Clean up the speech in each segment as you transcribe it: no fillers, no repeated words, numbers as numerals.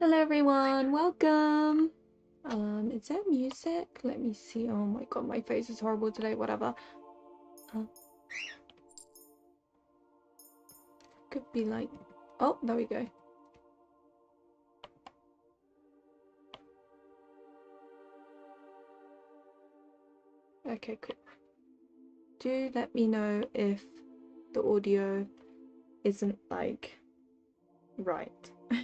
Hello everyone, welcome. Is there music? Let me see. Oh my god, my face is horrible today, whatever. Could be like, oh, there we go. Okay, cool. Do let me know if the audio isn't like right. Okay.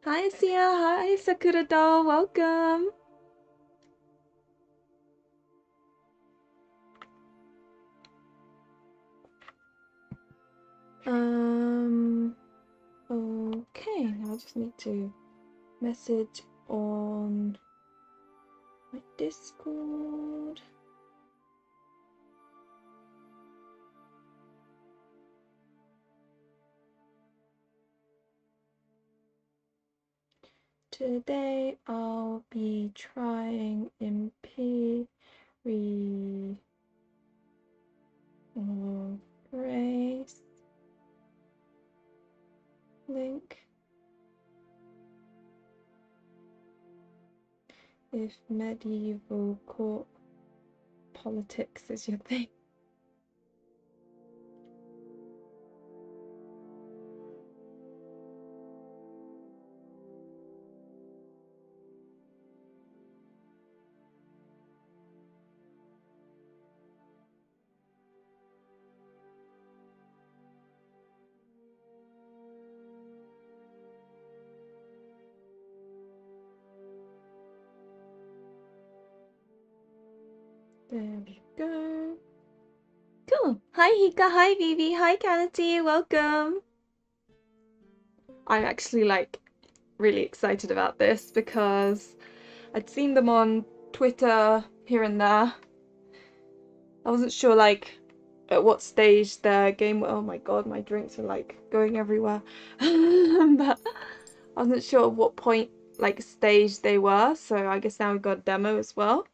Hi Sia, hi Sakura doll, welcome. Okay, now I just need to message on my Discord. Today I'll be trying Imperial Grace link. If medieval court politics is your thing. There we go. Cool. Hi Hika, hi Vivi, hi Kanati, welcome. I'm actually like really excited about this because I'd seen them on Twitter here and there. I wasn't sure like at what stage their game. Oh my god, my drinks are like going everywhere. But I wasn't sure at what point like stage they were, so I guess now we've got a demo as well.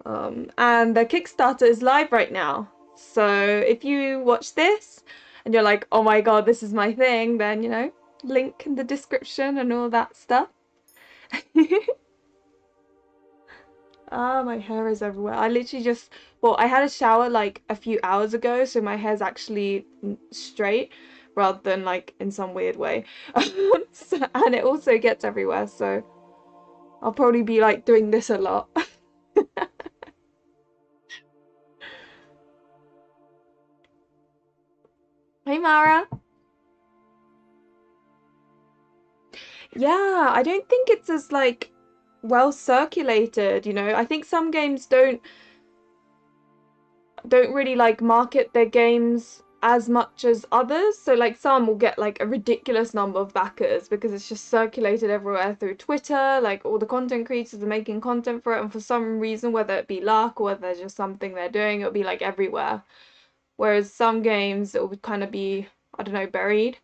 And the Kickstarter is live right now, so if you watch this and you're like, oh my god, this is my thing, then you know, link in the description and all that stuff. Ah, my hair is everywhere. I literally just, well, I had a shower like a few hours ago, so my hair's actually straight rather than like in some weird way. And it also gets everywhere, so I'll probably be like doing this a lot. Hey Mara. Yeah, I don't think it's as like well circulated, you know. I think some games don't really like market their games as much as others. So like some will get like a ridiculous number of backers because it's just circulated everywhere through Twitter, like all the content creators are making content for it, and for some reason, whether it be luck or whether there's just something they're doing, it'll be like everywhere. Whereas some games it will kind of be, I don't know, buried.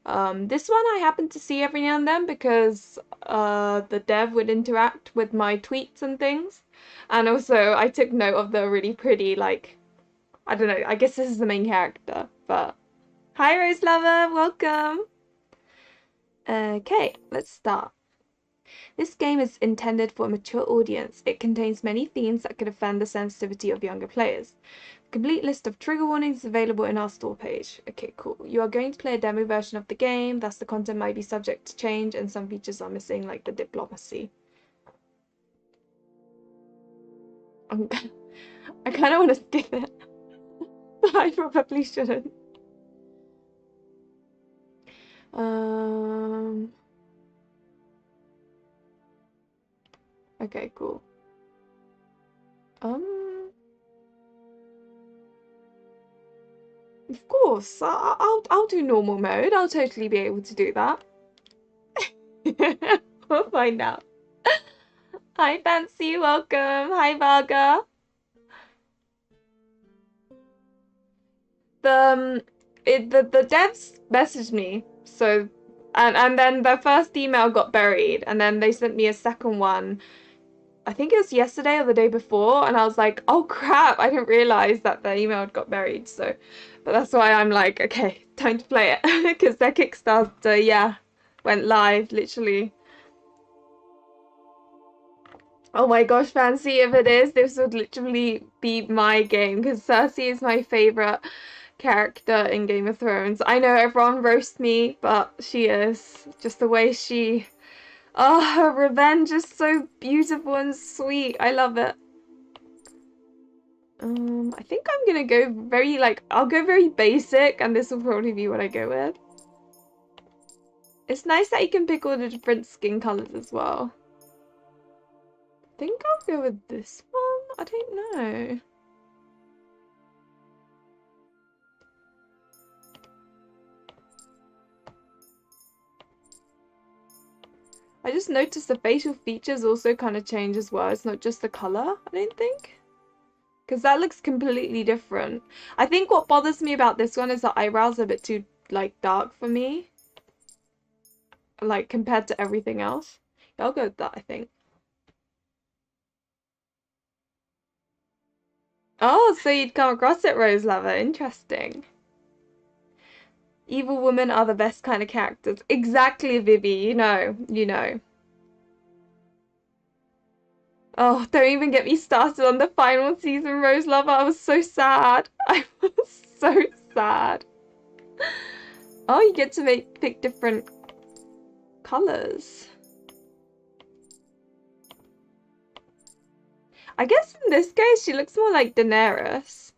This one I happen to see every now and then because the dev would interact with my tweets and things. And also I took note of the really pretty, like, I don't know, I guess this is the main character, but hi Rose Lover, welcome. Okay, let's start. This game is intended for a mature audience. It contains many themes that could offend the sensitivity of younger players. A complete list of trigger warnings is available in our store page. Okay, cool. You are going to play a demo version of the game, thus the content might be subject to change and some features are missing, like the diplomacy. I kind of want to skip it, but I probably shouldn't. Okay, cool. Of course, I'll do normal mode. I'll totally be able to do that. We'll find out. Hi Fancy, welcome. Hi Varga. The devs messaged me, so and then the first email got buried, and then they sent me a second one I think it was yesterday or the day before, and I was like, oh crap, I didn't realize that the email had got buried. So, but that's why I'm like, okay, time to play it because their Kickstarter, yeah, went live literally. Oh my gosh, Fancy, if it is, this would literally be my game because Cersei is my favorite character in Game of Thrones. I know everyone roasts me, but she is. Just the way she... Oh, her revenge is so beautiful and sweet. I love it. I think I'm gonna go very, like, I'll go very basic, and this will probably be what I go with. It's nice that you can pick all the different skin colors as well. I think I'll go with this one. I don't know. I just noticed the facial features also kind of change as well. It's not just the color, I don't think. Because that looks completely different. I think what bothers me about this one is the eyebrows are a bit too, like, dark for me. Like, compared to everything else. Yeah, I'll go with that, I think. Oh, so you'd come across it, Rose Lover. Interesting. Evil women are the best kind of characters. Exactly, Vivi. You know. You know. Oh, don't even get me started on the final season, Rose Lover. I was so sad. I was so sad. Oh, you get to pick different colors. I guess in this case, she looks more like Daenerys.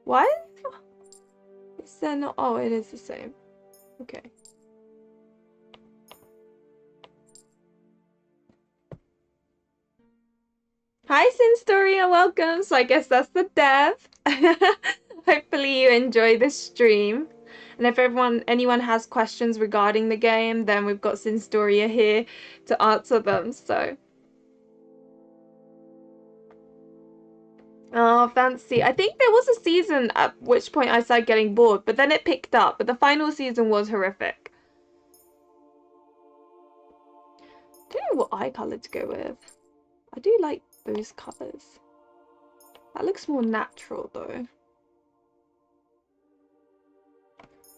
What? Is there not? Oh, it is the same. Okay. Hi, Sinstoria, welcome. So I guess that's the dev. Hopefully you enjoy this stream. And if anyone has questions regarding the game, then we've got Sinstoria here to answer them. So. Oh, fancy. I think there was a season at which point I started getting bored, but then it picked up. But the final season was horrific. I don't know what eye color to go with. I do like those colors. That looks more natural though.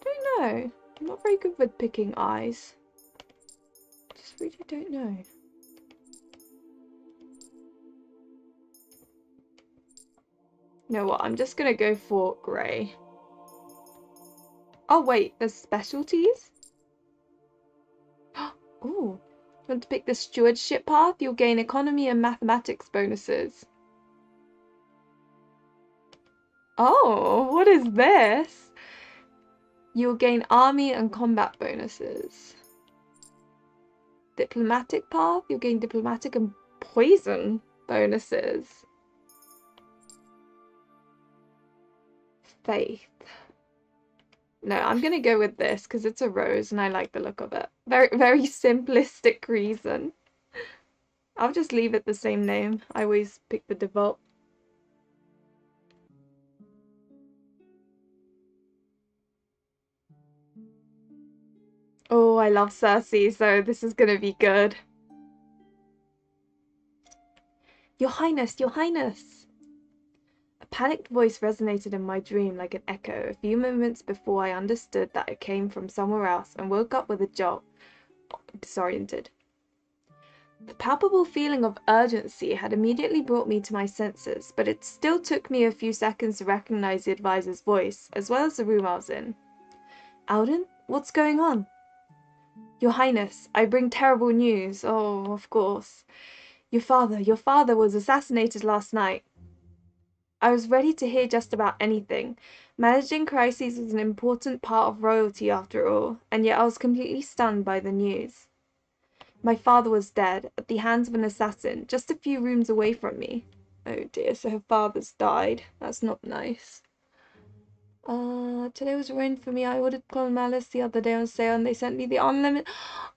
Don't know. I'm not very good with picking eyes. Just really don't know. You know what? I'm just gonna go for grey. Oh wait, there's specialties? Oh, you want to pick the stewardship path? You'll gain economy and mathematics bonuses. Oh, what is this? You'll gain army and combat bonuses. Diplomatic path, you'll gain diplomatic and poison bonuses. Faith. No, I'm gonna go with this because it's a rose and I like the look of it. Very, very simplistic reason. I'll just leave it the same name. I always pick the default. Oh, I love Cersei, so this is gonna be good. Your Highness, Your Highness! A panicked voice resonated in my dream like an echo a few moments before I understood that it came from somewhere else and woke up with a jolt, disoriented. The palpable feeling of urgency had immediately brought me to my senses, but it still took me a few seconds to recognize the advisor's voice, as well as the room I was in. Alden, what's going on? Your Highness, I bring terrible news. Oh, of course. Your father was assassinated last night. I was ready to hear just about anything. Managing crises is an important part of royalty after all, and yet I was completely stunned by the news. My father was dead, at the hands of an assassin, just a few rooms away from me. Oh dear, so her father's died. That's not nice. Today was ruined for me. I ordered Colin Malice the other day on sale and they sent me the unlimited...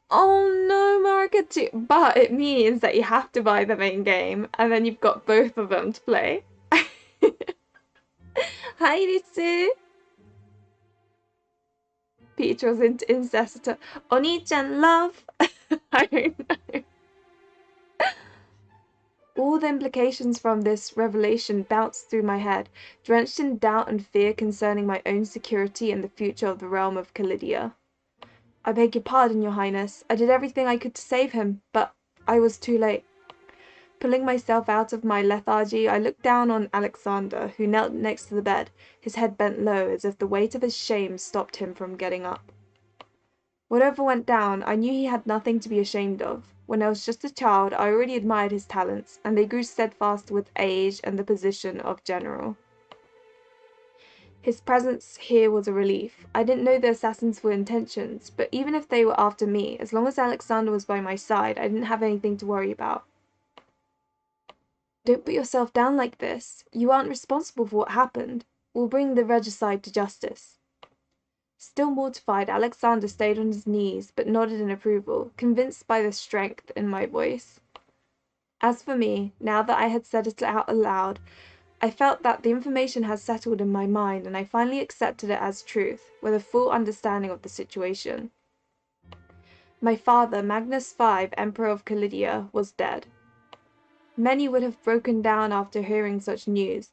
Oh no, Marika too. But it means that you have to buy the main game and then you've got both of them to play. Hi, Ritsu. Peach was into incest. Oni-chan love. I don't know. All the implications from this revelation bounced through my head, drenched in doubt and fear concerning my own security and the future of the realm of Calidia. I beg your pardon, your highness. I did everything I could to save him, but I was too late. Pulling myself out of my lethargy, I looked down on Alexander, who knelt next to the bed, his head bent low as if the weight of his shame stopped him from getting up. Whatever went down, I knew he had nothing to be ashamed of. When I was just a child, I already admired his talents, and they grew steadfast with age and the position of general. His presence here was a relief. I didn't know the assassin's full intentions, but even if they were after me, as long as Alexander was by my side, I didn't have anything to worry about. Don't put yourself down like this. You aren't responsible for what happened. We'll bring the regicide to justice. Still mortified, Alexander stayed on his knees, but nodded in approval, convinced by the strength in my voice. As for me, now that I had said it out aloud, I felt that the information had settled in my mind, and I finally accepted it as truth, with a full understanding of the situation. My father, Magnus V, Emperor of Calidia, was dead. Many would have broken down after hearing such news,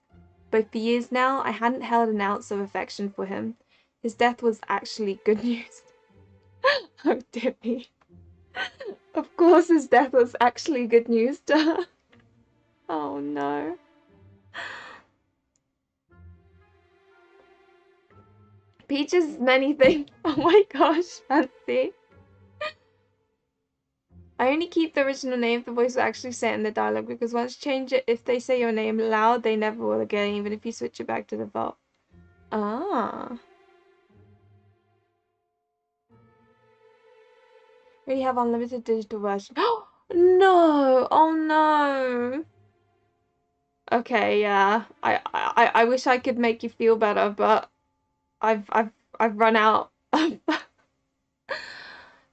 but for years now I hadn't held an ounce of affection for him. His death was actually good news. Oh dear me. Of course his death was actually good news to her. Oh no. Peach's many things. Oh my gosh, fancy. I only keep the original name if the voice will actually say it in the dialogue, because once you change it, if they say your name loud, they never will again, even if you switch it back to default. Ah. We have unlimited digital version. No! Oh no! Okay, yeah. I wish I could make you feel better, but I've run out.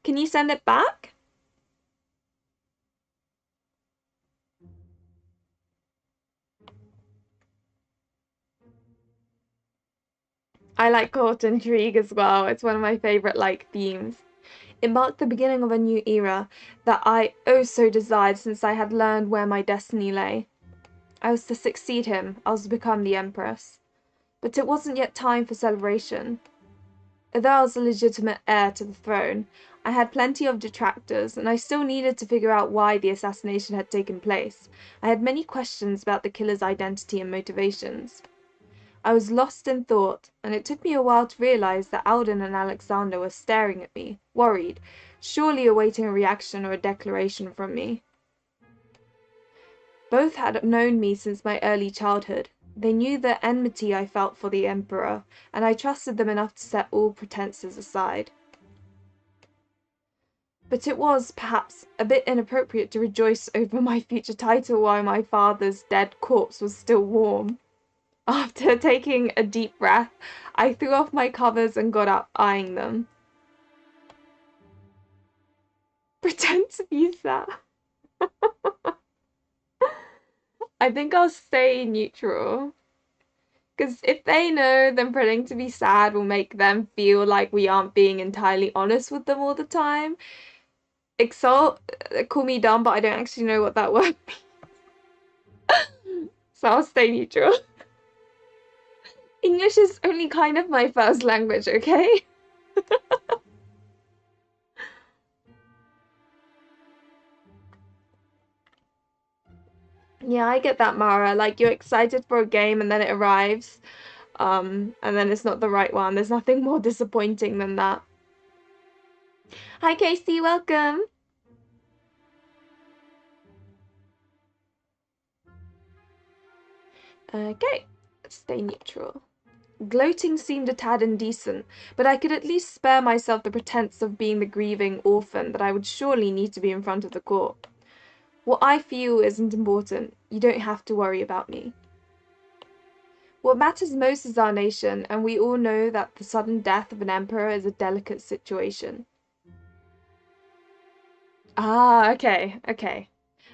Can you send it back? I like court intrigue as well. It's one of my favorite themes. It marked the beginning of a new era that I oh so desired since I had learned where my destiny lay. I was to succeed him. I was to become the empress. But it wasn't yet time for celebration. Although I was a legitimate heir to the throne, I had plenty of detractors, and I still needed to figure out why the assassination had taken place. I had many questions about the killer's identity and motivations. I was lost in thought, and it took me a while to realize that Alden and Alexander were staring at me, worried, surely awaiting a reaction or a declaration from me. Both had known me since my early childhood. They knew the enmity I felt for the Emperor, and I trusted them enough to set all pretenses aside. But it was, perhaps, a bit inappropriate to rejoice over my future title while my father's dead corpse was still warm. After taking a deep breath, I threw off my covers and got up, eyeing them. Pretend to be sad. I think I'll stay neutral. Because if they know, then pretending to be sad will make them feel like we aren't being entirely honest with them all the time. Exalt, call me dumb, but I don't actually know what that word means. So I'll stay neutral. English is only kind of my first language, okay? Yeah, I get that, Mara. Like, you're excited for a game and then it arrives, and then it's not the right one. There's nothing more disappointing than that. Hi, Casey, welcome. Okay, stay neutral. Gloating seemed a tad indecent, but I could at least spare myself the pretense of being the grieving orphan that I would surely need to be in front of the court. What I feel isn't important. You don't have to worry about me. What matters most is our nation, and we all know that the sudden death of an emperor is a delicate situation. Ah, okay, okay.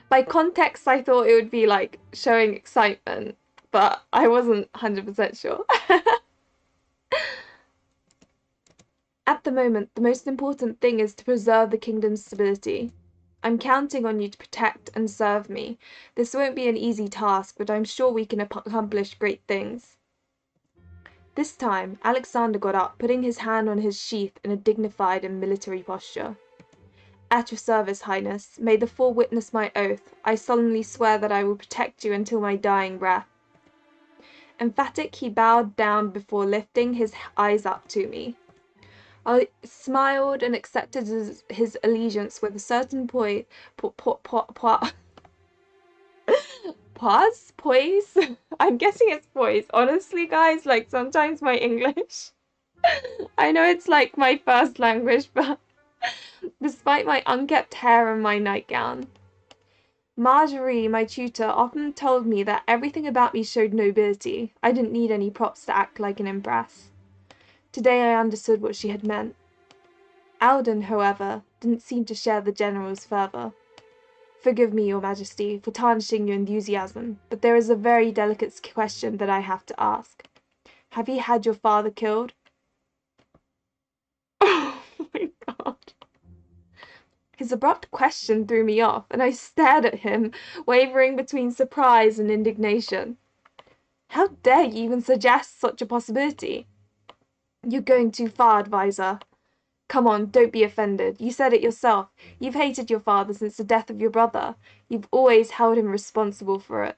By context, I thought it would be like showing excitement, but I wasn't 100% sure. At the moment, the most important thing is to preserve the kingdom's stability. I'm counting on you to protect and serve me. This won't be an easy task, but I'm sure we can accomplish great things. This time, Alexander got up, putting his hand on his sheath in a dignified and military posture. At your service, Highness. May the four witness my oath. I solemnly swear that I will protect you until my dying breath. Emphatic, he bowed down before lifting his eyes up to me. I smiled and accepted his allegiance with a certain poise. I'm guessing it's poise. Honestly, guys, like sometimes my English, I know it's like my first language, but despite my unkempt hair and my nightgown. Marjorie, my tutor, often told me that everything about me showed nobility. I didn't need any props to act like an empress. Today I understood what she had meant. Alden, however, didn't seem to share the general's fervour. Forgive me, Your Majesty, for tarnishing your enthusiasm, but there is a very delicate question that I have to ask. Have you had your father killed? Oh my god. His abrupt question threw me off, and I stared at him, wavering between surprise and indignation. How dare you even suggest such a possibility? You're going too far, adviser. Come on, don't be offended. You said it yourself. You've hated your father since the death of your brother. You've always held him responsible for it.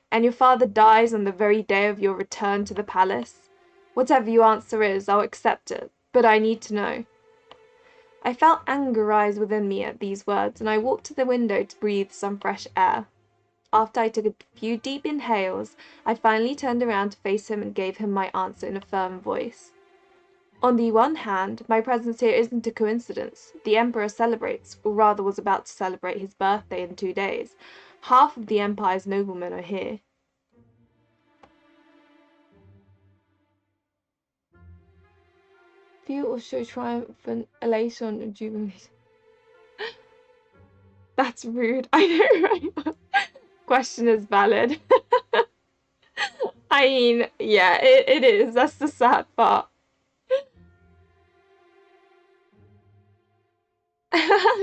And your father dies on the very day of your return to the palace? Whatever your answer is, I'll accept it, but I need to know. I felt anger rise within me at these words, and I walked to the window to breathe some fresh air. After I took a few deep inhales, I finally turned around to face him and gave him my answer in a firm voice. On the one hand, my presence here isn't a coincidence. The Emperor celebrates, or rather was about to celebrate, his birthday in 2 days. Half of the Empire's noblemen are here. Feel or show triumphant elation or jubilation. That's rude. I know, right? Question is valid. I mean, yeah, it is. That's the sad part.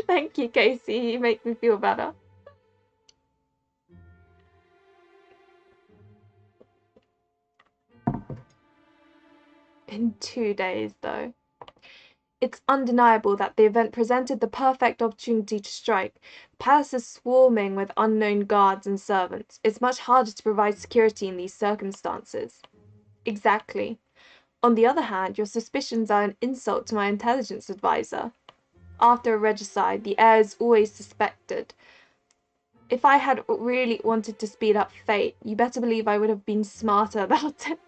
Thank you, Casey. You make me feel better. In 2 days, though. It's undeniable that the event presented the perfect opportunity to strike. The palace is swarming with unknown guards and servants. It's much harder to provide security in these circumstances. Exactly. On the other hand, your suspicions are an insult to my intelligence advisor. After a regicide, the heir is always suspected. If I had really wanted to speed up fate, you better believe I would have been smarter about it.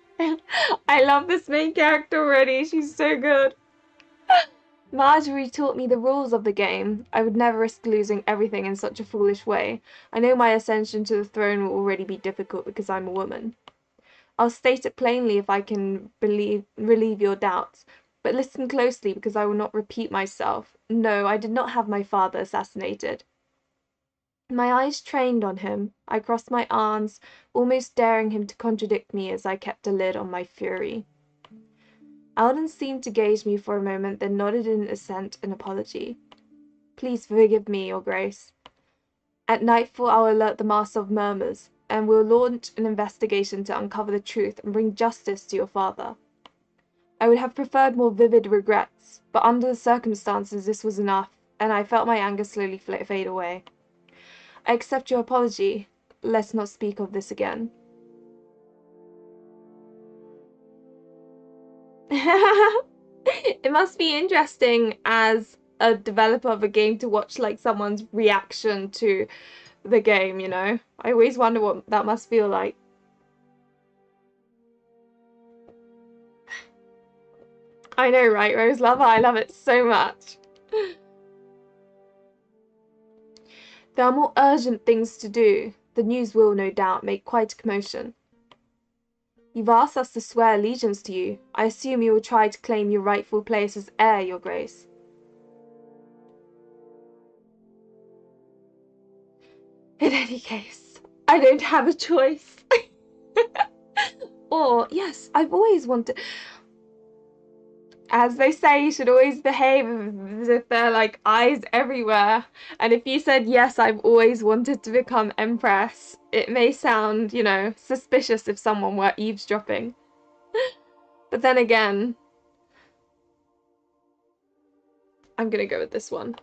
I love this main character already. She's so good. Marjorie taught me the rules of the game. I would never risk losing everything in such a foolish way. I know my ascension to the throne will already be difficult because I'm a woman. I'll state it plainly if I can relieve your doubts. But listen closely, because I will not repeat myself. No, I did not have my father assassinated. My eyes trained on him. I crossed my arms, almost daring him to contradict me as I kept a lid on my fury. Alden seemed to gauge me for a moment, then nodded in assent and apology. Please forgive me, Your Grace. At nightfall I'll alert the Master of Murmurs, and we'll launch an investigation to uncover the truth and bring justice to your father. I would have preferred more vivid regrets, but under the circumstances this was enough, and I felt my anger slowly fade away. I accept your apology. Let's not speak of this again. It must be interesting as a developer of a game to watch like someone's reaction to the game, you know? I always wonder what that must feel like. I know, right, Rose Lover? I love it so much. There are more urgent things to do. The news will, no doubt, make quite a commotion. You've asked us to swear allegiance to you. I assume you will try to claim your rightful place as heir, Your Grace. In any case, I don't have a choice. Or, yes, I've always wanted... As they say, you should always behave as if there are like eyes everywhere. And if you said, yes, I've always wanted to become empress, it may sound, you know, suspicious if someone were eavesdropping. But then again, I'm gonna go with this one.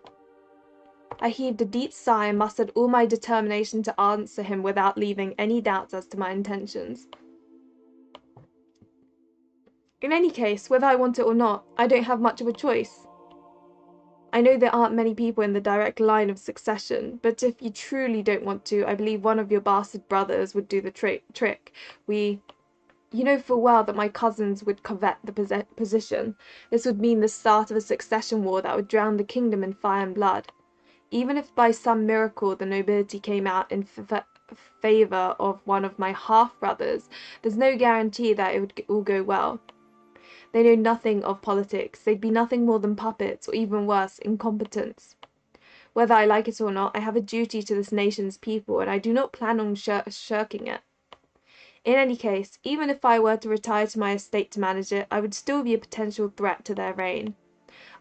I heaved a deep sigh and mustered all my determination to answer him without leaving any doubts as to my intentions. In any case, whether I want it or not, I don't have much of a choice. I know there aren't many people in the direct line of succession, but if you truly don't want to, I believe one of your bastard brothers would do the trick. You know full well that my cousins would covet the position. This would mean the start of a succession war that would drown the kingdom in fire and blood. Even if by some miracle the nobility came out in favour of one of my half-brothers, there's no guarantee that it would all go well. They know nothing of politics. They'd be nothing more than puppets, or even worse, incompetents. Whether I like it or not, I have a duty to this nation's people, and I do not plan on shirking it. In any case, even if I were to retire to my estate to manage it, I would still be a potential threat to their reign.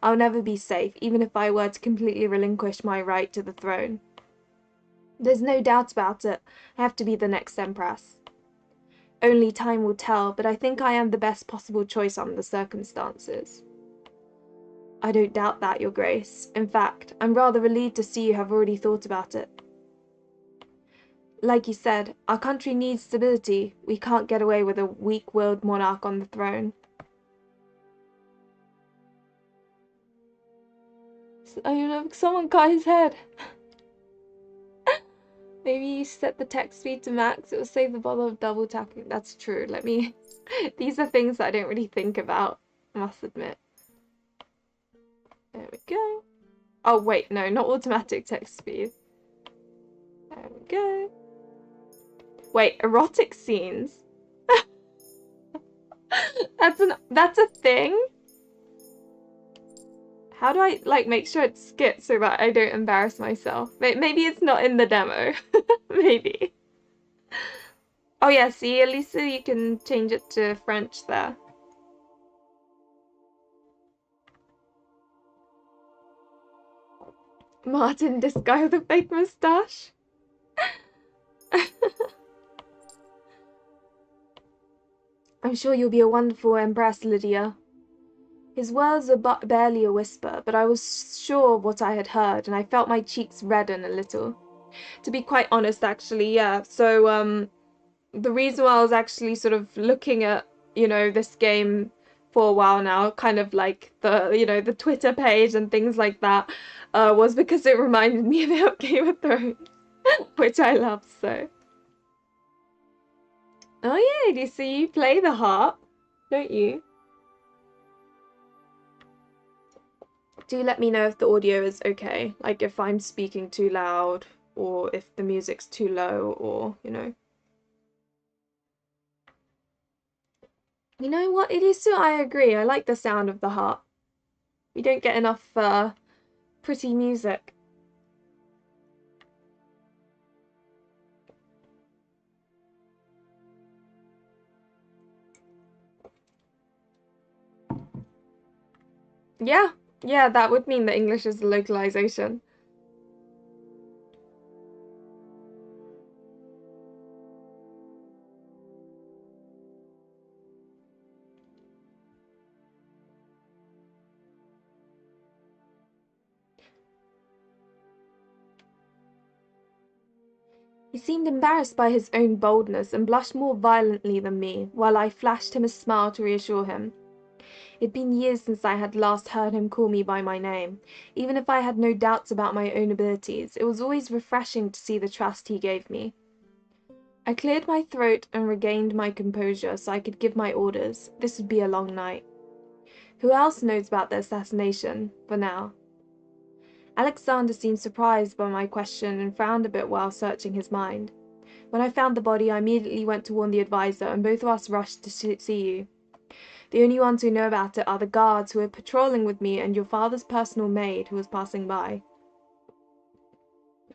I'll never be safe, even if I were to completely relinquish my right to the throne. There's no doubt about it. I have to be the next empress. Only time will tell, but I think I am the best possible choice under the circumstances. I don't doubt that, Your Grace. In fact, I'm rather relieved to see you have already thought about it. Like you said, our country needs stability. We can't get away with a weak-willed monarch on the throne. Someone cut his head. Maybe you set the text speed to max. It will save the bother of double tapping. That's true. These are things that I don't really think about, I must admit. There we go. Oh, wait, no, not automatic text speed. There we go. Wait, erotic scenes? That's a thing? How do I, make sure it's skipped so that I don't embarrass myself? Maybe it's not in the demo. Maybe. Oh yeah, see, at least you can change it to French there. Martin, this guy with a fake moustache. I'm sure you'll be a wonderful empress, Lydia. His words were but barely a whisper, but I was sure of what I had heard, and I felt my cheeks redden a little. To be quite honest, actually, yeah. So, the reason why I was actually sort of looking at, this game for a while now, kind of like the Twitter page and things like that, was because it reminded me about Game of Thrones, which I love so. Oh yeah, so you play the harp, don't you? Do let me know if the audio is okay, like if I'm speaking too loud, or if the music's too low, or, You know what, it is so, I agree, I like the sound of the harp. We don't get enough, pretty music. Yeah, that would mean that English is a localization. He seemed embarrassed by his own boldness and blushed more violently than me, while I flashed him a smile to reassure him. It had been years since I had last heard him call me by my name. Even if I had no doubts about my own abilities, it was always refreshing to see the trust he gave me. I cleared my throat and regained my composure so I could give my orders. This would be a long night. Who else knows about the assassination, for now? Alexander seemed surprised by my question and frowned a bit while searching his mind. When I found the body, I immediately went to warn the advisor, and both of us rushed to see you. The only ones who know about it are the guards who were patrolling with me and your father's personal maid who was passing by.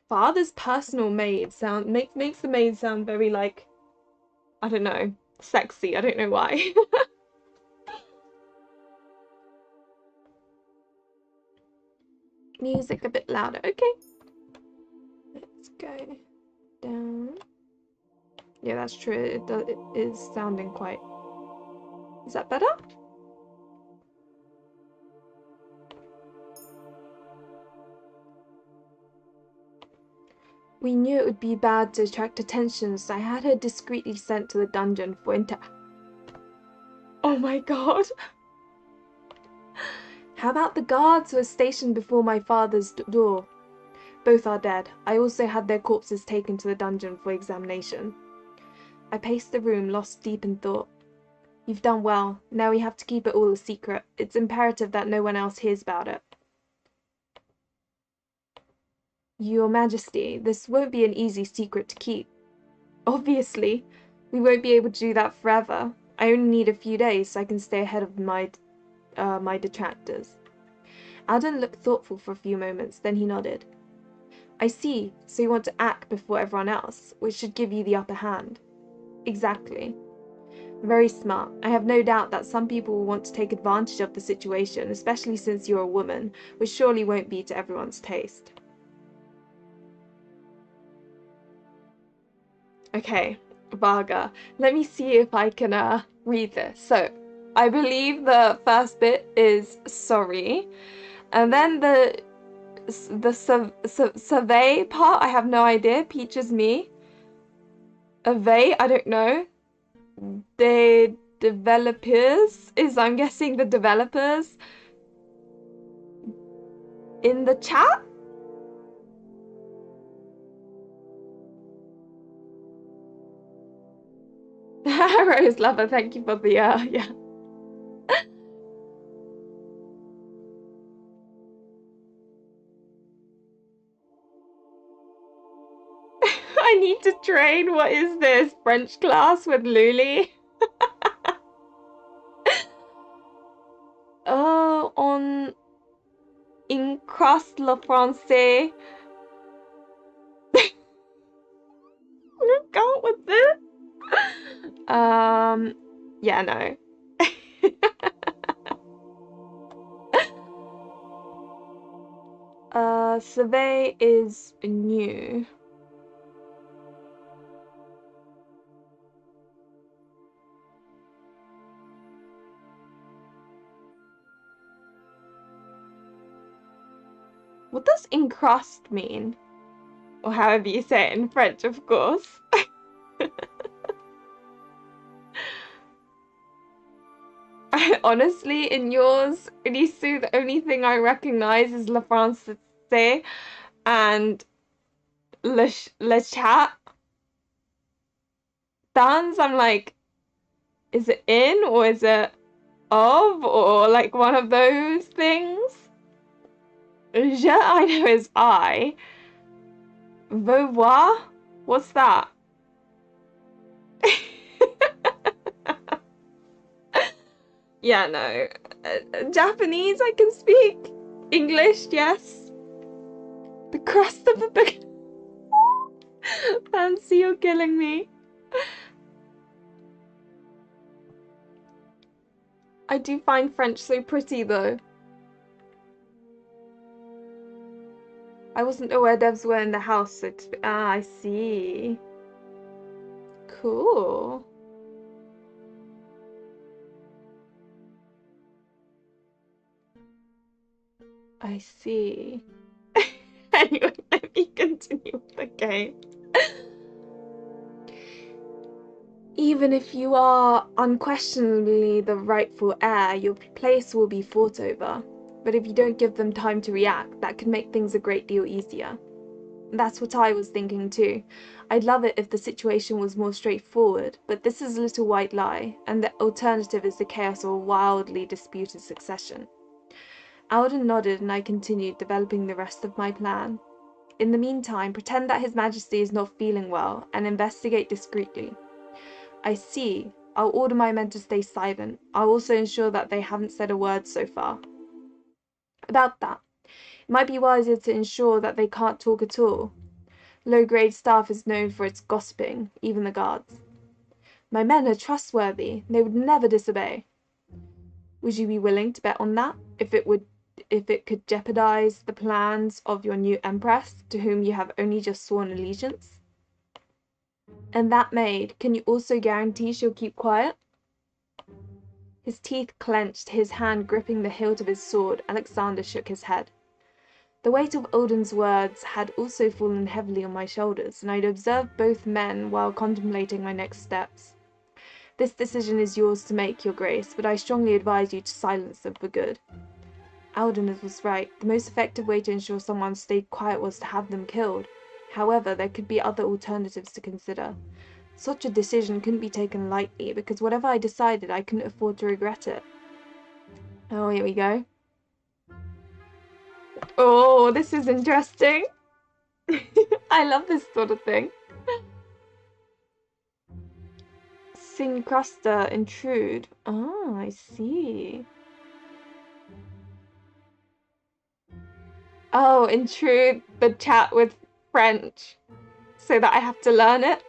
Father's personal maid makes the maid sound very, I don't know, sexy. I don't know why. make music a bit louder. Okay. Let's go down. Yeah, that's true. It is sounding quite... Is that better? We knew it would be bad to attract attention, so I had her discreetly sent to the dungeon for Oh my god! How about the guards who were stationed before my father's door? Both are dead. I also had their corpses taken to the dungeon for examination. I paced the room, lost deep in thought. You've done well. Now we have to keep it all a secret. It's imperative that no one else hears about it. Your Majesty, this won't be an easy secret to keep. Obviously. We won't be able to do that forever. I only need a few days so I can stay ahead of my detractors. Alden looked thoughtful for a few moments, then he nodded. I see, so you want to act before everyone else, which should give you the upper hand. Exactly. Very smart. I have no doubt that some people will want to take advantage of the situation, especially since you're a woman, which surely won't be to everyone's taste. Okay, Varga, let me see if I can read this. So, I believe the first bit is sorry, and then the survey part, I have no idea. Peaches me. Avey, I don't know. The developers is, I'm guessing, the developers in the chat. Rose Lover, thank you for the yeah. I need to train. What is this? French class with Luli? On Incross le Français. I can't with this. Yeah, no. Survey is new. What does encrust mean? Or however you say it in French, of course. Honestly, in yours, Elisu, the only thing I recognize is Le Français and Le Chat. Dans, I'm like, is it in or is it of or like one of those things? Je, I know is I. Vauvoir? What's that? Yeah, no. Japanese, I can speak. English, yes. The crust of a big... Fancy, you're killing me. I do find French so pretty, though. I wasn't aware devs were in the house, so I see. Cool. I see. Anyway, let me continue with the game. Even if you are unquestionably the rightful heir, your place will be fought over. But if you don't give them time to react, that could make things a great deal easier. That's what I was thinking too. I'd love it if the situation was more straightforward, but this is a little white lie, and the alternative is the chaos of a wildly disputed succession. Alden nodded and I continued developing the rest of my plan. In the meantime, pretend that His Majesty is not feeling well and investigate discreetly. I see. I'll order my men to stay silent. I'll also ensure that they haven't said a word so far. About that, it might be wiser to ensure that they can't talk at all. Low-grade staff is known for its gossiping, even the guards. My men are trustworthy. They would never disobey. Would you be willing to bet on that? If it would if it could jeopardize the plans of your new empress, to whom you have only just sworn allegiance? And that maid, can you also guarantee she'll keep quiet? His teeth clenched, his hand gripping the hilt of his sword. Alexander shook his head. The weight of Odin's words had also fallen heavily on my shoulders, and I'd observed both men while contemplating my next steps. This decision is yours to make, Your Grace, but I strongly advise you to silence them for good. Alden was right. The most effective way to ensure someone stayed quiet was to have them killed. However, there could be other alternatives to consider. Such a decision couldn't be taken lightly, because whatever I decided, I couldn't afford to regret it. Oh, here we go. Oh, this is interesting. I love this sort of thing. Syncrusta intrude. Oh, I see. Oh, intrude the chat with French so that I have to learn it.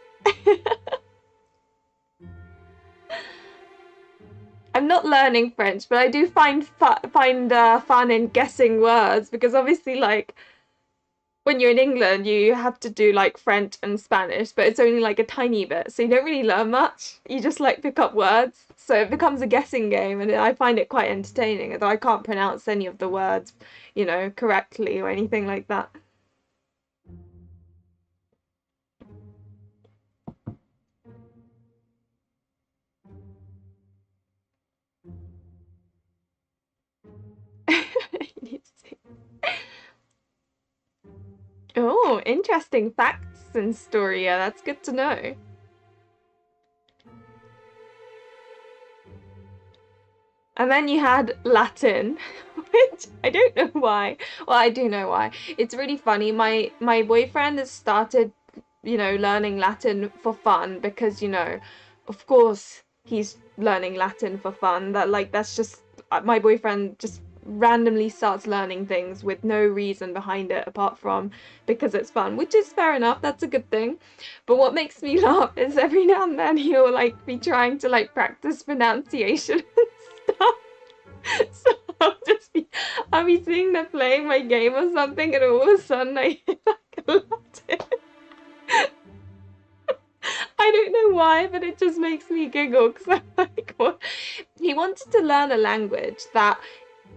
I'm not learning French, but I do find fun in guessing words, because obviously, like, when you're in England, you have to do like French and Spanish, but it's only like a tiny bit, so you don't really learn much. You just like pick up words, so it becomes a guessing game, and I find it quite entertaining, although I can't pronounce any of the words, you know, correctly or anything like that. Oh, interesting facts in Storia. That's good to know. And then you had Latin, which I don't know why. Well, I do know why. It's really funny. My boyfriend has started, you know, learning Latin for fun because, you know, of course he's learning Latin for fun. That's just my boyfriend just randomly starts learning things with no reason behind it apart from because it's fun, which is fair enough. That's a good thing. But what makes me laugh is every now and then he'll like be trying to like practice pronunciation and stuff. So I'll be sitting there playing my game or something, and all of a sudden I hear like a Latin. I don't know why, but it just makes me giggle because I'm like, what? He wanted to learn a language that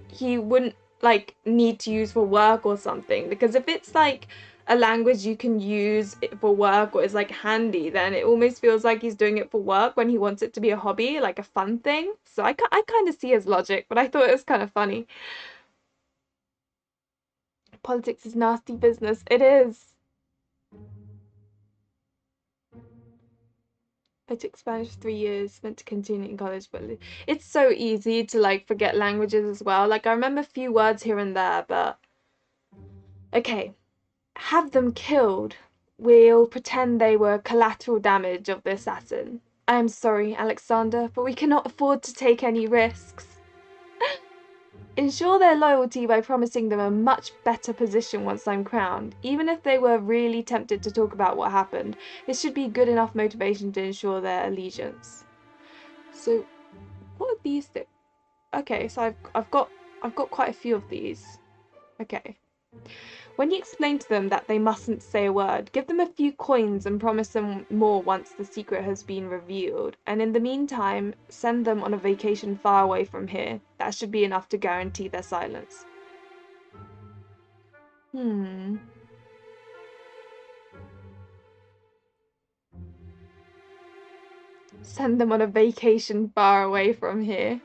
he wouldn't like need to use for work or something, because if it's like a language you can use for work or is like handy, then it almost feels like he's doing it for work when he wants it to be a hobby, like a fun thing. So I kind of see his logic, but I thought it was kind of funny. Politics is nasty business. It is. I took Spanish for 3 years, meant to continue in college, but it's so easy to like forget languages as well. Like I remember a few words here and there, but okay. Have them killed. We'll pretend they were collateral damage of the assassin. I am sorry, Alexander, but we cannot afford to take any risks. Ensure their loyalty by promising them a much better position once I'm crowned. Even if they were really tempted to talk about what happened, this should be good enough motivation to ensure their allegiance. So, what are these things? Okay, so I've got quite a few of these. Okay. When you explain to them that they mustn't say a word, give them a few coins and promise them more once the secret has been revealed. And in the meantime, send them on a vacation far away from here. That should be enough to guarantee their silence. Send them on a vacation far away from here.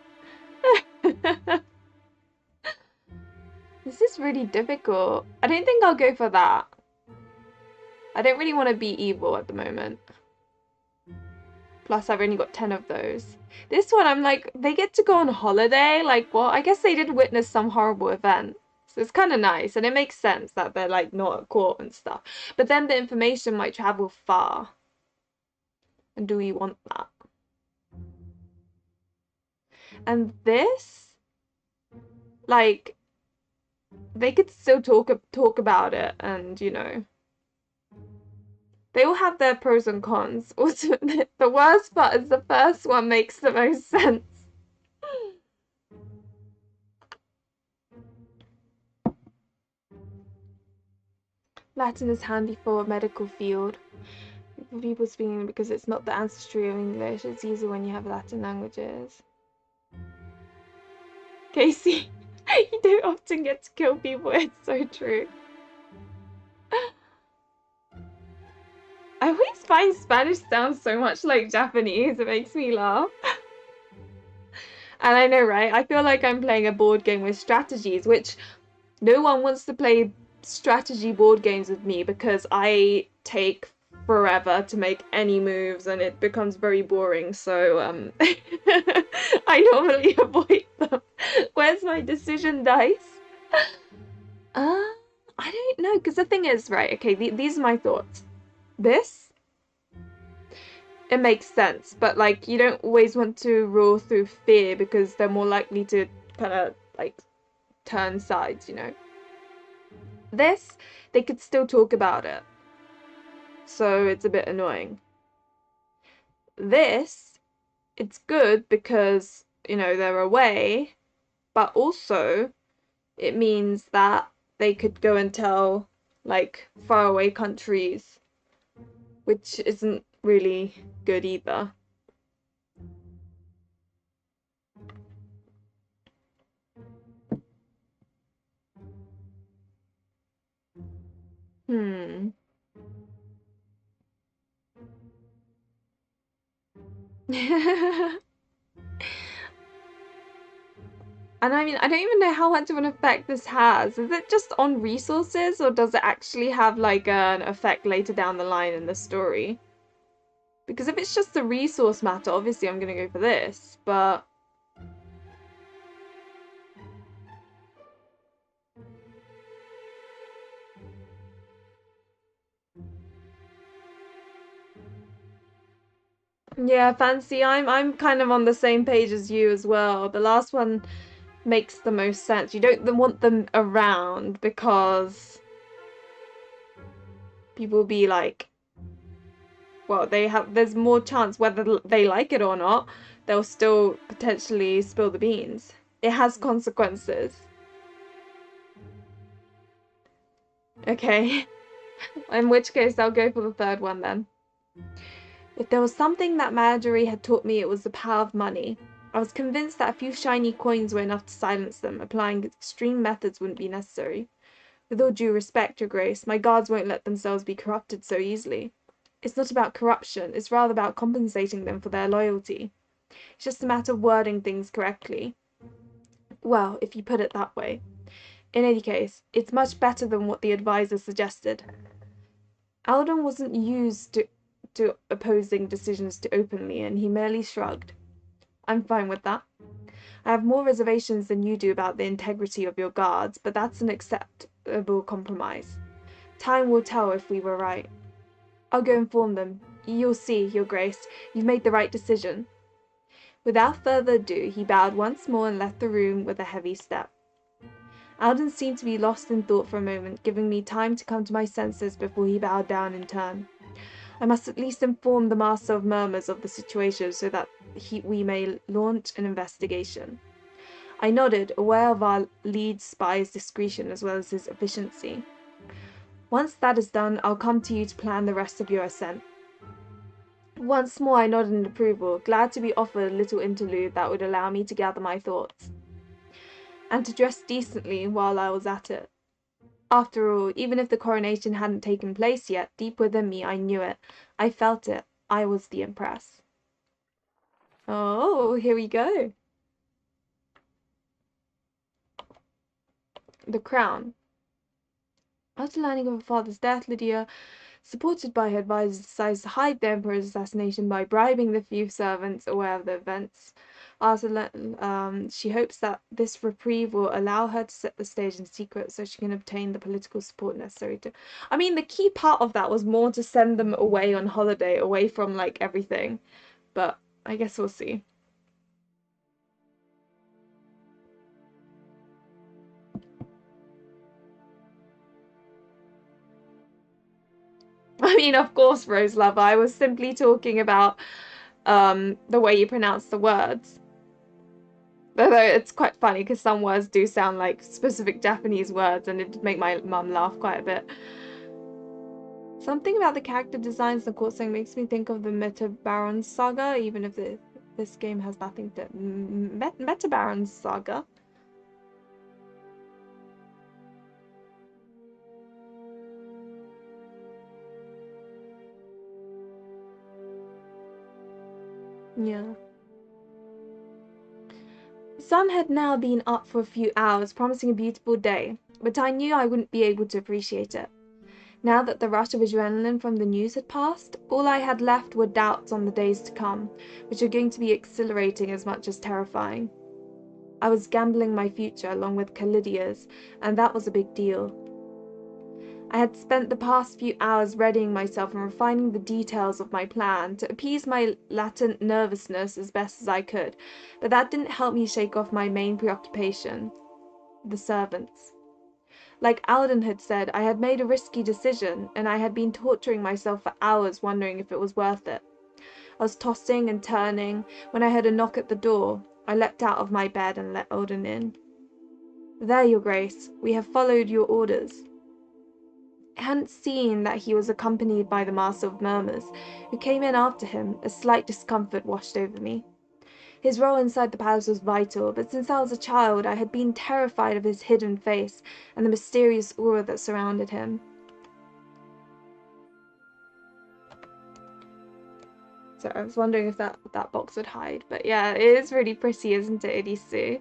This is really difficult. I don't think I'll go for that. I don't really want to be evil at the moment. Plus, I've only got 10 of those. This one, I'm like, they get to go on holiday? Like, well, I guess they did witness some horrible event. So it's kind of nice, and it makes sense that they're, like, not at court and stuff. But then the information might travel far. And do we want that? And this? Like, they could still talk about it, and, you know. They all have their pros and cons. Also, the worst part is the first one makes the most sense. Latin is handy for a medical field. People speaking because it's not the ancestry of English. It's easy when you have Latin languages. Casey, you don't often get to kill people. It's so true. I always find Spanish sounds so much like Japanese. It makes me laugh. And I know, right? I feel like I'm playing a board game with strategies, which no one wants to play strategy board games with me because I take forever to make any moves and it becomes very boring. So I normally avoid them. Where's my decision dice? I don't know, because the thing is, right, okay, these are my thoughts. This, it makes sense, but like you don't always want to rule through fear because they're more likely to kind of like turn sides, you know. This, they could still talk about it, so it's a bit annoying. This, it's good because, you know, they're away, but also it means that they could go and tell like faraway countries, which isn't really good either. And I mean, I don't even know how much of an effect this has. Is it just on resources, or does it actually have like an effect later down the line in the story? Because if it's just the resource matter, obviously I'm gonna go for this, but... Yeah, Fancy, I'm kind of on the same page as you as well. The last one makes the most sense. You don't want them around because people will be like, well, there's more chance whether they like it or not, they'll still potentially spill the beans. It has consequences. Okay. In which case, I'll go for the third one then. If there was something that Marjorie had taught me, it was the power of money. I was convinced that a few shiny coins were enough to silence them. Applying extreme methods wouldn't be necessary. With all due respect, Your Grace, my guards won't let themselves be corrupted so easily. It's not about corruption, it's rather about compensating them for their loyalty. It's just a matter of wording things correctly. Well, if you put it that way. In any case, it's much better than what the advisor suggested. Alden wasn't used to opposing decisions too openly, and he merely shrugged. I'm fine with that. I have more reservations than you do about the integrity of your guards, but that's an acceptable compromise. Time will tell if we were right. I'll go inform them. You'll see, Your Grace, you've made the right decision. Without further ado, he bowed once more and left the room with a heavy step. Alden seemed to be lost in thought for a moment, giving me time to come to my senses before he bowed down in turn. I must at least inform the Master of Murmurs of the situation so that we may launch an investigation. I nodded, aware of our lead spy's discretion as well as his efficiency. Once that is done, I'll come to you to plan the rest of your ascent. Once more I nodded in approval, glad to be offered a little interlude that would allow me to gather my thoughts. And to dress decently while I was at it. After all, even if the coronation hadn't taken place yet, deep within me I knew it. I felt it. I was the empress. Oh, here we go. The crown. After learning of her father's death, Lydia, supported by her advisors, decides to hide the emperor's assassination by bribing the few servants aware of the events. She hopes that this reprieve will allow her to set the stage in secret so she can obtain the political support necessary to... I mean, the key part of that was more to send them away on holiday, away from, like, everything. But I guess we'll see. I mean, of course, Rose Lover, I was simply talking about the way you pronounce the words. Although it's quite funny because some words do sound like specific Japanese words, and it did make my mum laugh quite a bit. Something about the character designs and the court setting makes me think of the Meta Baron saga, even if this game has nothing to... Meta Baron saga? Yeah. The sun had now been up for a few hours, promising a beautiful day, but I knew I wouldn't be able to appreciate it. Now that the rush of adrenaline from the news had passed, all I had left were doubts on the days to come, which are going to be exhilarating as much as terrifying. I was gambling my future along with Calidia's, and that was a big deal. I had spent the past few hours readying myself and refining the details of my plan to appease my latent nervousness as best as I could, but that didn't help me shake off my main preoccupation: the servants. Like Alden had said, I had made a risky decision, and I had been torturing myself for hours wondering if it was worth it. I was tossing and turning when I heard a knock at the door. I leapt out of my bed and let Alden in. "There, your grace. We have followed your orders." I hadn't seen that he was accompanied by the Master of Murmurs, who came in after him. A slight discomfort washed over me. His role inside the palace was vital, but since I was a child I had been terrified of his hidden face and the mysterious aura that surrounded him. So I was wondering if that box would hide, but yeah, it is really pretty, isn't it, Irisu?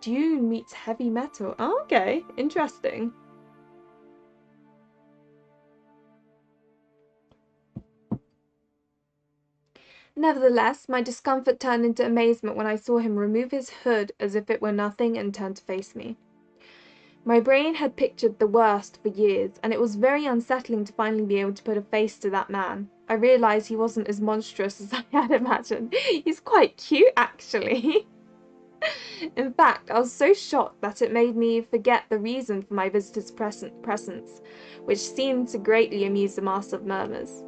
Dune meets heavy metal. Oh, okay, interesting. Nevertheless, my discomfort turned into amazement when I saw him remove his hood as if it were nothing and turn to face me. My brain had pictured the worst for years, and it was very unsettling to finally be able to put a face to that man. I realized he wasn't as monstrous as I had imagined. He's quite cute, actually. In fact, I was so shocked that it made me forget the reason for my visitor's presence, which seemed to greatly amuse the Master of Murmurs.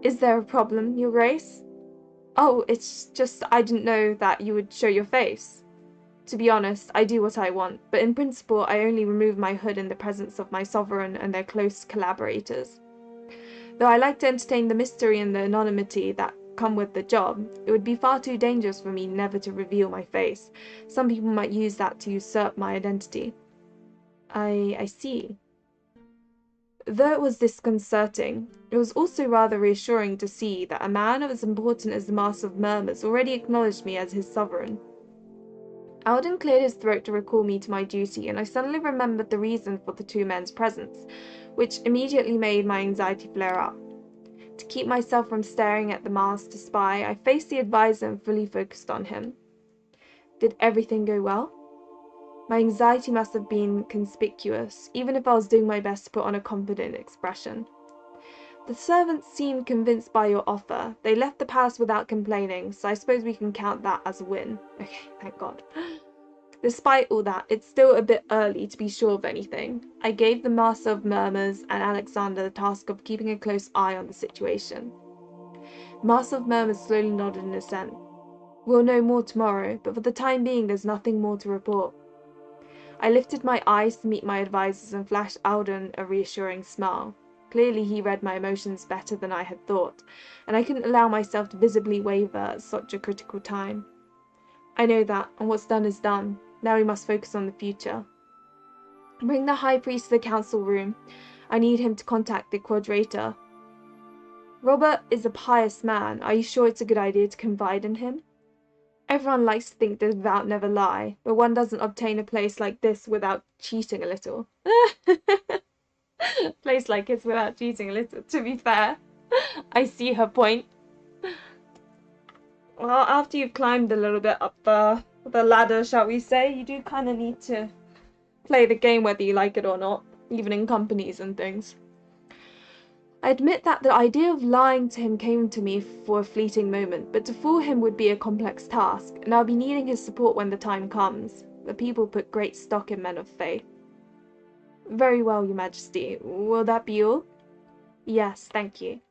"Is there a problem, your grace?" "Oh, it's just I didn't know that you would show your face. To be honest, I do what I want, but in principle I only remove my hood in the presence of my sovereign and their close collaborators. Though I like to entertain the mystery and the anonymity that come with the job, it would be far too dangerous for me never to reveal my face. Some people might use that to usurp my identity." I see. Though it was disconcerting, it was also rather reassuring to see that a man as important as the Master of Murmurs already acknowledged me as his sovereign. Alden cleared his throat to recall me to my duty, and I suddenly remembered the reason for the two men's presence, which immediately made my anxiety flare up. To keep myself from staring at the master spy, I faced the advisor and fully focused on him. Did everything go well? My anxiety must have been conspicuous, even if I was doing my best to put on a confident expression. "The servants seemed convinced by your offer. They left the palace without complaining, so I suppose we can count that as a win." Okay, thank God. "Despite all that, it's still a bit early to be sure of anything. I gave the Master of Murmurs and Alexander the task of keeping a close eye on the situation." Master of Murmurs slowly nodded in assent. "We'll know more tomorrow, but for the time being there's nothing more to report." I lifted my eyes to meet my advisor's and flashed Alden a reassuring smile. Clearly he read my emotions better than I had thought, and I couldn't allow myself to visibly waver at such a critical time. "I know that, and what's done is done. Now we must focus on the future. Bring the High Priest to the council room. I need him to contact the Quadrator." "Robert is a pious man. Are you sure it's a good idea to confide in him?" "Everyone likes to think the devout never lie, but one doesn't obtain a place like this without cheating a little." Place like this without cheating a little, to be fair. I see her point. Well, after you've climbed a little bit up the ladder, shall we say, you do kind of need to play the game whether you like it or not, even in companies and things. I admit that the idea of lying to him came to me for a fleeting moment, but to fool him would be a complex task, and I'll be needing his support when the time comes. The people put great stock in men of faith. "Very well, your majesty. Will that be all?" "Yes, thank you."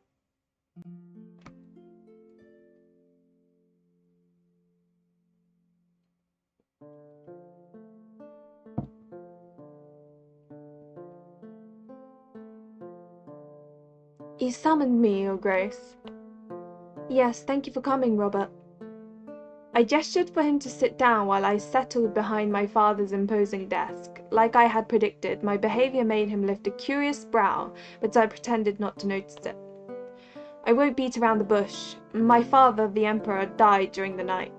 You summoned me, Your Grace. Yes, thank you for coming, Robert. I gestured for him to sit down while I settled behind my father's imposing desk. Like I had predicted, my behavior made him lift a curious brow, but I pretended not to notice it. I won't beat around the bush. My father, the Emperor, died during the night.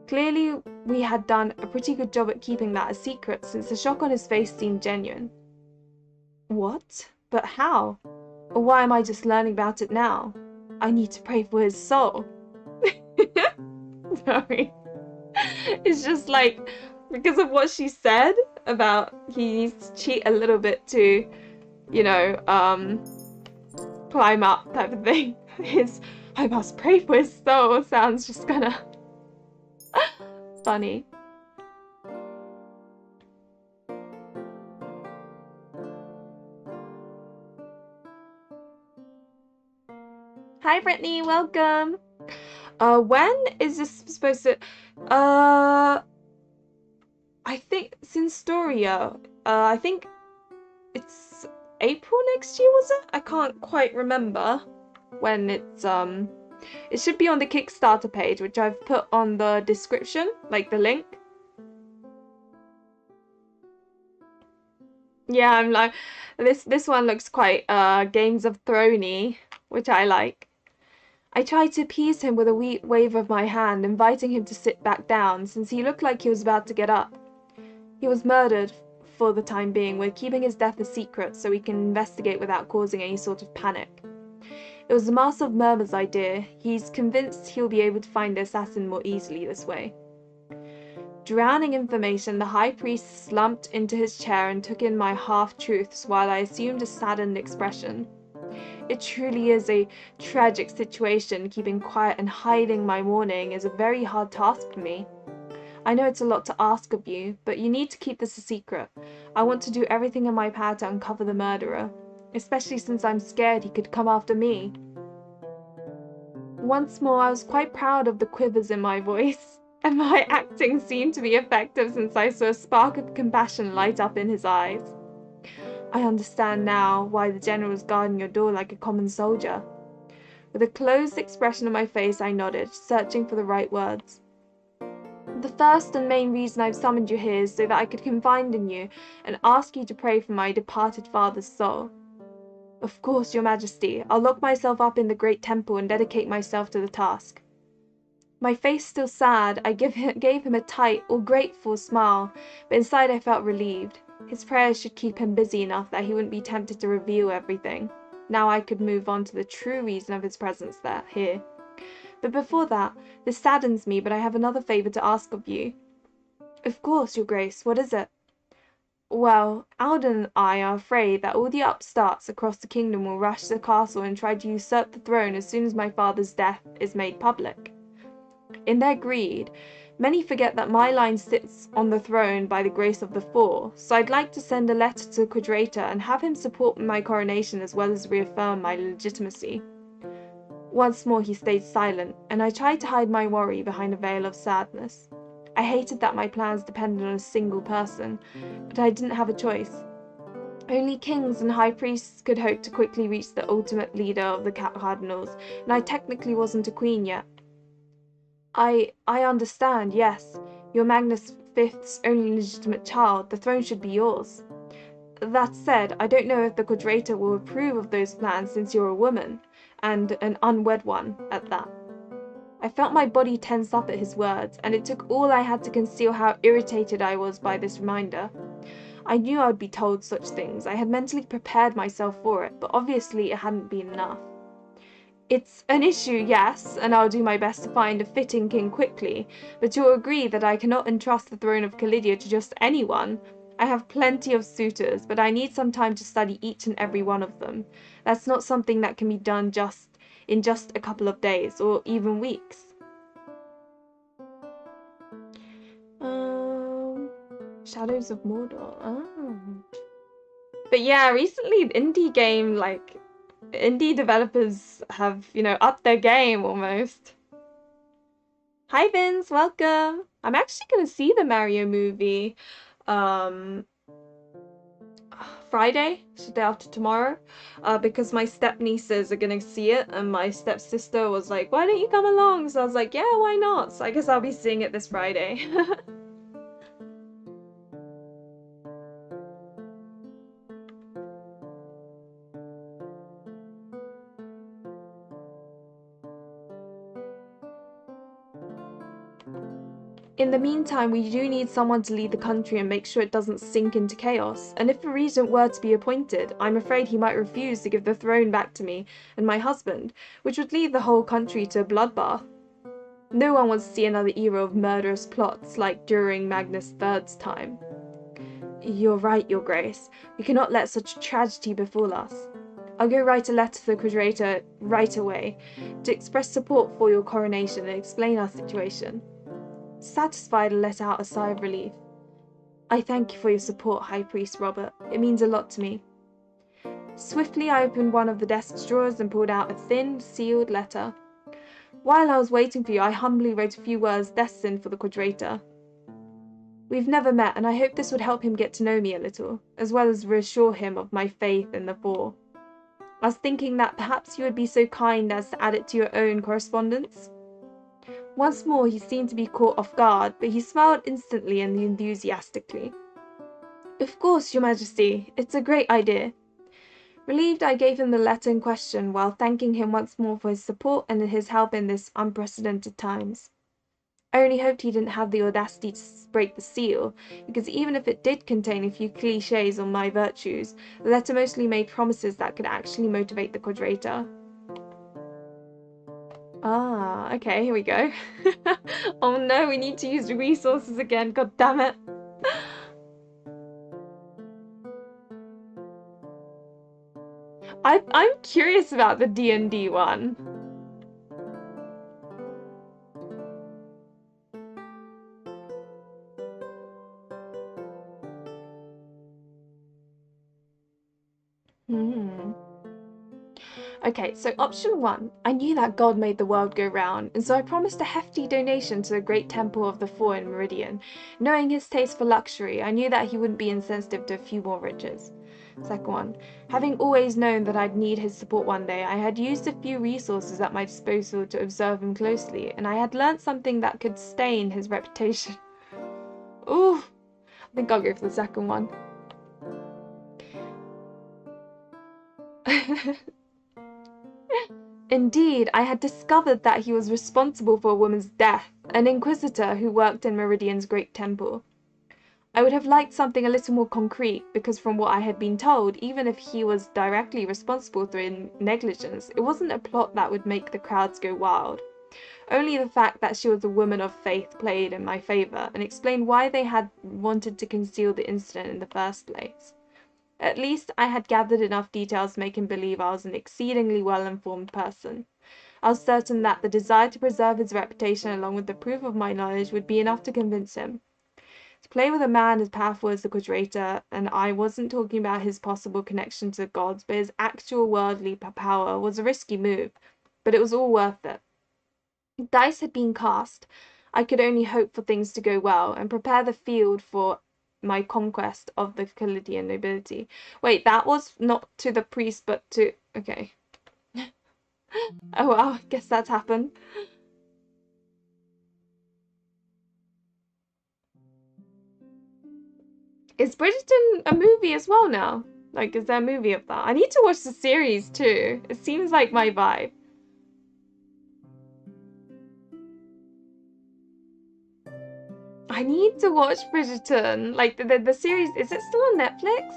Clearly, we had done a pretty good job at keeping that a secret, since the shock on his face seemed genuine. What? But how? Or why am I just learning about it now? I need to pray for his soul. Sorry. It's just like, because of what she said about he needs to cheat a little bit to, you know, climb up type of thing. His, I must pray for his soul sounds just kinda funny. Hi Brittany, welcome. When is this supposed to I think Sinstoria. I think it's April next year, was it? I can't quite remember when it's it should be on the Kickstarter page, which I've put on the description, like the link. Yeah, I'm like this one looks quite Games of Thrones-y, which I like. I tried to appease him with a weak wave of my hand, inviting him to sit back down, since he looked like he was about to get up. He was murdered for the time being. We're keeping his death a secret so we can investigate without causing any sort of panic. It was the Master of Murmur's idea. He's convinced he'll be able to find the assassin more easily this way. Drowning information, the High Priest slumped into his chair and took in my half-truths while I assumed a saddened expression. It truly is a tragic situation. Keeping quiet and hiding my mourning is a very hard task for me. I know it's a lot to ask of you, but you need to keep this a secret. I want to do everything in my power to uncover the murderer, especially since I'm scared he could come after me. Once more, I was quite proud of the quivers in my voice, and my acting seemed to be effective since I saw a spark of compassion light up in his eyes. I understand now why the general was guarding your door like a common soldier. With a closed expression on my face, I nodded, searching for the right words. The first and main reason I've summoned you here is so that I could confide in you and ask you to pray for my departed father's soul. Of course, Your Majesty, I'll lock myself up in the great temple and dedicate myself to the task. My face still sad, I gave him a tight or grateful smile, but inside I felt relieved. His prayers should keep him busy enough that he wouldn't be tempted to reveal everything. Now I could move on to the true reason of his presence here. But before that, this saddens me, but I have another favour to ask of you. Of course, Your Grace, what is it? Well, Alden and I are afraid that all the upstarts across the kingdom will rush the castle and try to usurp the throne as soon as my father's death is made public. In their greed, many forget that my line sits on the throne by the grace of the Four, so I'd like to send a letter to the Quadrator and have him support my coronation as well as reaffirm my legitimacy. Once more he stayed silent, and I tried to hide my worry behind a veil of sadness. I hated that my plans depended on a single person, but I didn't have a choice. Only kings and high priests could hope to quickly reach the ultimate leader of the cardinals, and I technically wasn't a queen yet. I understand, yes. You're Magnus V's only legitimate child. The throne should be yours. That said, I don't know if the Quadrator will approve of those plans since you're a woman, and an unwed one at that. I felt my body tense up at his words, and it took all I had to conceal how irritated I was by this reminder. I knew I would be told such things. I had mentally prepared myself for it, but obviously it hadn't been enough. It's an issue, yes, and I'll do my best to find a fitting king quickly, but you'll agree that I cannot entrust the throne of Calidia to just anyone. I have plenty of suitors, but I need some time to study each and every one of them. That's not something that can be done in just a couple of days, or even weeks. Shadows of Mordor. Oh. But yeah, recently the indie developers have, upped their game almost. Hi Vince, welcome. I'm actually gonna see the Mario movie. Friday, so day after tomorrow, because my step nieces are gonna see it, and my stepsister was like, "Why don't you come along?" So I was like, "Yeah, why not?" So I guess I'll be seeing it this Friday. In the meantime, we do need someone to lead the country and make sure it doesn't sink into chaos, and if a regent were to be appointed, I'm afraid he might refuse to give the throne back to me and my husband, which would lead the whole country to a bloodbath. No one wants to see another era of murderous plots like during Magnus III's time. You're right, Your Grace. We cannot let such tragedy befall us. I'll go write a letter to the Quadrator right away to express support for your coronation and explain our situation. Satisfied, I let out a sigh of relief. I thank you for your support, High Priest Robert. It means a lot to me. Swiftly, I opened one of the desk's drawers and pulled out a thin, sealed letter. While I was waiting for you, I humbly wrote a few words destined for the Quadrator. We've never met, and I hope this would help him get to know me a little, as well as reassure him of my faith in the Four. I was thinking that perhaps you would be so kind as to add it to your own correspondence. Once more he seemed to be caught off guard, but he smiled instantly and enthusiastically. Of course, Your Majesty, it's a great idea. Relieved, I gave him the letter in question while thanking him once more for his support and his help in this unprecedented times. I only hoped he didn't have the audacity to break the seal, because even if it did contain a few cliches on my virtues, the letter mostly made promises that could actually motivate the Quadrator. Ah, okay, here we go. Oh no, we need to use the resources again, god damn it. I'm curious about the D&D one. Okay, so option 1. I knew that God made the world go round, and so I promised a hefty donation to the great temple of the Four in Meridian. Knowing his taste for luxury, I knew that he wouldn't be insensitive to a few more riches. Second one. Having always known that I'd need his support one day, I had used a few resources at my disposal to observe him closely, and I had learnt something that could stain his reputation. Ooh, I think I'll go for the second one. Indeed, I had discovered that he was responsible for a woman's death, an inquisitor who worked in Meridian's great temple. I would have liked something a little more concrete, because from what I had been told, even if he was directly responsible through negligence, it wasn't a plot that would make the crowds go wild. Only the fact that she was a woman of faith played in my favour, and explained why they had wanted to conceal the incident in the first place. At least I had gathered enough details to make him believe I was an exceedingly well-informed person. I was certain that the desire to preserve his reputation along with the proof of my knowledge would be enough to convince him. To play with a man as powerful as the Quadrator, and I wasn't talking about his possible connection to the gods, but his actual worldly power, was a risky move, but it was all worth it. Dice had been cast. I could only hope for things to go well, and prepare the field for my conquest of the Callidian nobility. Wait, that was not to the priest, but to... okay. Oh well, I guess that's happened. Is Bridgerton a movie as well now? Like, is there a movie of that? I need to watch the series too. It seems like my vibe. I need to watch Bridgerton. Like, the series, is it still on Netflix?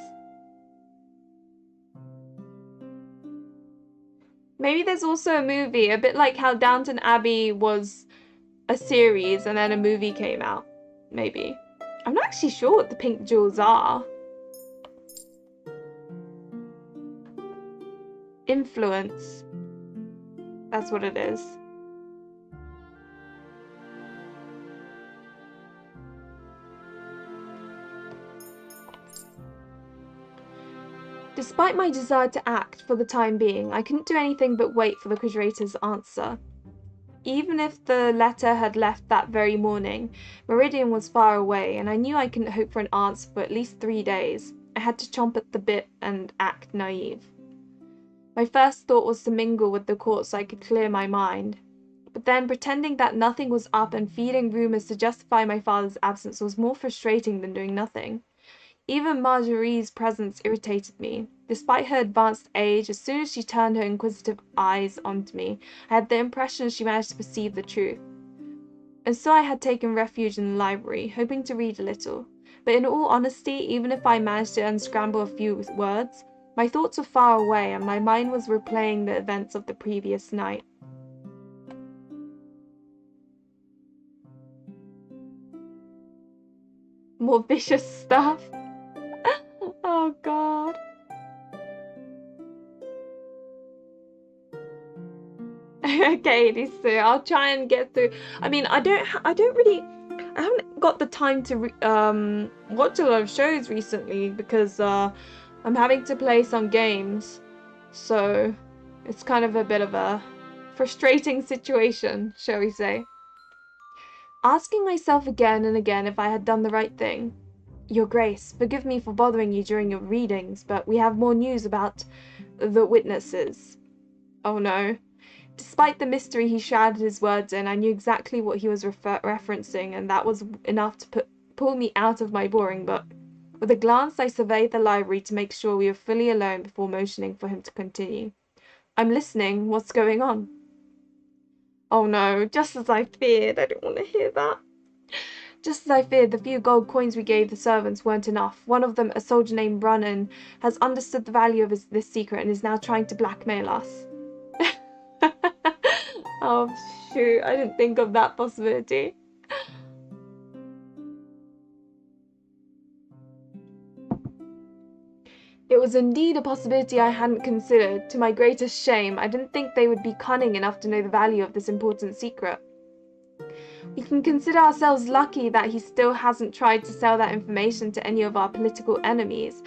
Maybe there's also a movie, a bit like how Downton Abbey was a series and then a movie came out. Maybe. I'm not actually sure what the pink jewels are. Influence. That's what it is. Despite my desire to act for the time being, I couldn't do anything but wait for the Quadrator's answer. Even if the letter had left that very morning, Meridian was far away, and I knew I couldn't hope for an answer for at least 3 days. I I had to chomp at the bit and act naive. My first thought was to mingle with the court so I could clear my mind. But then pretending that nothing was up and feeding rumours to justify my father's absence was more frustrating than doing nothing. Even Marjorie's presence irritated me. Despite her advanced age, as soon as she turned her inquisitive eyes onto me, I had the impression she managed to perceive the truth. And so I had taken refuge in the library, hoping to read a little. But in all honesty, even if I managed to unscramble a few words, my thoughts were far away and my mind was replaying the events of the previous night. More vicious stuff. Oh God. Okay, so I'll try and get through. I mean, I haven't got the time to watch a lot of shows recently because I'm having to play some games, so it's kind of a bit of a frustrating situation, shall we say. Asking myself again and again if I had done the right thing. Your Grace, forgive me for bothering you during your readings, but we have more news about the witnesses. Oh no. Despite the mystery he shrouded his words in, I knew exactly what he was referencing, and that was enough to pull me out of my boring book. With a glance, I surveyed the library to make sure we were fully alone before motioning for him to continue. I'm listening. What's going on? Oh no, just as I feared. I don't want to hear that. Just as I feared, the few gold coins we gave the servants weren't enough. One of them, a soldier named Brunnan, has understood the value of this secret and is now trying to blackmail us. Oh shoot, I didn't think of that possibility. It was indeed a possibility I hadn't considered. To my greatest shame, I didn't think they would be cunning enough to know the value of this important secret. We can consider ourselves lucky that he still hasn't tried to sell that information to any of our political enemies.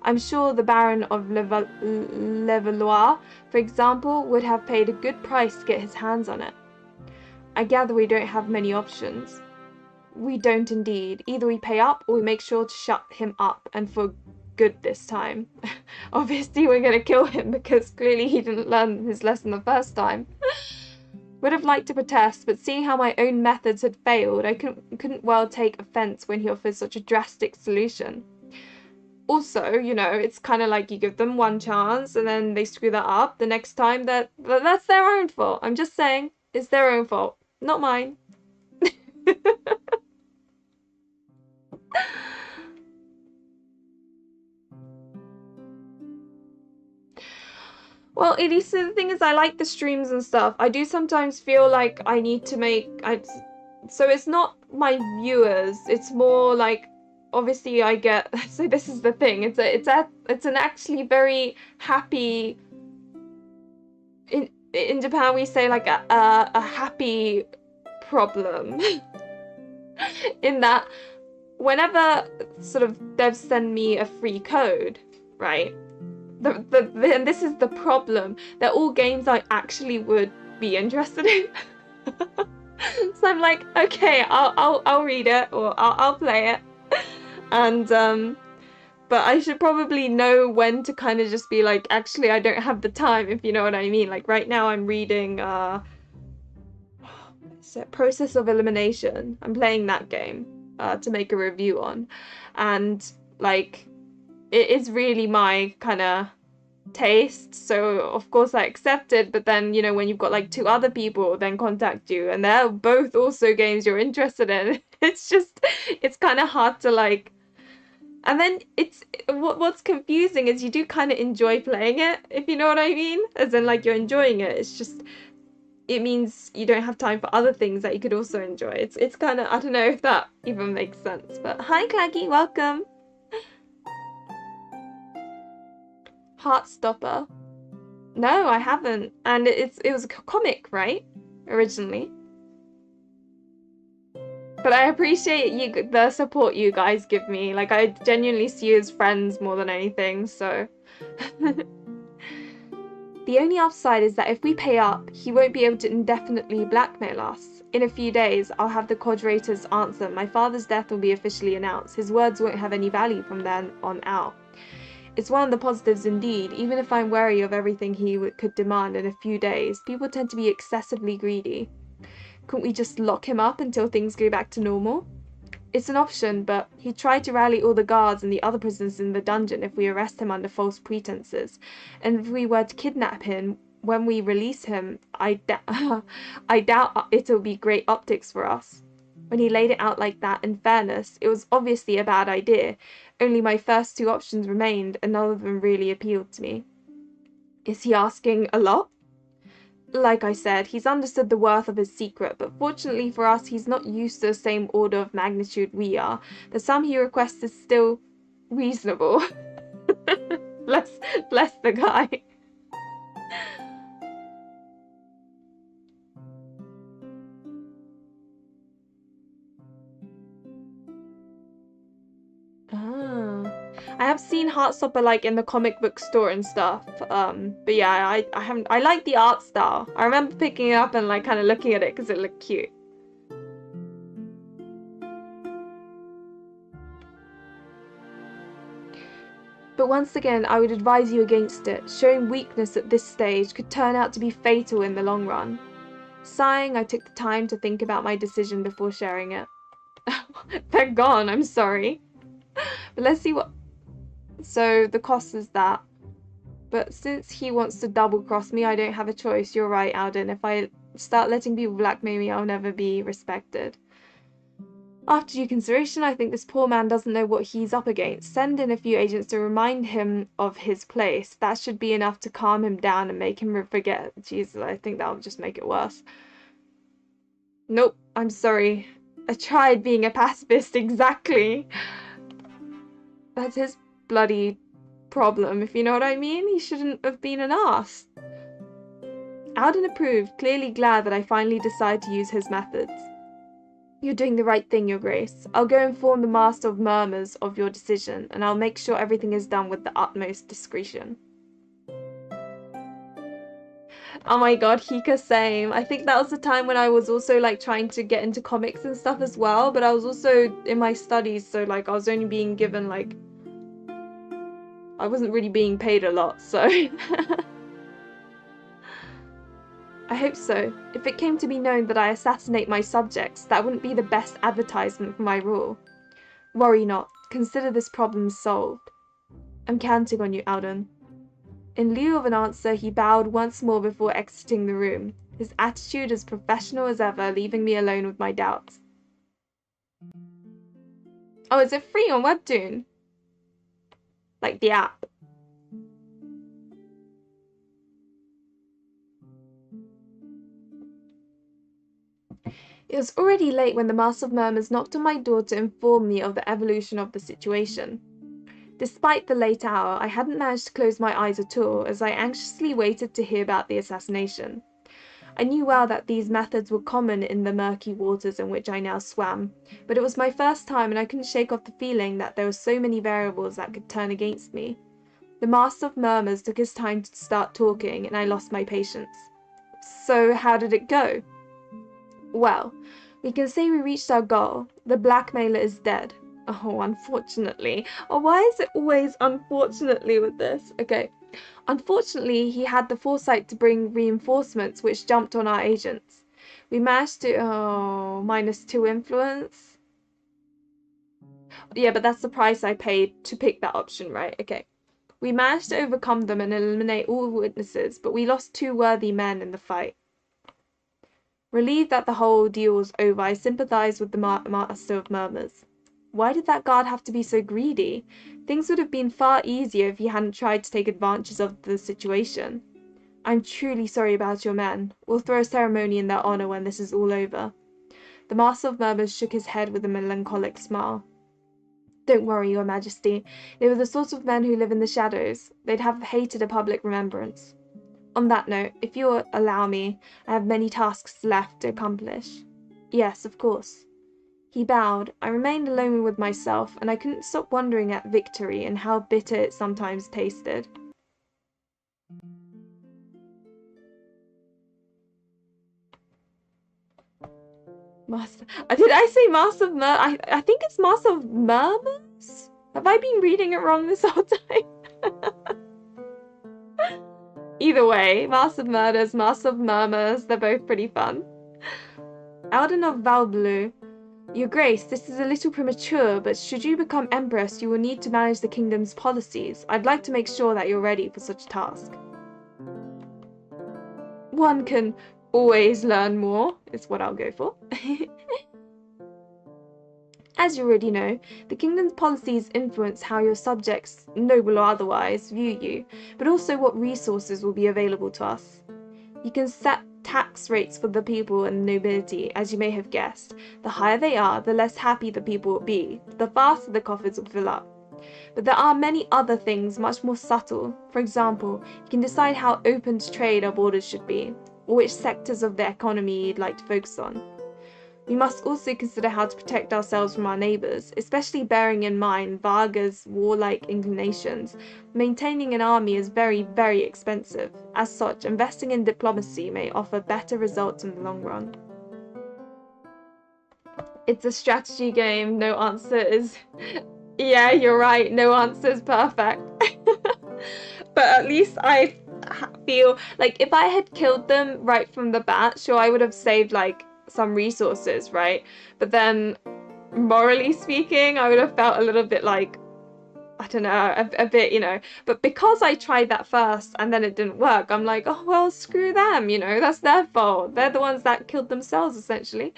I'm sure the Baron of Levallois, for example, would have paid a good price to get his hands on it. I gather we don't have many options. We don't indeed. Either we pay up or we make sure to shut him up, and for good this time. Obviously we're going to kill him because clearly he didn't learn his lesson the first time. Would have liked to protest, but seeing how my own methods had failed, I couldn't well take offence when he offers such a drastic solution. Also, you know, it's kind of like you give them one chance and then they screw that up the next time. That's their own fault. I'm just saying, it's their own fault, not mine. Well, Elisa, the thing is, I like the streams and stuff. I do sometimes feel like I need to so it's not my viewers. It's more like, obviously, I get. So this is the thing. It's an actually very happy. In Japan, we say like a happy problem. In that, whenever sort of devs send me a free code, right? And this is the problem. They're all games I actually would be interested in. So I'm like, okay, I'll read it or I'll play it. And but I should probably know when to kind of just be like, actually, I don't have the time, if you know what I mean. Like right now, I'm reading Process of Elimination. I'm playing that game to make a review on, and like. It is really my kind of taste, so of course I accepted, but then, you know, when you've got like two other people then contact you and they're both also games you're interested in, it's kind of hard to like, and then what's confusing is you do kind of enjoy playing it, if you know what I mean, as in like you're enjoying it, it's just, it means you don't have time for other things that you could also enjoy. It's kind of, I don't know if that even makes sense, but hi Claggy, welcome. Heartstopper. No, I haven't. And it was a comic, right? Originally. But I appreciate the support you guys give me. Like, I genuinely see you as friends more than anything, so. The only upside is that if we pay up, he won't be able to indefinitely blackmail us. In a few days, I'll have the Quadrators answer. My father's death will be officially announced. His words won't have any value from then on out. It's one of the positives indeed. Even if I'm wary of everything he could demand in a few days, people tend to be excessively greedy. Couldn't we just lock him up until things go back to normal? It's an option, but he tried to rally all the guards and the other prisoners in the dungeon if we arrest him under false pretenses. And if we were to kidnap him when we release him, I doubt it'll be great optics for us. When he laid it out like that, in fairness, it was obviously a bad idea. Only my first two options remained, and none of them really appealed to me. Is he asking a lot? Like I said, he's understood the worth of his secret, but fortunately for us, he's not used to the same order of magnitude we are. The sum he requests is still reasonable. bless the guy. I have seen Heartstopper like in the comic book store and stuff. But yeah, I haven't. I like the art style. I remember picking it up and like kind of looking at it because it looked cute. But once again, I would advise you against it. Showing weakness at this stage could turn out to be fatal in the long run. Sighing, I took the time to think about my decision before sharing it. They're gone, I'm sorry. But let's see what... So the cost is that. But since he wants to double cross me, I don't have a choice. You're right, Alden. If I start letting people blackmail me, I'll never be respected. After due consideration, I think this poor man doesn't know what he's up against. Send in a few agents to remind him of his place. That should be enough to calm him down and make him forget. Jesus, I think that'll just make it worse. Nope, I'm sorry. I tried being a pacifist, exactly. That's his bloody problem, if you know what I mean. He shouldn't have been an arse. Alden approved, clearly glad that I finally decided to use his methods. You're doing the right thing, Your Grace. I'll go inform the Master of Murmurs of your decision, and I'll make sure everything is done with the utmost discretion. Oh my god, Hika, same. I think that was the time when I was also like trying to get into comics and stuff as well, but I was also in my studies, so like I was only being given like... I wasn't really being paid a lot, so... I hope so. If it came to be known that I assassinate my subjects, that wouldn't be the best advertisement for my rule. Worry not. Consider this problem solved. I'm counting on you, Alden. In lieu of an answer, he bowed once more before exiting the room, his attitude as professional as ever, leaving me alone with my doubts. Oh, is it free on Webtoon? Like the app? It was already late when the Master of Murmurs knocked on my door to inform me of the evolution of the situation. Despite the late hour, I hadn't managed to close my eyes at all, as I anxiously waited to hear about the assassination. I knew well that these methods were common in the murky waters in which I now swam, but it was my first time and I couldn't shake off the feeling that there were so many variables that could turn against me. The Master of Murmurs took his time to start talking, and I lost my patience. So, how did it go? Well, we can say we reached our goal. The blackmailer is dead. Oh, unfortunately. Oh, why is it always unfortunately with this? Okay. Unfortunately, he had the foresight to bring reinforcements which jumped on our agents. We managed to... Oh, -2 influence? Yeah, but that's the price I paid to pick that option, right? Okay. We managed to overcome them and eliminate all witnesses, but we lost 2 worthy men in the fight. Relieved that the whole deal was over, I sympathized with the Master of Murmurs. Why did that guard have to be so greedy? Things would have been far easier if he hadn't tried to take advantage of the situation. I'm truly sorry about your men. We'll throw a ceremony in their honor when this is all over. The Master of Murmurs shook his head with a melancholic smile. Don't worry, Your Majesty. They were the sort of men who live in the shadows. They'd have hated a public remembrance. On that note, if you'll allow me, I have many tasks left to accomplish. Yes, of course. He bowed. I remained alone with myself, and I couldn't stop wondering at victory and how bitter it sometimes tasted. Master... Did I say Master of I think it's Master of Murmurs? Have I been reading it wrong this whole time? Either way, Mass of Murders, Mass of Murmurs, they're both pretty fun. Alden of Valbleu. Your Grace, this is a little premature, but should you become Empress, you will need to manage the kingdom's policies. I'd like to make sure that you're ready for such a task. One can always learn more, is what I'll go for. As you already know, the kingdom's policies influence how your subjects, noble or otherwise, view you, but also what resources will be available to us. You can set tax rates for the people and the nobility, as you may have guessed. The higher they are, the less happy the people will be, the faster the coffers will fill up. But there are many other things much more subtle. For example, you can decide how open to trade our borders should be, or which sectors of the economy you'd like to focus on. We must also consider how to protect ourselves from our neighbours, especially bearing in mind Varga's warlike inclinations. Maintaining an army is very, very expensive. As such, investing in diplomacy may offer better results in the long run. It's a strategy game, no answer is... Yeah, you're right, no answer is perfect. But at least I feel like if I had killed them right from the bat, sure, I would have saved like some resources, right? But then, morally speaking, I would have felt a little bit like, I don't know, a bit, you know. But because I tried that first and then it didn't work, I'm like, oh, well, screw them, you know, that's their fault. They're the ones that killed themselves, essentially.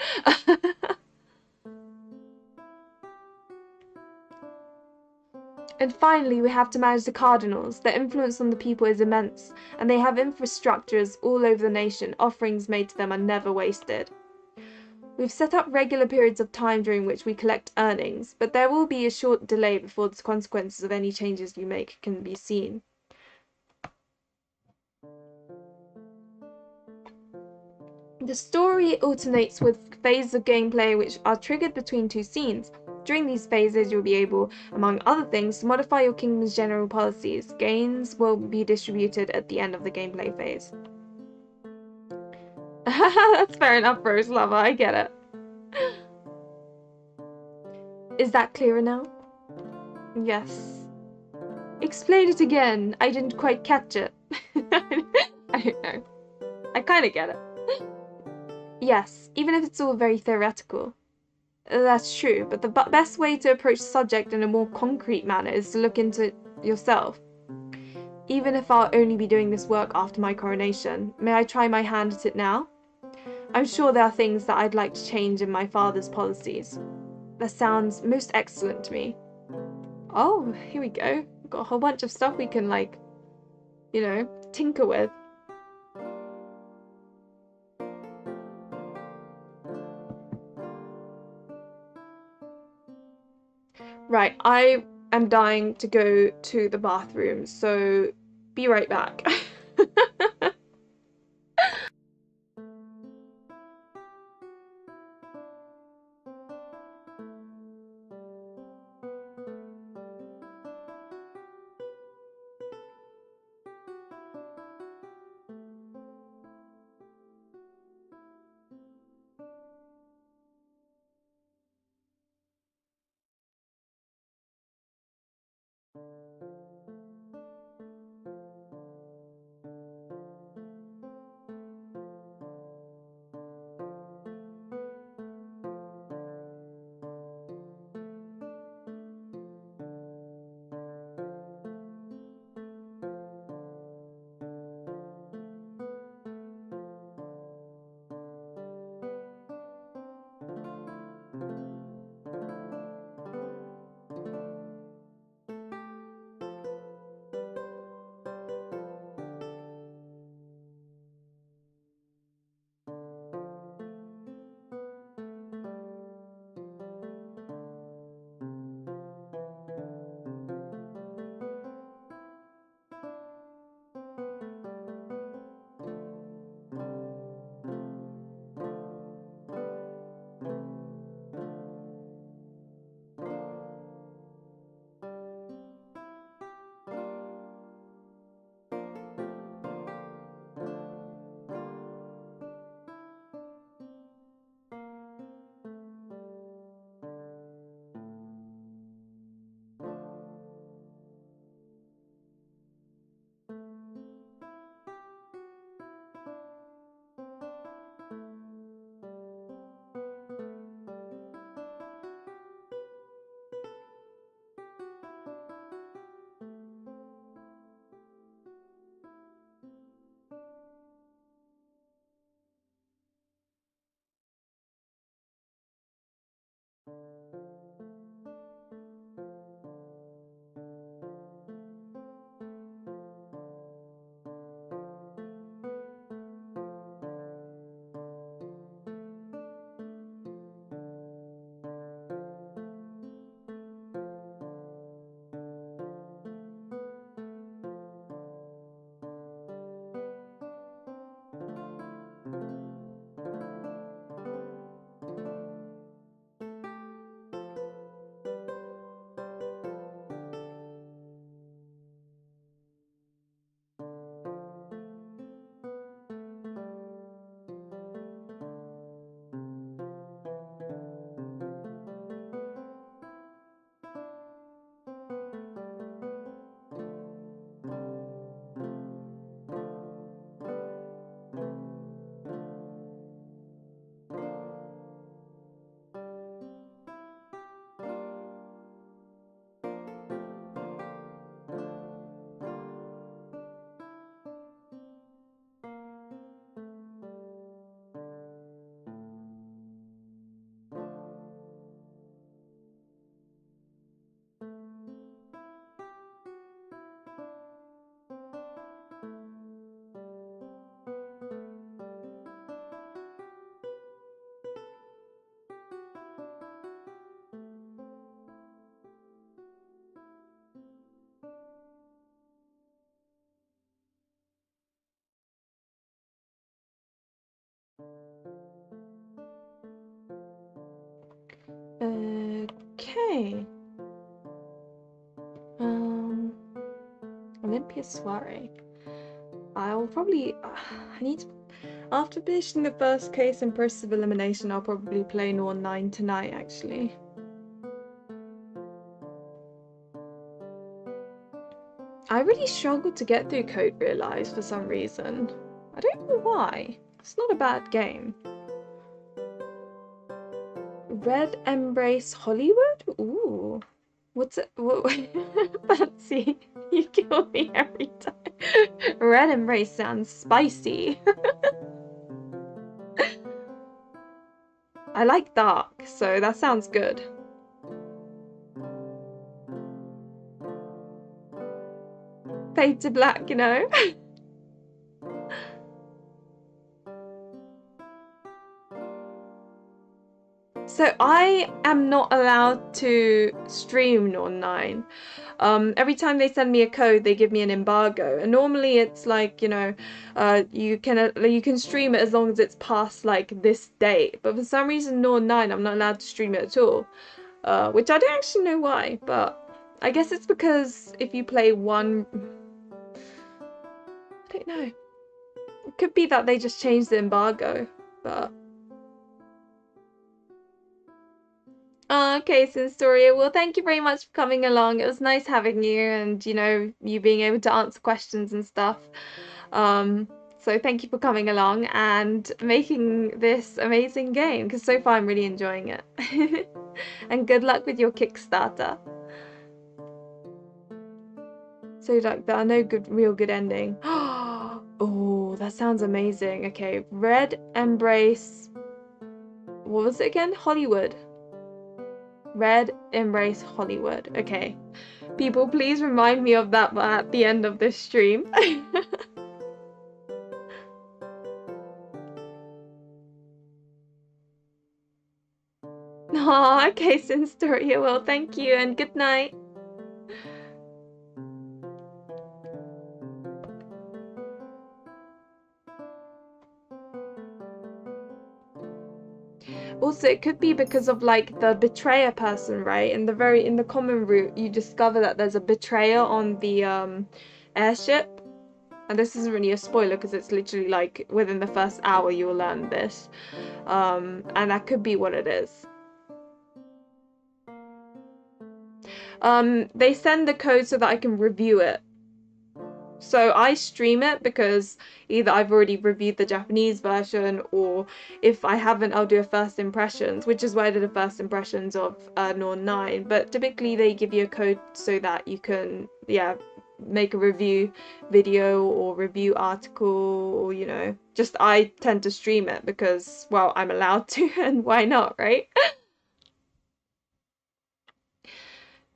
And finally, we have to manage the cardinals. Their influence on the people is immense, and they have infrastructures all over the nation. Offerings made to them are never wasted. We've set up regular periods of time during which we collect earnings, but there will be a short delay before the consequences of any changes you make can be seen. The story alternates with phases of gameplay which are triggered between two scenes. During these phases, you'll be able, among other things, to modify your kingdom's general policies. Gains will be distributed at the end of the gameplay phase. That's fair enough, Rose Lover, I get it. Is that clearer now? Yes. Explain it again. I didn't quite catch it. I don't know. I kind of get it. Yes, even if it's all very theoretical. That's true, but the best way to approach the subject in a more concrete manner is to look into yourself. Even if I'll only be doing this work after my coronation, may I try my hand at it now? I'm sure there are things that I'd like to change in my father's policies. That sounds most excellent to me. Oh, here we go. We've got a whole bunch of stuff we can, like, you know, tinker with. Right, I am dying to go to the bathroom, so be right back. Okay. Olympia soiree. I'll probably. I need to. After finishing the first case in process of elimination, I'll probably play Norn 9 tonight, actually. I really struggled to get through Code Realize for some reason. I don't know why. It's not a bad game. Red Embrace Hollywood? Ooh. What's it? What? Fancy. You kill me every time. Red Embrace sounds spicy. I like dark, so that sounds good. Fade to black, you know? So I am not allowed to stream Norn 9. Every time they send me a code, they give me an embargo, and normally it's like, you know, you can stream it as long as it's past like this date. But for some reason, Norn 9, I'm not allowed to stream it at all, which I don't actually know why. But I guess it's because if you play one, I don't know. It could be that they just changed the embargo, but. Okay, Sensoria. Well, thank you very much for coming along. It was nice having you and, you know, you being able to answer questions and stuff. So thank you for coming along and making this amazing game, because so far I'm really enjoying it. And good luck with your Kickstarter. So like there are no real good ending. Oh, that sounds amazing. Okay, Red Embrace. What was it again? Hollywood. Red Embrace Hollywood. Okay. People, please remind me of that at the end of this stream. Aw, okay, Sinstoria. Well, thank you and good night. Also, it could be because of like the betrayer person, right? In the common route, you discover that there's a betrayer on the airship. And this isn't really a spoiler because it's literally like within the first hour you will learn this. And that could be what it is. They send the code so that I can review it. So I stream it because either I've already reviewed the Japanese version, or if I haven't, I'll do a first impressions, which is why I did a first impressions of Norn 9. But typically they give you a code so that you can, yeah, make a review video or review article, or, you know, just I tend to stream it because, well, I'm allowed to, and why not, right?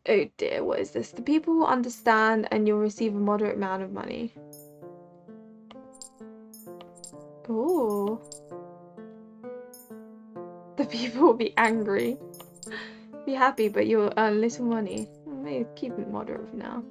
Oh dear, what is this? The people will understand and you'll receive a moderate amount of money. Oh. The people will be angry. Be happy, but you'll earn little money. Maybe keep it moderate for now.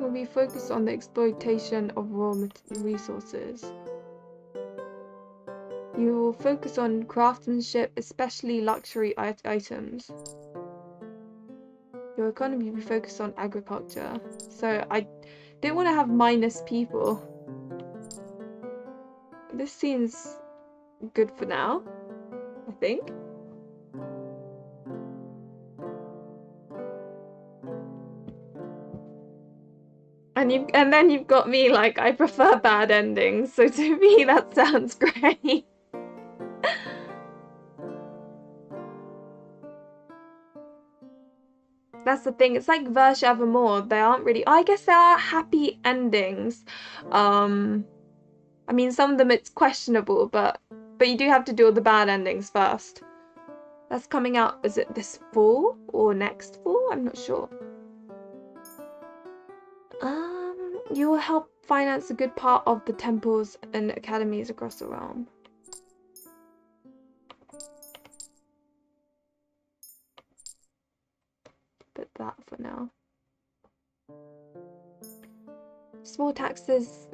We'll be focused on the exploitation of raw resources. You will focus on craftsmanship, especially luxury items. Your economy will be focused on agriculture. So I don't want to have minus people. This seems good for now, I think. And then you've got me like, I prefer bad endings, so to me that sounds great. That's the thing, it's like Verge Evermore, they aren't really, I guess there are happy endings. I mean, some of them it's questionable, but you do have to do all the bad endings first. That's coming out, is it this fall or next fall? I'm not sure. You will help finance a good part of the temples and academies across the realm. Put that for now. Small taxes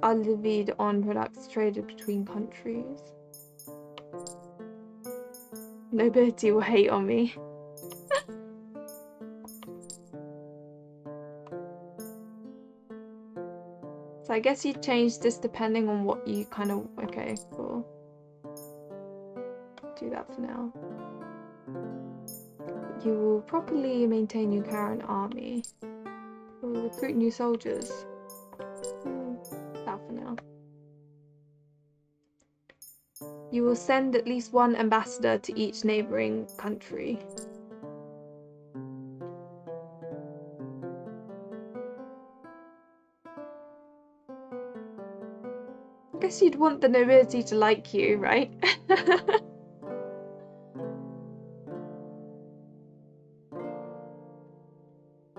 are levied on products traded between countries. Nobility will hate on me. So I guess you change this depending on what you kind of... Okay, cool. Do that for now. You will properly maintain your current army. We'll recruit new soldiers. That for now. You will send at least one ambassador to each neighbouring country. I guess you'd want the nobility to like you, right?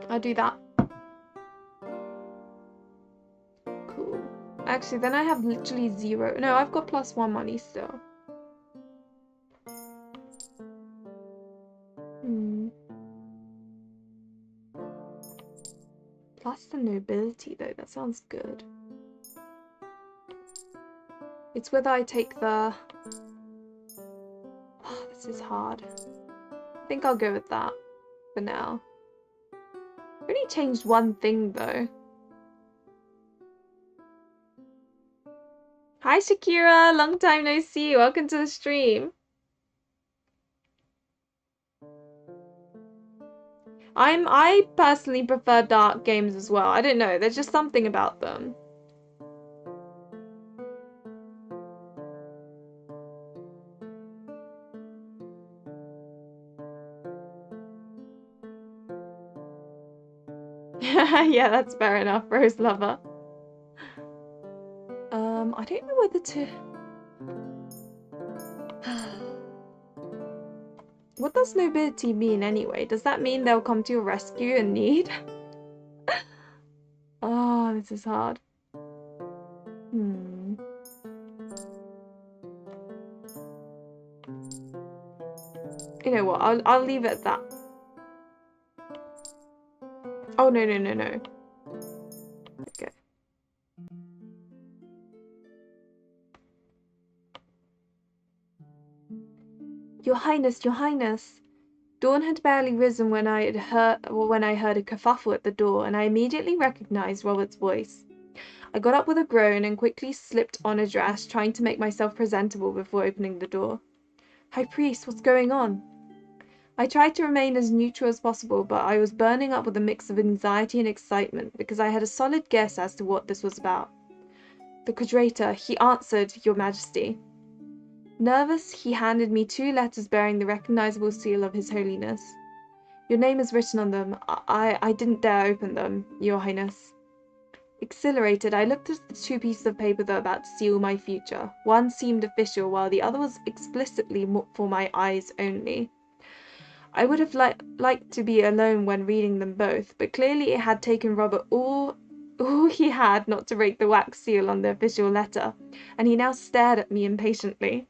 I'll do that. Cool. Actually, then I have literally 0. No, I've got +1 money still. Plus the nobility, though. That sounds good. It's whether I take the... Oh, this is hard. I think I'll go with that for now. I only changed one thing, though. Hi, Shakira! Long time no see. Welcome to the stream. I personally prefer dark games as well. I don't know. There's just something about them. Yeah, that's fair enough, Rose Lover. I don't know whether to... What does nobility mean anyway? Does that mean they'll come to your rescue in need? Oh, this is hard. You know what? I'll leave it at that. Oh, no. Okay. Your Highness. Dawn had barely risen when I heard a kerfuffle at the door, and I immediately recognized Robert's voice. I got up with a groan and quickly slipped on a dress, trying to make myself presentable before opening the door. High Priest, what's going on? I tried to remain as neutral as possible, but I was burning up with a mix of anxiety and excitement because I had a solid guess as to what this was about. The Quadrator, he answered, Your Majesty. Nervous, he handed me 2 letters bearing the recognizable seal of His Holiness. Your name is written on them. I didn't dare open them, Your Highness. Exhilarated, I looked at the 2 pieces of paper that were about to seal my future. One seemed official, while the other was explicitly for my eyes only. I would have liked to be alone when reading them both, but clearly it had taken Robert all he had not to break the wax seal on the official letter, and he now stared at me impatiently.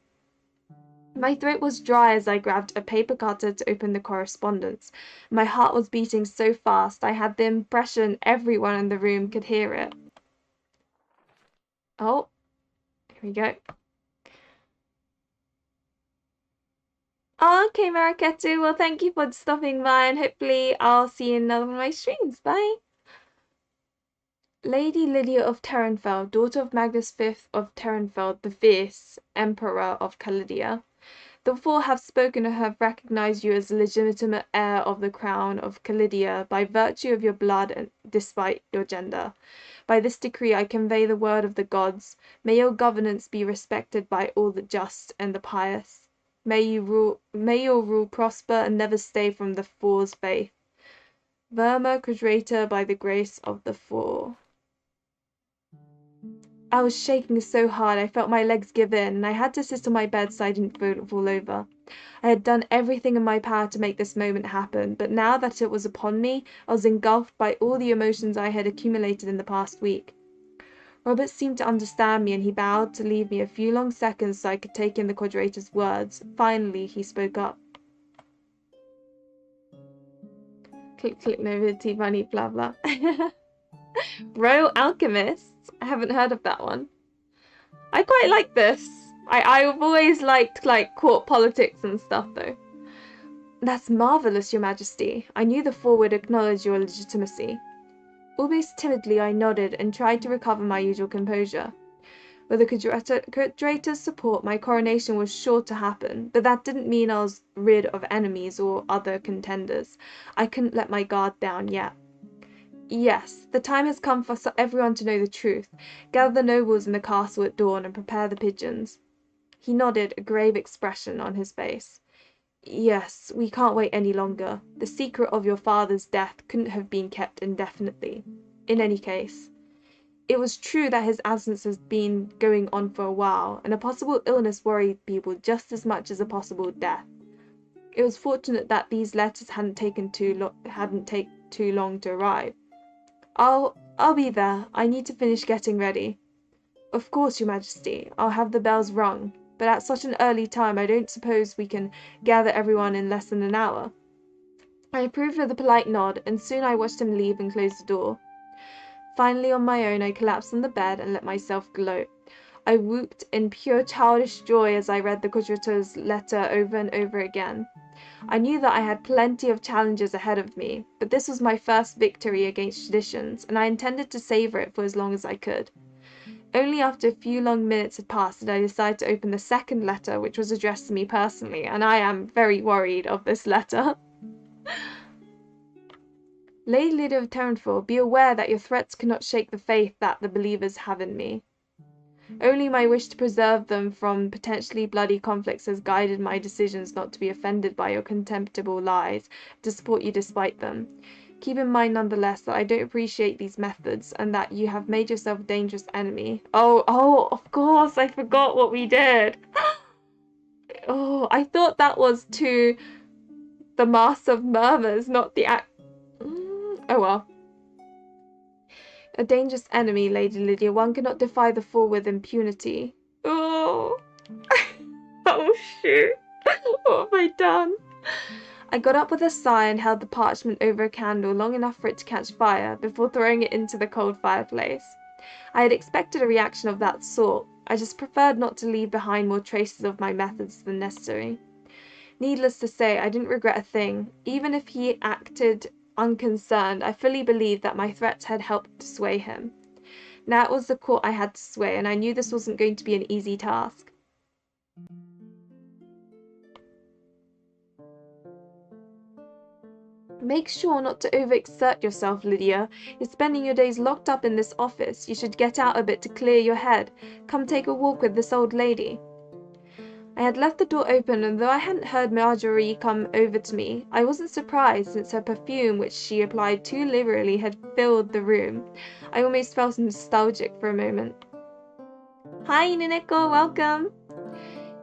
My throat was dry as I grabbed a paper cutter to open the correspondence. My heart was beating so fast I had the impression everyone in the room could hear it. Oh, here we go. Okay, Maraketu. Well, thank you for stopping by, and hopefully I'll see you in another one of my streams. Bye. Lady Lydia of Terenfeld, daughter of Magnus V of Terenfeld the Fierce, Emperor of Calidia. The 4 have spoken and have recognized you as the legitimate heir of the crown of Calidia by virtue of your blood and despite your gender. By this decree I convey the word of the gods. May your governance be respected by all the just and the pious. May your rule prosper and never stay from the 4's faith. Verma Quadrator by the grace of the 4. I was shaking so hard I felt my legs give in, and I had to sit on my bed so I didn't fall over. I had done everything in my power to make this moment happen, but now that it was upon me, I was engulfed by all the emotions I had accumulated in the past week. Robert seemed to understand me, and he bowed to leave me a few long seconds so I could take in the Quadrator's words. Finally, he spoke up. Click, click, nobility, money, blah, blah. Royal Alchemists? I haven't heard of that one. I quite like this. I've always liked, like, court politics and stuff, though. That's marvellous, Your Majesty. I knew the four would acknowledge your legitimacy. Almost timidly, I nodded and tried to recover my usual composure. With the Curator's support, my coronation was sure to happen, but that didn't mean I was rid of enemies or other contenders. I couldn't let my guard down yet. Yes, the time has come for everyone to know the truth. Gather the nobles in the castle at dawn and prepare the pigeons. He nodded, a grave expression on his face. Yes, we can't wait any longer. The secret of your father's death couldn't have been kept indefinitely. In any case, it was true that his absence has been going on for a while, and a possible illness worried people just as much as a possible death. It was fortunate that these letters hadn't taken too long to arrive. I'll be there. I need to finish getting ready. Of course, Your Majesty. I'll have the bells rung, but at such an early time I don't suppose we can gather everyone in less than an hour. I approved with a polite nod, and soon I watched him leave and close the door. Finally, on my own, I collapsed on the bed and let myself gloat. I whooped in pure childish joy as I read the Curator's letter over and over again. I knew that I had plenty of challenges ahead of me, but this was my first victory against traditions, and I intended to savor it for as long as I could. Only after a few long minutes had passed did I decide to open the second letter, which was addressed to me personally, and I am very worried of this letter. Lady Lydia of Terranford, be aware that your threats cannot shake the faith that the believers have in me. Only my wish to preserve them from potentially bloody conflicts has guided my decisions not to be offended by your contemptible lies, to support you despite them. Keep in mind nonetheless that I don't appreciate these methods, and that you have made yourself a dangerous enemy. Oh, of course, I forgot what we did. Oh, I thought that was to the Mass of Murmurs, not the act. Oh well. A dangerous enemy, Lady Lydia. One cannot defy the four with impunity. Oh. Oh, shoot. What have I done? I got up with a sigh and held the parchment over a candle long enough for it to catch fire before throwing it into the cold fireplace. I had expected a reaction of that sort. I just preferred not to leave behind more traces of my methods than necessary. Needless to say, I didn't regret a thing. Even if he acted unconcerned, I fully believed that my threats had helped to sway him. Now it was the court I had to sway, and I knew this wasn't going to be an easy task. Make sure not to overexert yourself, Lydia. You're spending your days locked up in this office. You should get out a bit to clear your head. Come take a walk with this old lady. I had left the door open, and though I hadn't heard Marjorie come over to me, I wasn't surprised, since her perfume, which she applied too liberally, had filled the room. I almost felt nostalgic for a moment. Hi, Nineko, welcome!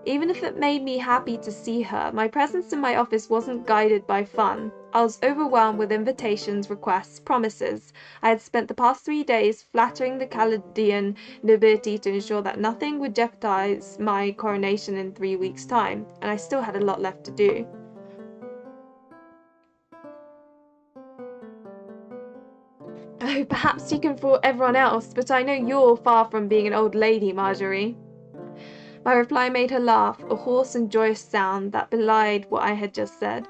Even if it made me happy to see her, my presence in my office wasn't guided by fun. I was overwhelmed with invitations, requests, promises. I had spent the past 3 days flattering the Chaldean nobility to ensure that nothing would jeopardize my coronation in 3 weeks' time, and I still had a lot left to do. Oh, perhaps you can fool everyone else, but I know you're far from being an old lady, Marjorie. My reply made her laugh, a hoarse and joyous sound that belied what I had just said.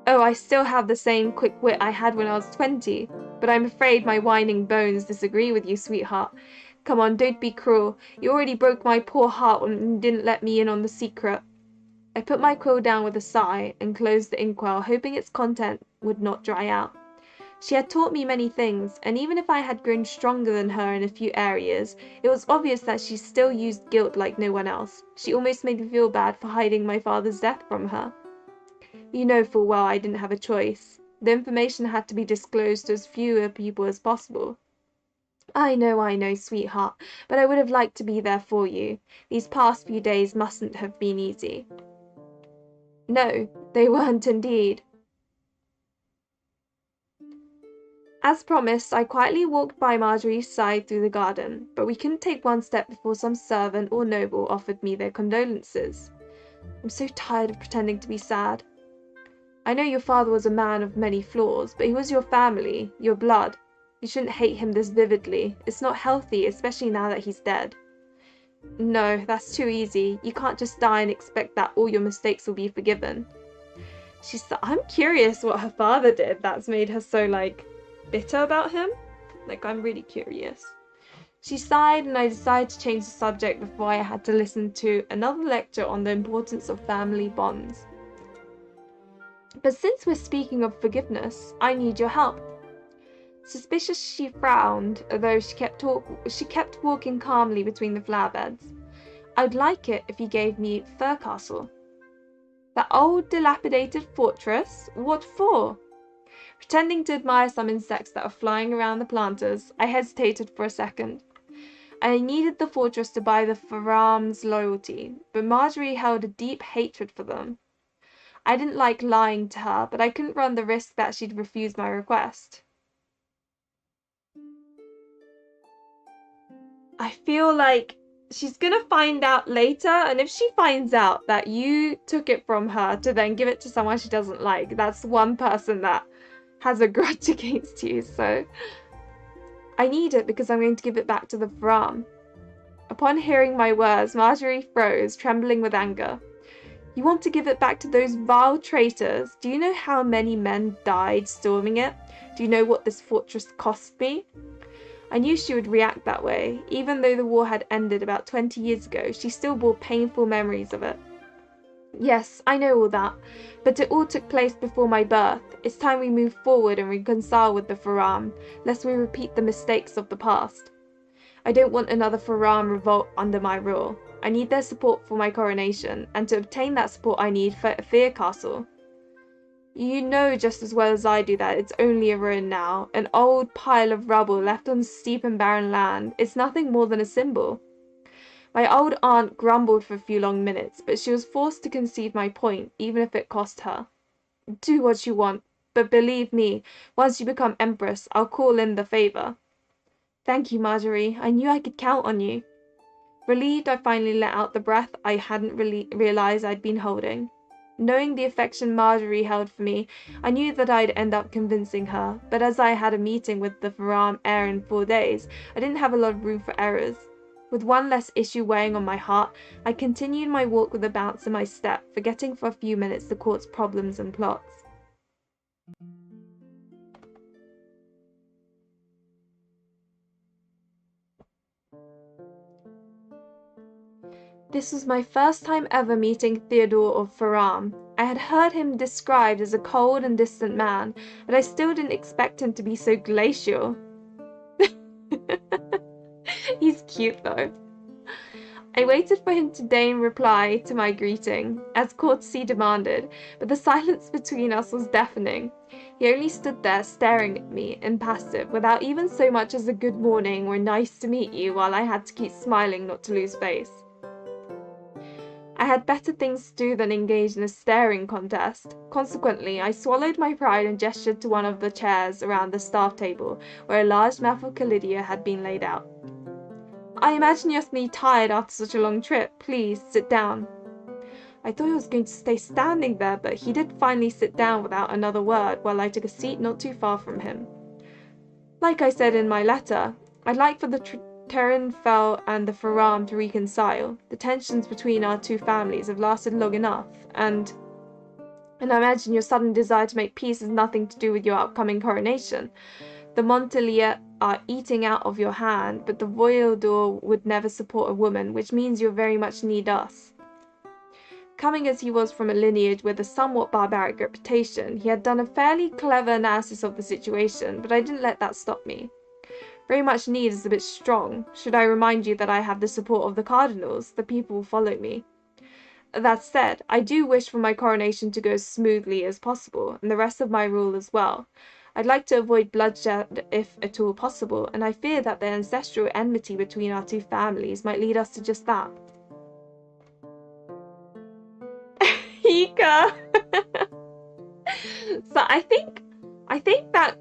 Oh, I still have the same quick wit I had when I was 20, but I'm afraid my whining bones disagree with you, sweetheart. Come on, don't be cruel. You already broke my poor heart when you didn't let me in on the secret. I put my quill down with a sigh and closed the inkwell, hoping its content would not dry out. She had taught me many things, and even if I had grown stronger than her in a few areas, it was obvious that she still used guilt like no one else. She almost made me feel bad for hiding my father's death from her. You know full well I didn't have a choice. The information had to be disclosed to as fewer people as possible. I know, sweetheart, but I would have liked to be there for you. These past few days mustn't have been easy. No, they weren't indeed. As promised, I quietly walked by Marjorie's side through the garden, but we couldn't take one step before some servant or noble offered me their condolences. I'm so tired of pretending to be sad. I know your father was a man of many flaws, but he was your family, your blood. You shouldn't hate him this vividly. It's not healthy, especially now that he's dead. No, that's too easy. You can't just die and expect that all your mistakes will be forgiven. I'm curious what her father did that's made her so, like, bitter about him. Like, I'm really curious. She sighed, and I decided to change the subject before I had to listen to another lecture on the importance of family bonds. But since we're speaking of forgiveness, I need your help. Suspicious, she frowned, although she kept walking calmly between the flower beds. I'd like it if you gave me Fir Castle. That old dilapidated fortress? What for? Pretending to admire some insects that were flying around the planters, I hesitated for a second. I needed the fortress to buy the Faram's loyalty, but Marjorie held a deep hatred for them. I didn't like lying to her, but I couldn't run the risk that she'd refuse my request. I feel like she's gonna find out later, and if she finds out that you took it from her to then give it to someone she doesn't like, that's one person that has a grudge against you, so... I need it because I'm going to give it back to the Faram. Upon hearing my words, Marjorie froze, trembling with anger. You want to give it back to those vile traitors? Do you know how many men died storming it? Do you know what this fortress cost me? I knew she would react that way. Even though the war had ended about 20 years ago, she still bore painful memories of it. Yes, I know all that, but it all took place before my birth. It's time we move forward and reconcile with the Faram, lest we repeat the mistakes of the past. I don't want another Faram revolt under my rule. I need their support for my coronation, and to obtain that support I need Fir Castle. You know just as well as I do that it's only a ruin now, an old pile of rubble left on steep and barren land. It's nothing more than a symbol. My old aunt grumbled for a few long minutes, but she was forced to concede my point, even if it cost her. Do what you want, but believe me, once you become empress, I'll call in the favour. Thank you, Marjorie. I knew I could count on you. Relieved, I finally let out the breath I hadn't really realised I'd been holding. Knowing the affection Marjorie held for me, I knew that I'd end up convincing her, but as I had a meeting with the Faram heir in 4 days, I didn't have a lot of room for errors. With one less issue weighing on my heart, I continued my walk with a bounce in my step, forgetting for a few minutes the court's problems and plots. This was my first time ever meeting Theodore of Faram. I had heard him described as a cold and distant man, but I still didn't expect him to be so glacial. He's cute though. I waited for him to deign reply to my greeting, as courtesy demanded, but the silence between us was deafening. He only stood there staring at me, impassive, without even so much as a good morning or nice to meet you, while I had to keep smiling not to lose face. I had better things to do than engage in a staring contest. Consequently, I swallowed my pride and gestured to one of the chairs around the staff table, where a large map of Calidia had been laid out. I imagine you're me tired after such a long trip. Please, sit down. I thought he was going to stay standing there, but he did finally sit down without another word, while I took a seat not too far from him. Like I said in my letter, I'd like for the Terranfell and the Faram to reconcile. The tensions between our two families have lasted long enough, and I imagine your sudden desire to make peace has nothing to do with your upcoming coronation. The Montelier are eating out of your hand, but the Voyador would never support a woman, which means you very much need us. Coming as he was from a lineage with a somewhat barbaric reputation, he had done a fairly clever analysis of the situation, but I didn't let that stop me. Very much need is a bit strong. Should I remind you that I have the support of the cardinals, the people who follow me? That said, I do wish for my coronation to go as smoothly as possible, and the rest of my rule as well. I'd like to avoid bloodshed if at all possible, and I fear that the ancestral enmity between our two families might lead us to just that. Hika! So I think that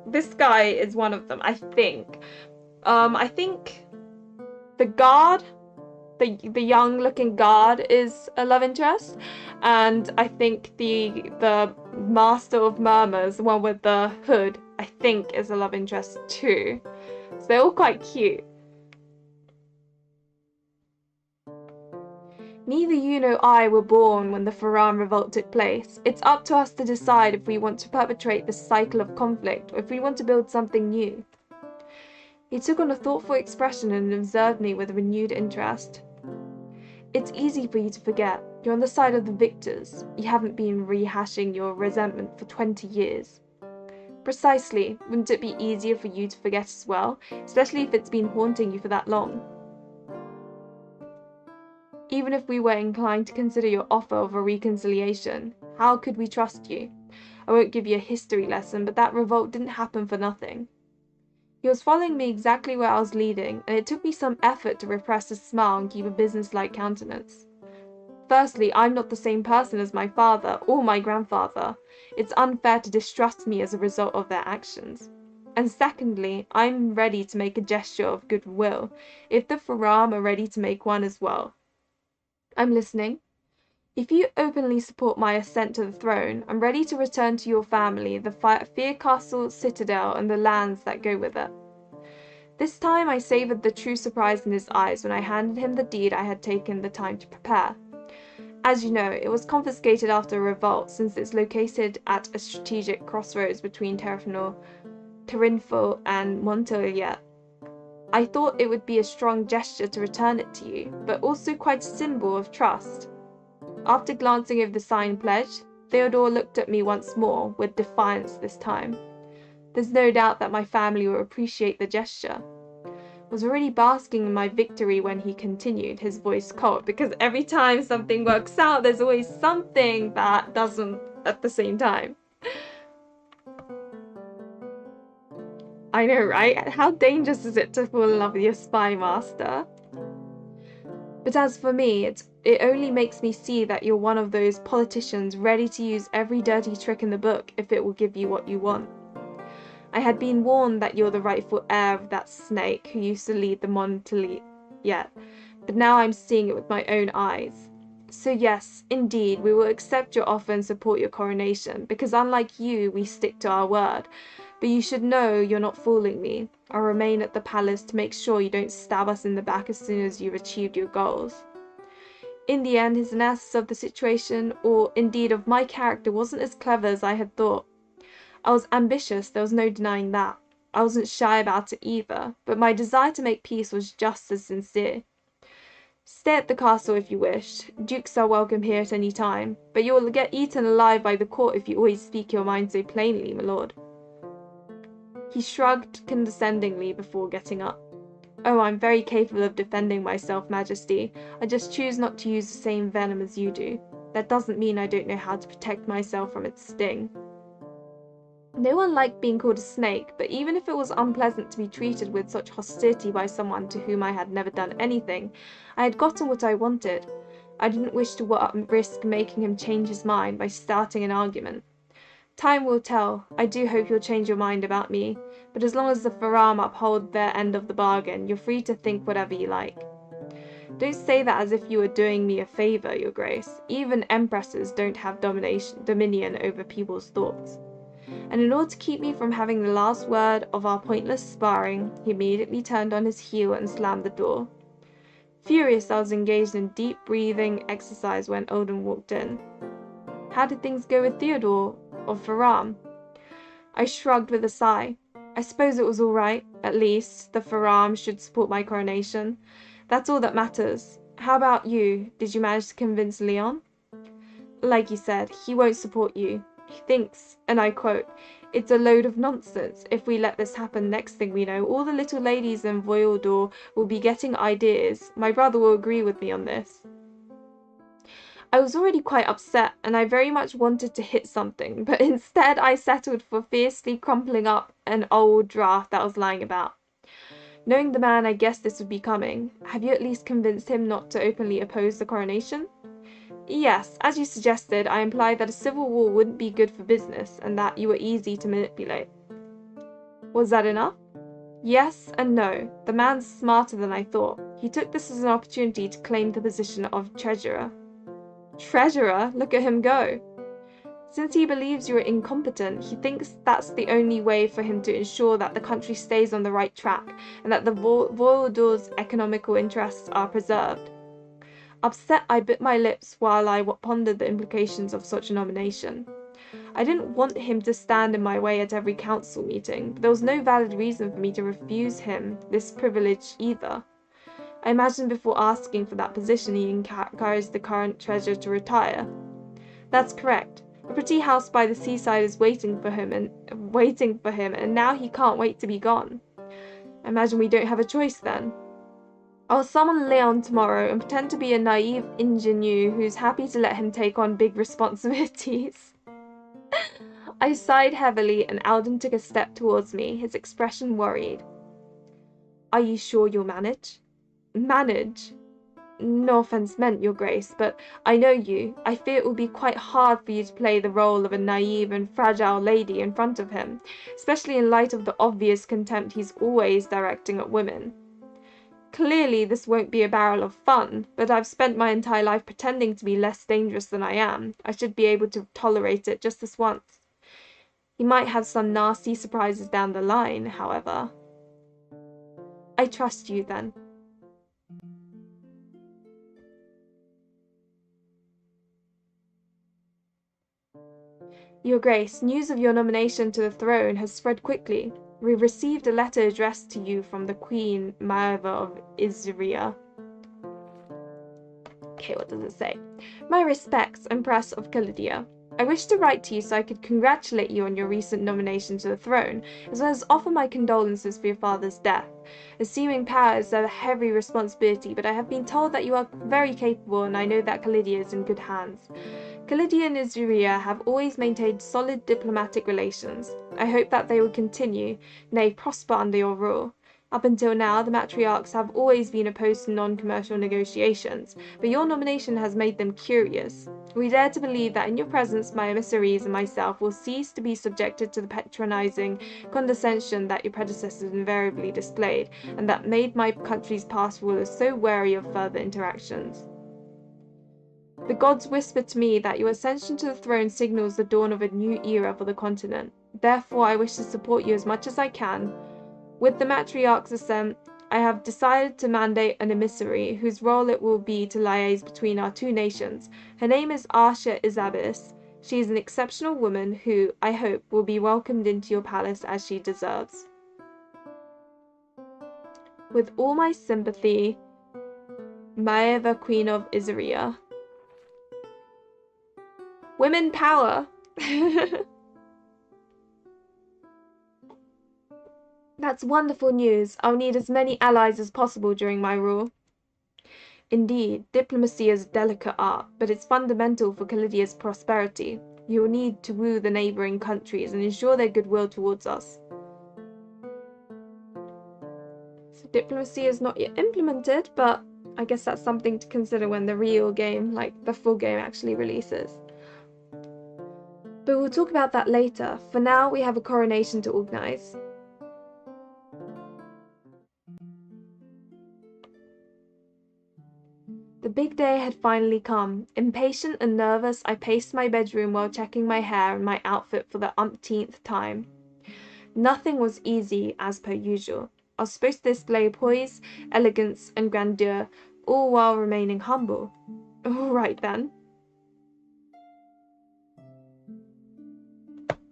this guy is one of them. I think the guard, the young looking guard is a love interest, and I think the master of murmurs, the one with the hood, I think, is a love interest too. So they're all quite cute. Neither you nor I were born when the Faram revolt took place. It's up to us to decide if we want to perpetrate this cycle of conflict or if we want to build something new. He took on a thoughtful expression and observed me with renewed interest. It's easy for you to forget. You're on the side of the victors. You haven't been rehashing your resentment for 20 years. Precisely. Wouldn't it be easier for you to forget as well, especially if it's been haunting you for that long? Even if we were inclined to consider your offer of a reconciliation, how could we trust you? I won't give you a history lesson, but that revolt didn't happen for nothing. He was following me exactly where I was leading, and it took me some effort to repress a smile and keep a businesslike countenance. Firstly, I'm not the same person as my father or my grandfather. It's unfair to distrust me as a result of their actions. And secondly, I'm ready to make a gesture of goodwill, if the Faram are ready to make one as well. I'm listening. If you openly support my ascent to the throne, I'm ready to return to your family the Fear Castle, Citadel, and the lands that go with it. This time I savoured the true surprise in his eyes when I handed him the deed I had taken the time to prepare. As you know, it was confiscated after a revolt since it's located at a strategic crossroads between Terinfel and Montpellier. I thought it would be a strong gesture to return it to you, but also quite a symbol of trust. After glancing over the signed pledge, Theodore looked at me once more, with defiance this time. There's no doubt that my family will appreciate the gesture. I was already basking in my victory when he continued, his voice cold, because every time something works out, there's always something that doesn't at the same time. I know, right? How dangerous is it to fall in love with your spy master? But as for me, it only makes me see that you're one of those politicians ready to use every dirty trick in the book if it will give you what you want. I had been warned that you're the rightful heir of that snake who used to lead the Montpellier, but now I'm seeing it with my own eyes. So yes, indeed, we will accept your offer and support your coronation, because unlike you, we stick to our word. But you should know you're not fooling me. I'll remain at the palace to make sure you don't stab us in the back as soon as you've achieved your goals. In the end, his analysis of the situation, or indeed of my character, wasn't as clever as I had thought. I was ambitious, there was no denying that. I wasn't shy about it either, but my desire to make peace was just as sincere. Stay at the castle if you wish. Dukes are welcome here at any time, but you will get eaten alive by the court if you always speak your mind so plainly, my lord. He shrugged condescendingly before getting up. Oh, I'm very capable of defending myself, Majesty. I just choose not to use the same venom as you do. That doesn't mean I don't know how to protect myself from its sting. No one liked being called a snake, but even if it was unpleasant to be treated with such hostility by someone to whom I had never done anything, I had gotten what I wanted. I didn't wish to risk making him change his mind by starting an argument. Time will tell. I do hope you'll change your mind about me, but as long as the Faram uphold their end of the bargain, you're free to think whatever you like. Don't say that as if you were doing me a favour, Your Grace. Even empresses don't have dominion over people's thoughts. And in order to keep me from having the last word of our pointless sparring, he immediately turned on his heel and slammed the door. Furious, I was engaged in deep breathing exercise when Odin walked in. How did things go with Theodore of Faram? I shrugged with a sigh. I suppose it was all right. At least, the Faram should support my coronation. That's all that matters. How about you? Did you manage to convince Leon? Like you said, he won't support you. He thinks, and I quote, "It's a load of nonsense. If we let this happen, next thing we know, all the little ladies in Voildor will be getting ideas. My brother will agree with me on this." I was already quite upset, and I very much wanted to hit something, but instead I settled for fiercely crumpling up an old draft that was lying about. Knowing the man, I guessed this would be coming. Have you at least convinced him not to openly oppose the coronation? Yes, as you suggested, I implied that a civil war wouldn't be good for business, and that you were easy to manipulate. Was that enough? Yes and no. The man's smarter than I thought. He took this as an opportunity to claim the position of treasurer. Treasurer? Look at him go. Since he believes you are incompetent, he thinks that's the only way for him to ensure that the country stays on the right track and that the Voldor's economical interests are preserved. Upset, I bit my lips while I pondered the implications of such a nomination. I didn't want him to stand in my way at every council meeting, but there was no valid reason for me to refuse him this privilege either. I imagined before asking for that position he encouraged the current treasurer to retire. That's correct. A pretty house by the seaside is waiting for him, and now he can't wait to be gone. I imagine we don't have a choice then. I'll summon Leon tomorrow and pretend to be a naive ingenue who's happy to let him take on big responsibilities. I sighed heavily and Alden took a step towards me, his expression worried. Are you sure you'll manage? Manage? No offense meant, Your Grace, but I know you. I fear it will be quite hard for you to play the role of a naive and fragile lady in front of him, especially in light of the obvious contempt he's always directing at women. Clearly, this won't be a barrel of fun, but I've spent my entire life pretending to be less dangerous than I am. I should be able to tolerate it just this once. He might have some nasty surprises down the line, however. I trust you, then. Your Grace, news of your nomination to the throne has spread quickly. We received a letter addressed to you from the Queen Maeva of Isria. Okay, what does it say? My respects, Empress of Calidia. I wish to write to you so I could congratulate you on your recent nomination to the throne, as well as offer my condolences for your father's death. Assuming power is a heavy responsibility, but I have been told that you are very capable, and I know that Calidia is in good hands. Calidia and Isria have always maintained solid diplomatic relations. I hope that they will continue, nay, prosper under your rule. Up until now, the matriarchs have always been opposed to non-commercial negotiations, but your nomination has made them curious. We dare to believe that in your presence my emissaries and myself will cease to be subjected to the patronizing condescension that your predecessors invariably displayed, and that made my country's past rulers so wary of further interactions. The gods whisper to me that your ascension to the throne signals the dawn of a new era for the continent. Therefore, I wish to support you as much as I can. With the matriarch's assent, I have decided to mandate an emissary, whose role it will be to liaise between our two nations. Her name is Asha Isabis. She is an exceptional woman who, I hope, will be welcomed into your palace as she deserves. With all my sympathy, Maeva, Queen of Isria. Women power! That's wonderful news. I'll need as many allies as possible during my rule. Indeed, diplomacy is a delicate art, but it's fundamental for Calidia's prosperity. You will need to woo the neighboring countries and ensure their goodwill towards us. So diplomacy is not yet implemented, but I guess that's something to consider when the real game, like the full game, actually releases. But we'll talk about that later. For now, we have a coronation to organize. The big day had finally come. Impatient and nervous, I paced my bedroom while checking my hair and my outfit for the umpteenth time. Nothing was easy, as per usual. I was supposed to display poise, elegance, and grandeur, all while remaining humble. All right, then.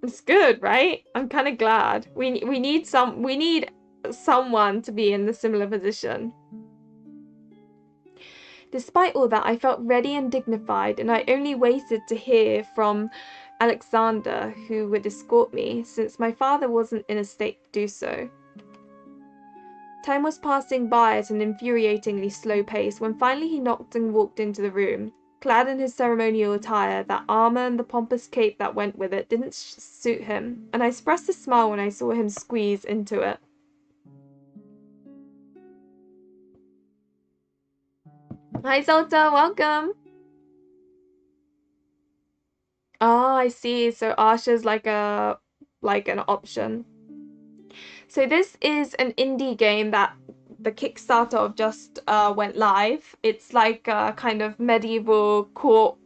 It's good, right? I'm kind of glad. We need someone to be in the similar position. Despite all that, I felt ready and dignified, and I only waited to hear from Alexander, who would escort me, since my father wasn't in a state to do so. Time was passing by at an infuriatingly slow pace when finally he knocked and walked into the room. Clad in his ceremonial attire, that armor and the pompous cape that went with it didn't suit him, and I expressed a smile when I saw him squeeze into it. Hi Zolta, welcome! Oh, I see. So Asha's like an option. So this is an indie game that the Kickstarter of just went live. It's like a kind of medieval court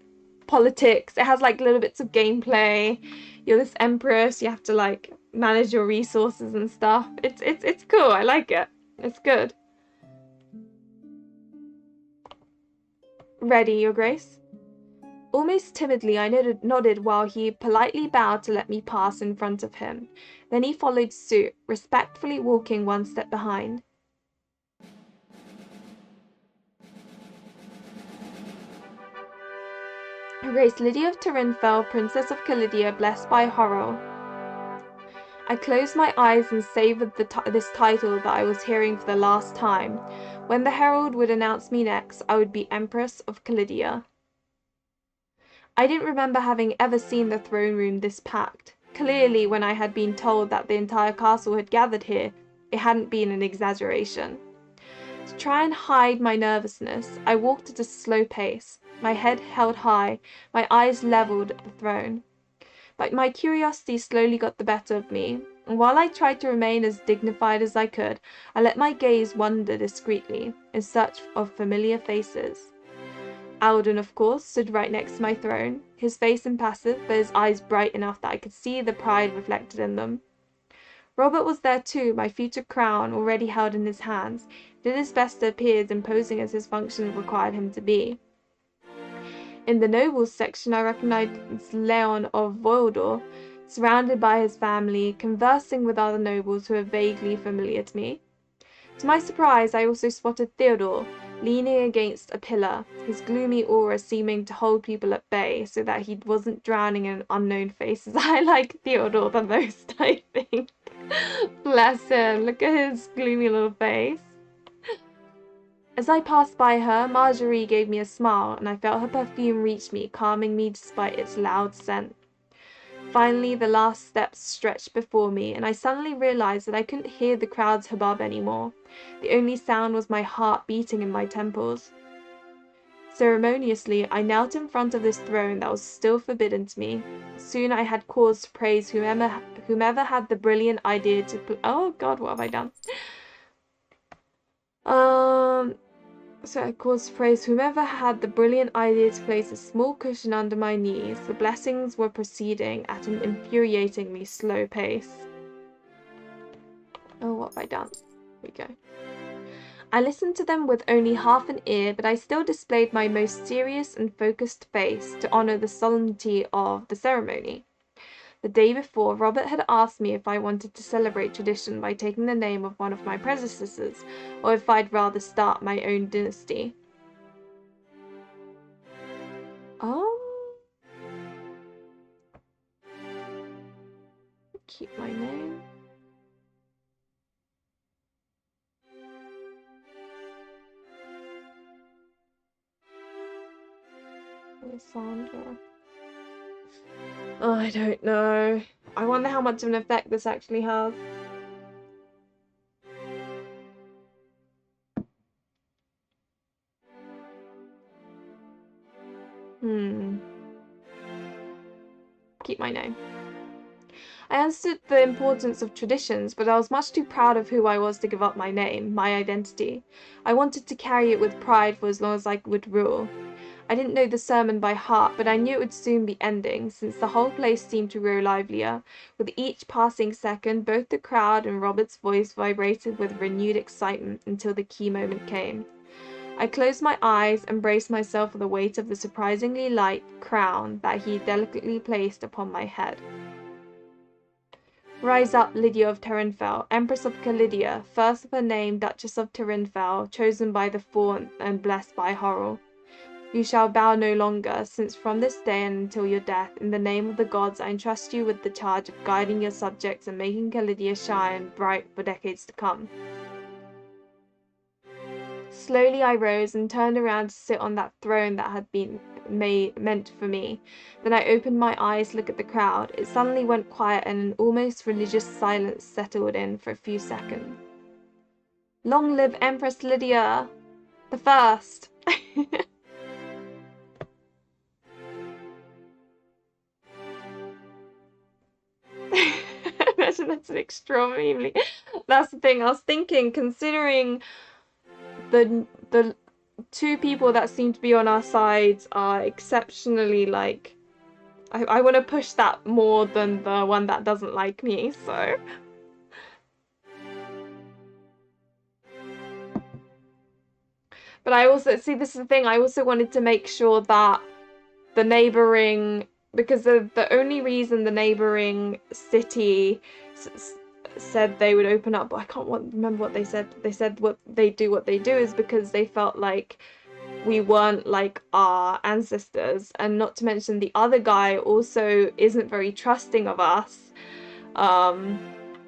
politics. It has like little bits of gameplay. You're this empress. You have to like manage your resources and stuff. It's cool. I like it. It's good. Ready, Your Grace? Almost timidly, I nodded while he politely bowed to let me pass in front of him. Then he followed suit, respectfully walking one step behind. Her Grace Lydia of Turinfell, Princess of Calidia, blessed by Horror. I closed my eyes and savoured this title that I was hearing for the last time. When the herald would announce me next, I would be Empress of Calidia. I didn't remember having ever seen the throne room this packed. Clearly, when I had been told that the entire castle had gathered here, it hadn't been an exaggeration. To try and hide my nervousness, I walked at a slow pace, my head held high, my eyes levelled at the throne. But my curiosity slowly got the better of me, and while I tried to remain as dignified as I could, I let my gaze wander discreetly, in search of familiar faces. Alden, of course, stood right next to my throne, his face impassive, but his eyes bright enough that I could see the pride reflected in them. Robert was there too, my future crown already held in his hands. He did his best to appear as imposing as his function required him to be. In the nobles section, I recognized Leon of Theodore, surrounded by his family, conversing with other nobles who were vaguely familiar to me. To my surprise, I also spotted Theodore, leaning against a pillar, his gloomy aura seeming to hold people at bay so that he wasn't drowning in unknown faces. I like Theodore the most, I think. Bless him, look at his gloomy little face. As I passed by her, Marjorie gave me a smile, and I felt her perfume reach me, calming me despite its loud scent. Finally, the last steps stretched before me, and I suddenly realized that I couldn't hear the crowd's hubbub anymore. The only sound was my heart beating in my temples. Ceremoniously, I knelt in front of this throne that was still forbidden to me. Soon I had cause to praise whomever had the brilliant idea to... Oh God, what have I done? So I caused to praise whomever had the brilliant idea to place a small cushion under my knees. The blessings were proceeding at an infuriatingly slow pace. Oh, what have I done? Here we go. I listened to them with only half an ear, but I still displayed my most serious and focused face to honour the solemnity of the ceremony. The day before, Robert had asked me if I wanted to celebrate tradition by taking the name of one of my predecessors, or if I'd rather start my own dynasty. Oh. Keep my name. Alessandra. Oh, I don't know. I wonder how much of an effect this actually has. Keep my name. I understood the importance of traditions, but I was much too proud of who I was to give up my name, my identity. I wanted to carry it with pride for as long as I would rule. I didn't know the sermon by heart, but I knew it would soon be ending, since the whole place seemed to grow livelier. With each passing second, both the crowd and Robert's voice vibrated with renewed excitement until the key moment came. I closed my eyes and braced myself for the weight of the surprisingly light crown that he delicately placed upon my head. Rise up, Lydia of Turinfell, Empress of Calidia, first of her name, Duchess of Turinfell, chosen by the Four and blessed by Horror. You shall bow no longer, since from this day and until your death, in the name of the gods, I entrust you with the charge of guiding your subjects and making Calidia shine bright for decades to come. Slowly I rose and turned around to sit on that throne that had been meant for me. Then I opened my eyes to look at the crowd. It suddenly went quiet and an almost religious silence settled in for a few seconds. Long live Empress Lydia the First! Imagine that's an extremely... That's the thing, I was thinking, considering the two people that seem to be on our sides are exceptionally like, I want to push that more than the one that doesn't like me, so. But I also, see, this is the thing, I also wanted to make sure that the neighboring, because the only reason the neighboring city said they would open up, but I can't remember what they said. They said what they do is because they felt like we weren't like our ancestors, and not to mention the other guy also isn't very trusting of us.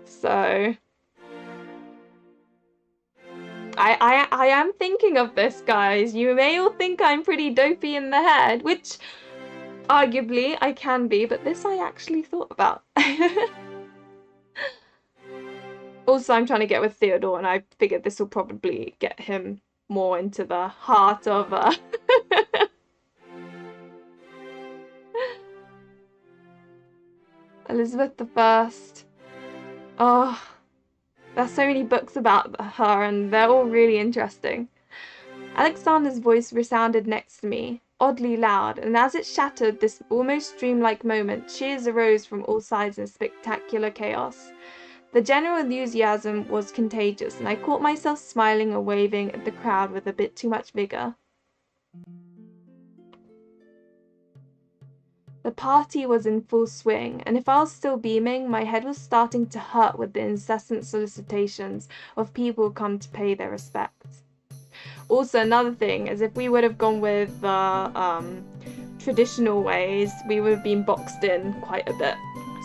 So I am thinking of this, guys. You may all think I'm pretty dopey in the head, which arguably I can be, but this I actually thought about. Also, I'm trying to get with Theodore, and I figured this will probably get him more into the heart of Elizabeth I. Oh, there's so many books about her, and they're all really interesting. Alexander's voice resounded next to me, oddly loud, and as it shattered this almost dreamlike moment, cheers arose from all sides in spectacular chaos. The general enthusiasm was contagious, and I caught myself smiling and waving at the crowd with a bit too much vigor. The party was in full swing, and if I was still beaming, my head was starting to hurt with the incessant solicitations of people come to pay their respects. Also, another thing is if we would have gone with the traditional ways, we would have been boxed in quite a bit.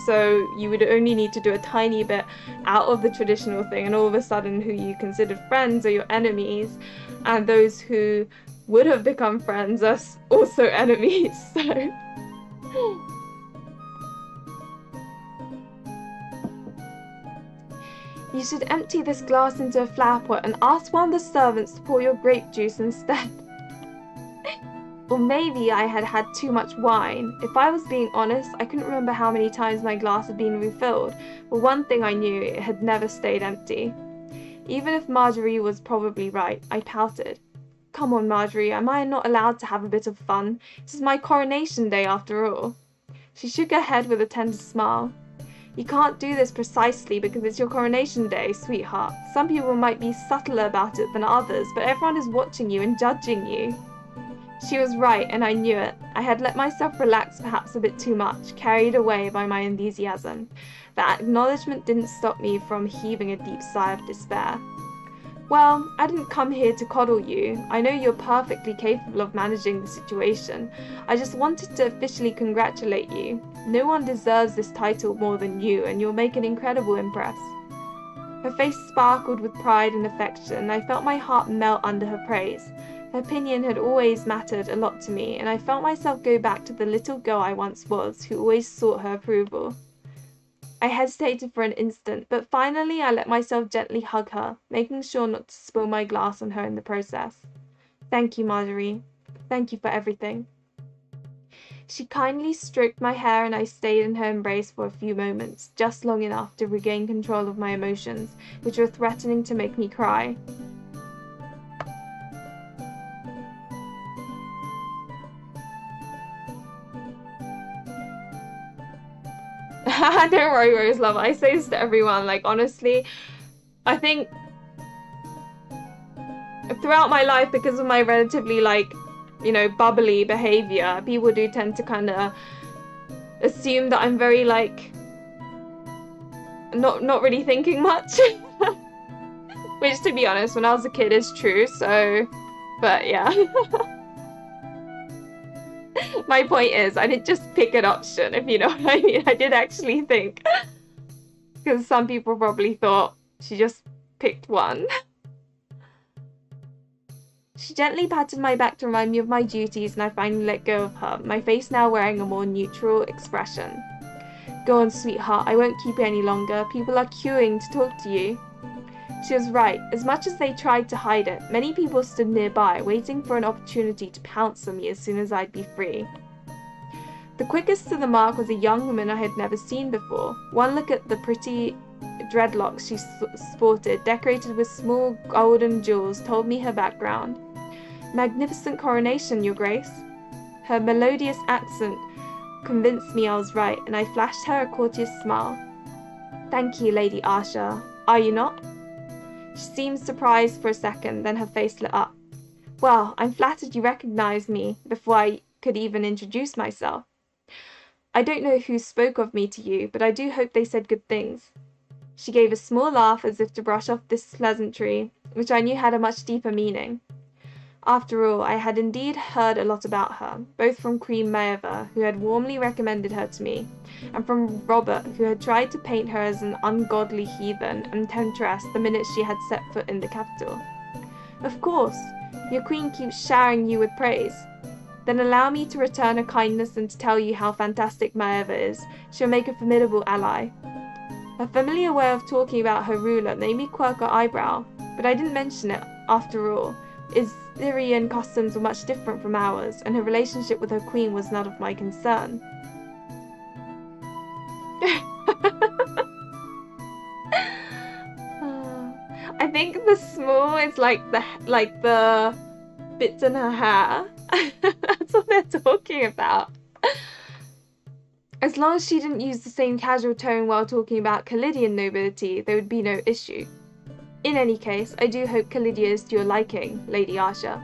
So you would only need to do a tiny bit out of the traditional thing, and all of a sudden who you considered friends are your enemies, and those who would have become friends are also enemies. So you should empty this glass into a flower pot and ask one of the servants to pour your grape juice instead. Or maybe I had had too much wine. If I was being honest, I couldn't remember how many times my glass had been refilled, but one thing I knew, it had never stayed empty. Even if Marjorie was probably right, I pouted. Come on, Marjorie, am I not allowed to have a bit of fun? This is my coronation day after all. She shook her head with a tender smile. You can't do this precisely because it's your coronation day, sweetheart. Some people might be subtler about it than others, but everyone is watching you and judging you. She was right, and I knew it. I had let myself relax perhaps a bit too much, carried away by my enthusiasm. That acknowledgement didn't stop me from heaving a deep sigh of despair. Well, I didn't come here to coddle you. I know you're perfectly capable of managing the situation. I just wanted to officially congratulate you. No one deserves this title more than you, and you'll make an incredible empress. Her face sparkled with pride and affection, and I felt my heart melt under her praise. Her opinion had always mattered a lot to me, and I felt myself go back to the little girl I once was, who always sought her approval. I hesitated for an instant, but finally I let myself gently hug her, making sure not to spill my glass on her in the process. Thank you, Marjorie. Thank you for everything. She kindly stroked my hair, and I stayed in her embrace for a few moments, just long enough to regain control of my emotions, which were threatening to make me cry. Don't worry, Rose Love. I say this to everyone. Like, honestly, I think throughout my life, because of my relatively, like, you know, bubbly behavior, people do tend to kind of assume that I'm very, like, not really thinking much. Which, to be honest, when I was a kid is true, so, but yeah. My point is, I didn't just pick an option, if you know what I mean. I did actually think. Because some people probably thought she just picked one. She gently patted my back to remind me of my duties, and I finally let go of her, my face now wearing a more neutral expression. Go on, sweetheart, I won't keep you any longer. People are queuing to talk to you. She was right. As much as they tried to hide it, many people stood nearby, waiting for an opportunity to pounce on me as soon as I'd be free. The quickest to the mark was a young woman I had never seen before. One look at the pretty dreadlocks she sported, decorated with small golden jewels, told me her background. Magnificent coronation, Your Grace. Her melodious accent convinced me I was right, and I flashed her a courteous smile. Thank you, Lady Asha. Are you not? She seemed surprised for a second, then her face lit up. Well, I'm flattered you recognized me before I could even introduce myself. I don't know who spoke of me to you, but I do hope they said good things. She gave a small laugh as if to brush off this pleasantry, which I knew had a much deeper meaning. After all, I had indeed heard a lot about her, both from Queen Maeva, who had warmly recommended her to me, and from Robert, who had tried to paint her as an ungodly heathen and temptress the minute she had set foot in the capital. Of course, your queen keeps showering you with praise. Then allow me to return her kindness and to tell you how fantastic Maeva is. She'll make a formidable ally. Her familiar way of talking about her ruler made me quirk her eyebrow, but I didn't mention it, after all. Assyrian customs were much different from ours, and her relationship with her queen was none of my concern. I think the small is like the bits in her hair. That's what they're talking about. As long as she didn't use the same casual tone while talking about Callidian nobility, there would be no issue. In any case, I do hope Callidia is to your liking, Lady Asha.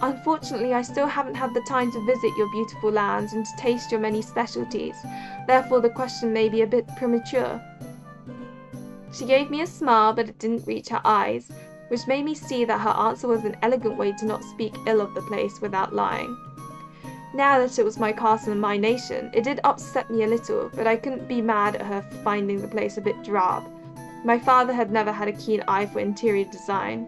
Unfortunately, I still haven't had the time to visit your beautiful lands and to taste your many specialties, therefore the question may be a bit premature. She gave me a smile, but it didn't reach her eyes, which made me see that her answer was an elegant way to not speak ill of the place without lying. Now that it was my castle and my nation, it did upset me a little, but I couldn't be mad at her for finding the place a bit drab. My father had never had a keen eye for interior design.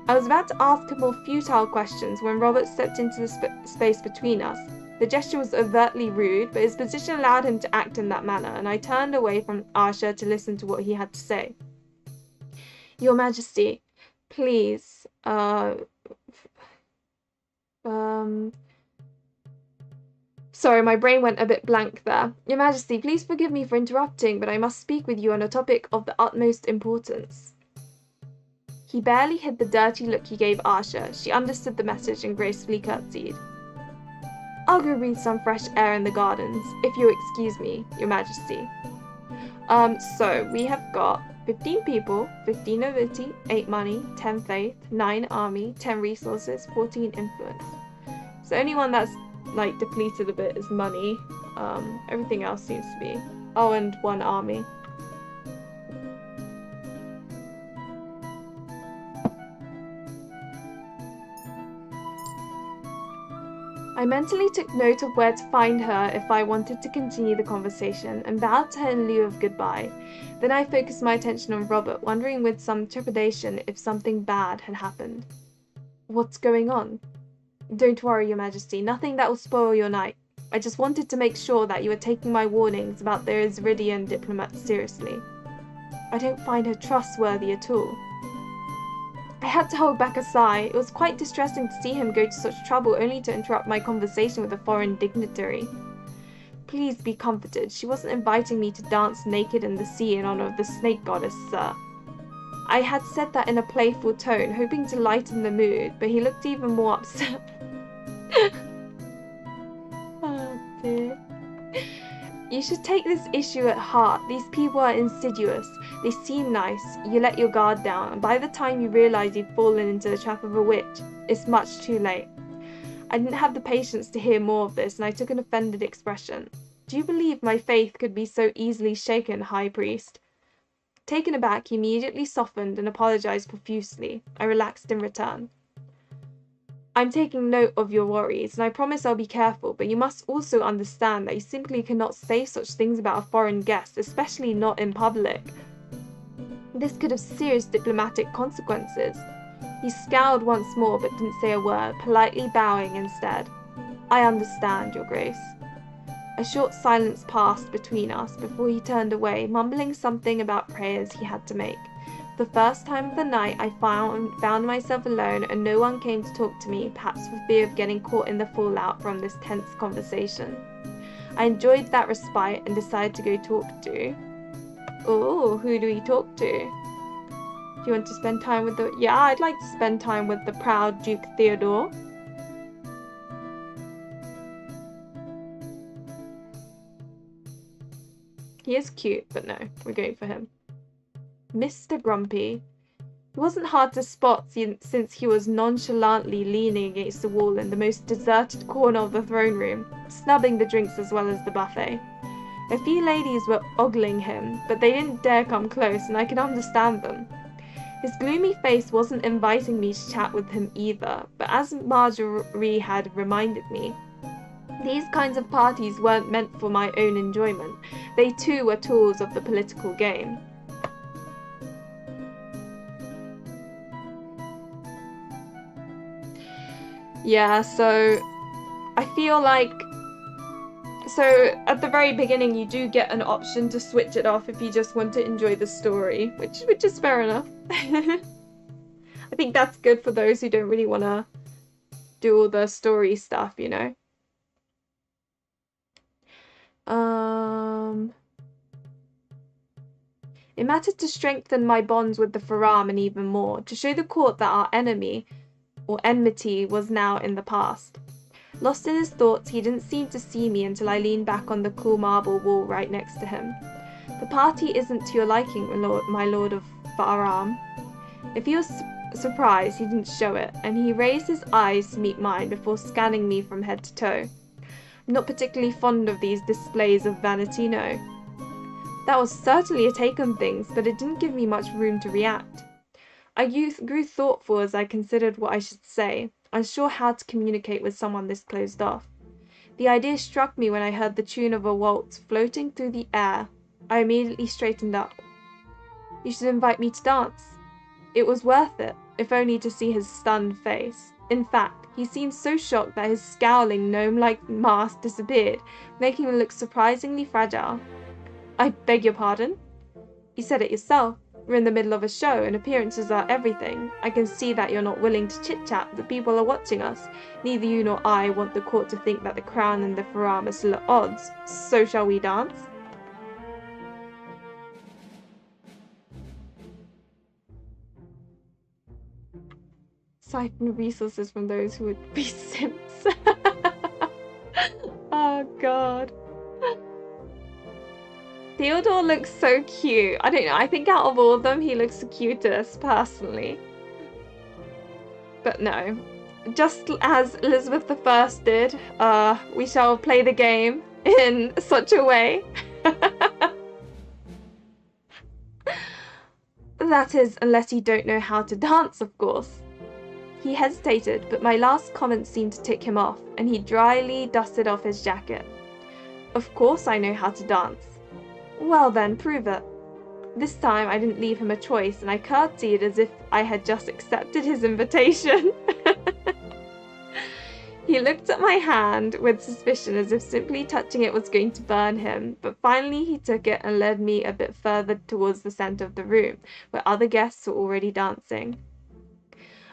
I was about to ask her more futile questions when Robert stepped into the space between us. The gesture was overtly rude, but his position allowed him to act in that manner, and I turned away from Asha to listen to what he had to say. Your Majesty, please, Sorry, my brain went a bit blank there. Your Majesty, please forgive me for interrupting, but I must speak with you on a topic of the utmost importance. He barely hid the dirty look he gave Asha. She understood the message and gracefully curtsied. I'll go breathe some fresh air in the gardens, if you'll excuse me, Your Majesty. So we have got 15 people, 15 nobility, 8 money, 10 faith, 9 army, 10 resources, 14 influence. So the only one that's like depleted a bit is money. Everything else seems to be. Oh, and 1 army. I mentally took note of where to find her if I wanted to continue the conversation, and bowed to her in lieu of goodbye. Then I focused my attention on Robert, wondering with some trepidation if something bad had happened. What's going on? Don't worry, Your Majesty, nothing that will spoil your night. I just wanted to make sure that you were taking my warnings about the Assyrian diplomat seriously. I don't find her trustworthy at all. I had to hold back a sigh. It was quite distressing to see him go to such trouble only to interrupt my conversation with a foreign dignitary. Please be comforted. She wasn't inviting me to dance naked in the sea in honor of the snake goddess, sir. I had said that in a playful tone, hoping to lighten the mood, but he looked even more upset. Oh dear. You should take this issue at heart. These people are insidious. They seem nice. You let your guard down, and by the time you realize you've fallen into the trap of a witch, it's much too late. I didn't have the patience to hear more of this, and I took an offended expression. Do you believe my faith could be so easily shaken, High Priest? Taken aback, he immediately softened and apologized profusely. I relaxed in return. I'm taking note of your worries, and I promise I'll be careful, but you must also understand that you simply cannot say such things about a foreign guest, especially not in public. This could have serious diplomatic consequences. He scowled once more, but didn't say a word, politely bowing instead. I understand, Your Grace. A short silence passed between us before he turned away, mumbling something about prayers he had to make. The first time of the night I found myself alone, and no one came to talk to me, perhaps for fear of getting caught in the fallout from this tense conversation. I enjoyed that respite and decided to go talk to... Oh, who do we talk to? Do you want to spend time with the... Yeah, I'd like to spend time with the proud Duke Theodore. He is cute, but no, we're going for him. Mr. Grumpy. He wasn't hard to spot since he was nonchalantly leaning against the wall in the most deserted corner of the throne room, snubbing the drinks as well as the buffet. A few ladies were ogling him, but they didn't dare come close, and I could understand them. His gloomy face wasn't inviting me to chat with him either, but as Marjorie had reminded me, these kinds of parties weren't meant for my own enjoyment. They too were tools of the political game. Yeah, so I feel like... So at the very beginning you do get an option to switch it off if you just want to enjoy the story, which is fair enough. I think that's good for those who don't really want to do all the story stuff, you know. It mattered to strengthen my bonds with the Faram and even more, to show the court that our enemy, or enmity, was now in the past. Lost in his thoughts, he didn't seem to see me until I leaned back on the cool marble wall right next to him. The party isn't to your liking, my lord of Faram. If he was surprised, he didn't show it, and he raised his eyes to meet mine before scanning me from head to toe. I'm not particularly fond of these displays of vanity, no. That was certainly a take on things, but it didn't give me much room to react. I grew thoughtful as I considered what I should say, unsure how to communicate with someone this closed off. The idea struck me when I heard the tune of a waltz floating through the air. I immediately straightened up. You should invite me to dance. It was worth it, if only to see his stunned face. In fact, he seemed so shocked that his scowling gnome-like mask disappeared, making him look surprisingly fragile. I beg your pardon? You said it yourself. We're in the middle of a show, and appearances are everything. I can see that you're not willing to chit-chat, but people are watching us. Neither you nor I want the court to think that the crown and the Faram are still at odds. So shall we dance? Siphon resources from those who would be simps. Oh god. Theodore looks so cute. I don't know, I think out of all of them he looks the cutest personally. But no. Just as Elizabeth I did, we shall play the game in such a way. That is, unless you don't know how to dance, of course. He hesitated, but my last comment seemed to tick him off, and he dryly dusted off his jacket. Of course I know how to dance. Well then, prove it. This time I didn't leave him a choice, and I curtsied as if I had just accepted his invitation. He looked at my hand with suspicion, as if simply touching it was going to burn him, but finally he took it and led me a bit further towards the centre of the room, where other guests were already dancing.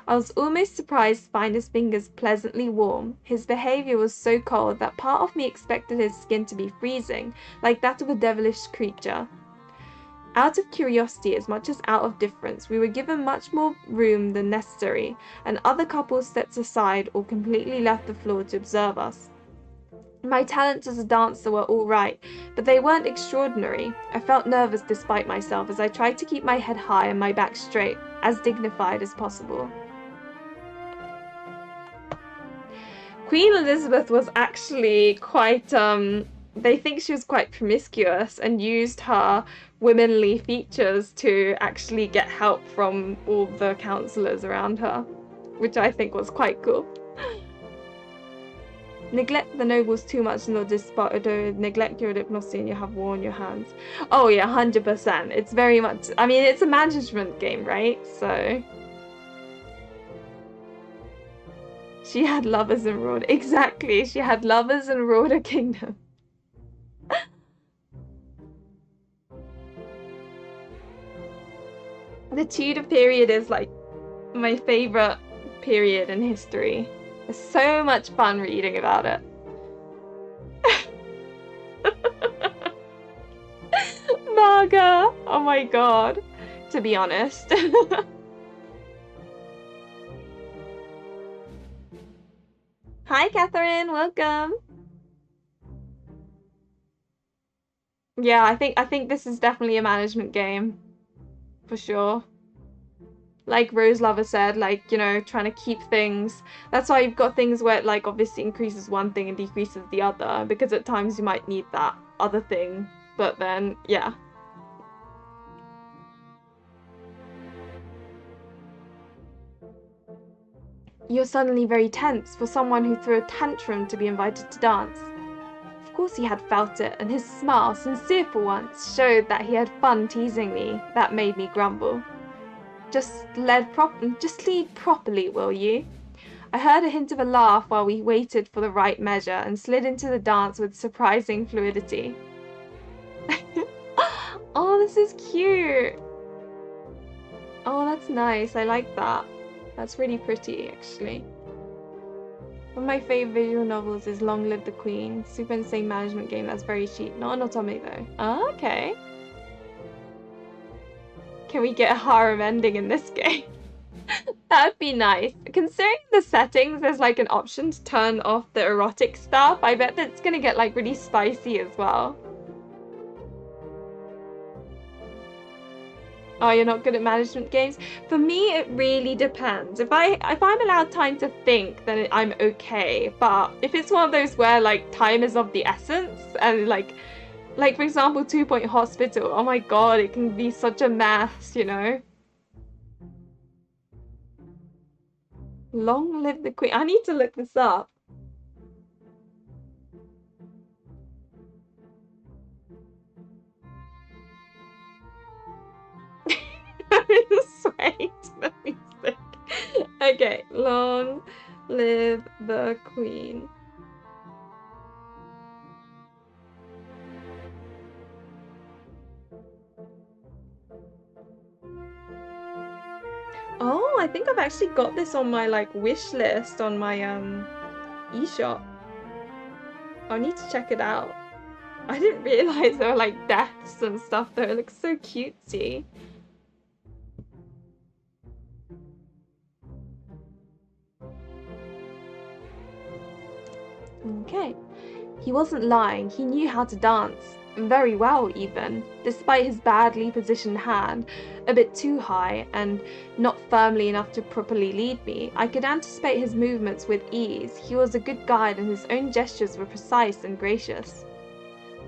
I was almost surprised to find his fingers pleasantly warm. His behaviour was so cold that part of me expected his skin to be freezing, like that of a devilish creature. Out of curiosity as much as out of difference, we were given much more room than necessary, and other couples stepped aside or completely left the floor to observe us. My talents as a dancer were all right, but they weren't extraordinary. I felt nervous despite myself as I tried to keep my head high and my back straight, as dignified as possible. Queen Elizabeth was actually quite, they think she was quite promiscuous and used her womanly features to actually get help from all the councillors around her, which I think was quite cool. Neglect the nobles too much and they'll despot, neglect your diplomacy and you have war on your hands. Oh yeah, 100%. It's very much, I mean, it's a management game, right? So she had lovers in Rhoda. Exactly, she had lovers in Rhoda Kingdom. The Tudor period is like my favourite period in history. There's so much fun reading about it. Marga! Oh my god. to be honest. Hi, Catherine. Welcome. Yeah, I think this is definitely a management game, for sure. Like Rose Lover said, like, you know, trying to keep things. That's why you've got things where it, like, obviously increases one thing and decreases the other, because at times you might need that other thing. But then, yeah. You're suddenly very tense for someone who threw a tantrum to be invited to dance. Of course he had felt it, and his smile, sincere for once, showed that he had fun teasing me. That made me grumble. Just lead properly, will you? I heard a hint of a laugh while we waited for the right measure and slid into the dance with surprising fluidity. Oh, this is cute. Oh, that's nice. I like that. That's really pretty, actually. One of my favourite visual novels is Long Live the Queen. Super insane management game that's very cheap. Not an otome, though. Oh, okay. Can we get a harem ending in this game? That'd be nice. Considering the settings, there's like an option to turn off the erotic stuff. I bet that's gonna get like really spicy as well. Oh, you're not good at management games? For me, it really depends. If I'm allowed time to think, then I'm okay. But if it's one of those where like time is of the essence and like for example, 2 Point Hospital, oh my god, it can be such a mess, you know? Long live the Queen. I need to look this up. Wait, let me think. Okay, long live the Queen. Oh, I think I've actually got this on my like wish list on my eShop. I'll need to check it out. I didn't realize there were like deaths and stuff though. It looks so cutesy. Okay. He wasn't lying. He knew how to dance. Very well, even, despite his badly positioned hand, a bit too high and not firmly enough to properly lead me. I could anticipate his movements with ease. He was a good guide and his own gestures were precise and gracious.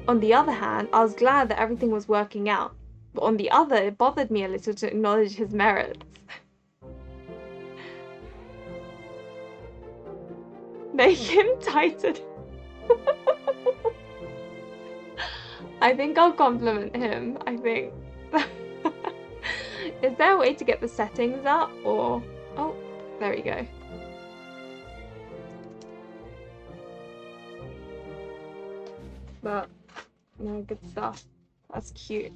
On the other hand, I was glad that everything was working out, but on the other, it bothered me a little to acknowledge his merits. Make him tighten. I think I'll compliment him. I think. Is there a way to get the settings up or... Oh, there we go. But, no, good stuff. That's cute.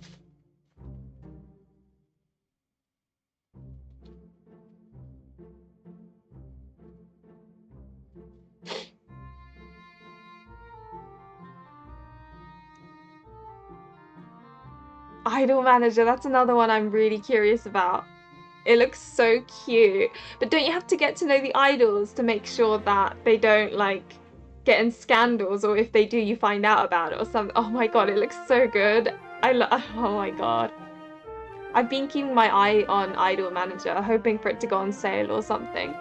Idol Manager, that's another one I'm really curious about. It looks so cute. But don't you have to get to know the idols to make sure that they don't like get in scandals, or if they do you find out about it or something? Oh my god, it looks so good. Oh my god. I've been keeping my eye on Idol Manager, hoping for it to go on sale or something.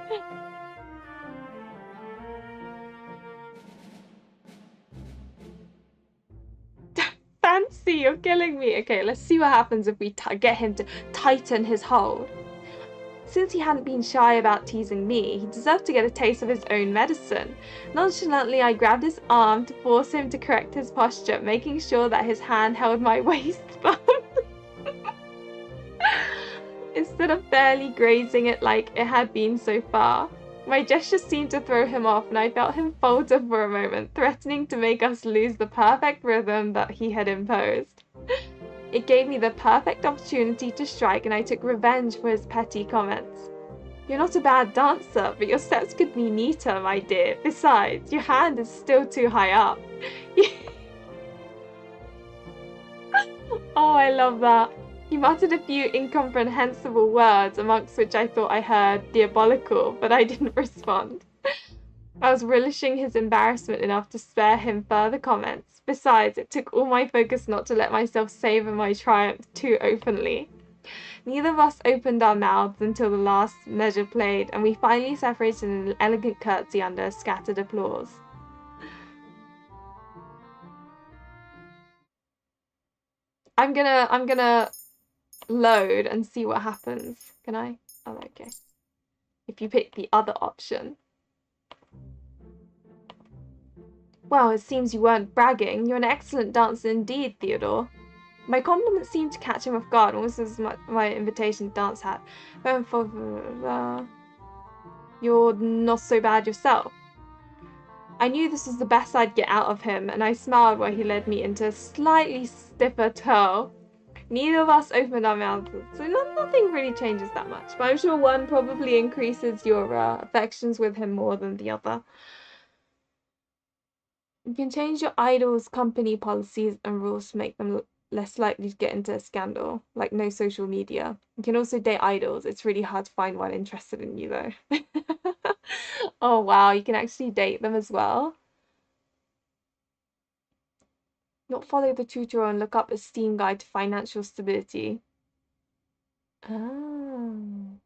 Fancy, you're killing me. Okay, let's see what happens if we get him to tighten his hold. Since he hadn't been shy about teasing me, he deserved to get a taste of his own medicine. Nonchalantly, I grabbed his arm to force him to correct his posture, making sure that his hand held my waistband instead of barely grazing it like it had been so far. My gesture seemed to throw him off, and I felt him falter for a moment, threatening to make us lose the perfect rhythm that he had imposed. It gave me the perfect opportunity to strike, and I took revenge for his petty comments. You're not a bad dancer, but your steps could be neater, my dear. Besides, your hand is still too high up. Oh, I love that. He muttered a few incomprehensible words, amongst which I thought I heard diabolical, but I didn't respond. I was relishing his embarrassment enough to spare him further comments. Besides, it took all my focus not to let myself savor my triumph too openly. Neither of us opened our mouths until the last measure played, and we finally separated in an elegant curtsy under scattered applause. I'm gonna load and see what happens. Can I? Oh, okay. If you pick the other option. Well, it seems you weren't bragging. You're an excellent dancer indeed, Theodore. My compliments seemed to catch him off guard, almost as my invitation to dance had. You're not so bad yourself. I knew this was the best I'd get out of him, and I smiled while he led me into a slightly stiffer toe. Neither of us opened our mouths, so nothing really changes that much. But I'm sure one probably increases your affections with him more than the other. You can change your idol's company policies and rules to make them less likely to get into a scandal, like no social media. You can also date idols. It's really hard to find one interested in you, though. Oh, wow. You can actually date them as well. Not follow the tutorial and look up a Steam guide to financial stability. Oh.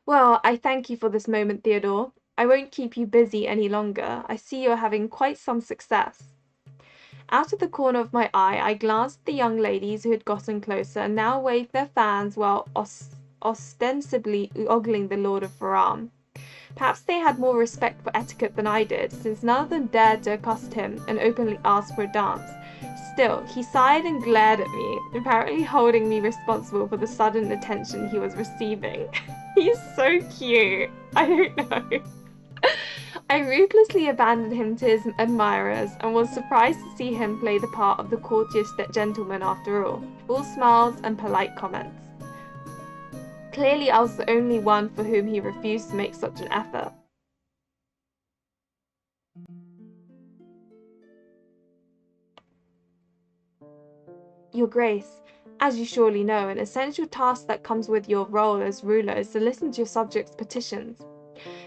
Well, I thank you for this moment, Theodore. I won't keep you busy any longer. I see you're having quite some success. Out of the corner of my eye, I glanced at the young ladies who had gotten closer and now waved their fans while ostensibly ogling the Lord of Varam. Perhaps they had more respect for etiquette than I did, since none of them dared to accost him and openly ask for a dance. Still, he sighed and glared at me, apparently holding me responsible for the sudden attention he was receiving. He's so cute. I don't know. I ruthlessly abandoned him to his admirers and was surprised to see him play the part of the courteous gentleman after all smiles and polite comments. Clearly, I was the only one for whom he refused to make such an effort. Your Grace, as you surely know, an essential task that comes with your role as ruler is to listen to your subjects' petitions.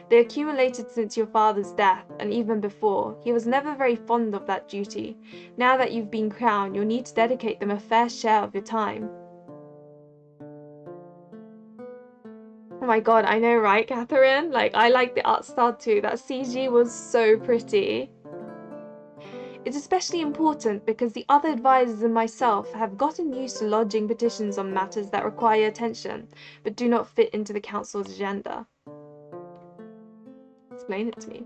They accumulated since your father's death, and even before. He was never very fond of that duty. Now that you've been crowned, you'll need to dedicate them a fair share of your time. Oh my god, I know, right, Catherine? Like, I like the art style too. That CG was so pretty. It's especially important because the other advisors and myself have gotten used to lodging petitions on matters that require attention, but do not fit into the council's agenda. Explain it to me.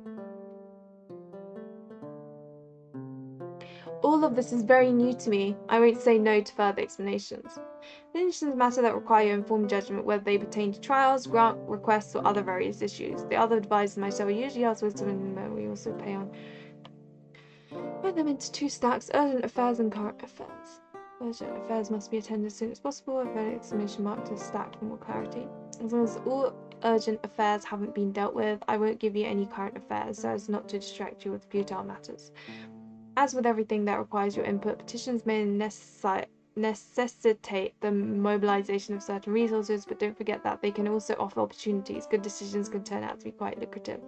All of this is very new to me. I won't say no to further explanations. Petitions matter that require informed judgment, whether they pertain to trials, grant requests, or other various issues. The other advisors and myself are usually asked wisdom, and we also pay on. Put them into two stacks: urgent affairs and current affairs. Urgent affairs must be attended as soon as possible. I've added exclamation mark to the stack for more clarity. As long as all urgent affairs haven't been dealt with, I won't give you any current affairs, so as not to distract you with futile matters. As with everything that requires your input, petitions may necessitate the mobilization of certain resources, but don't forget that they can also offer opportunities. Good decisions can turn out to be quite lucrative.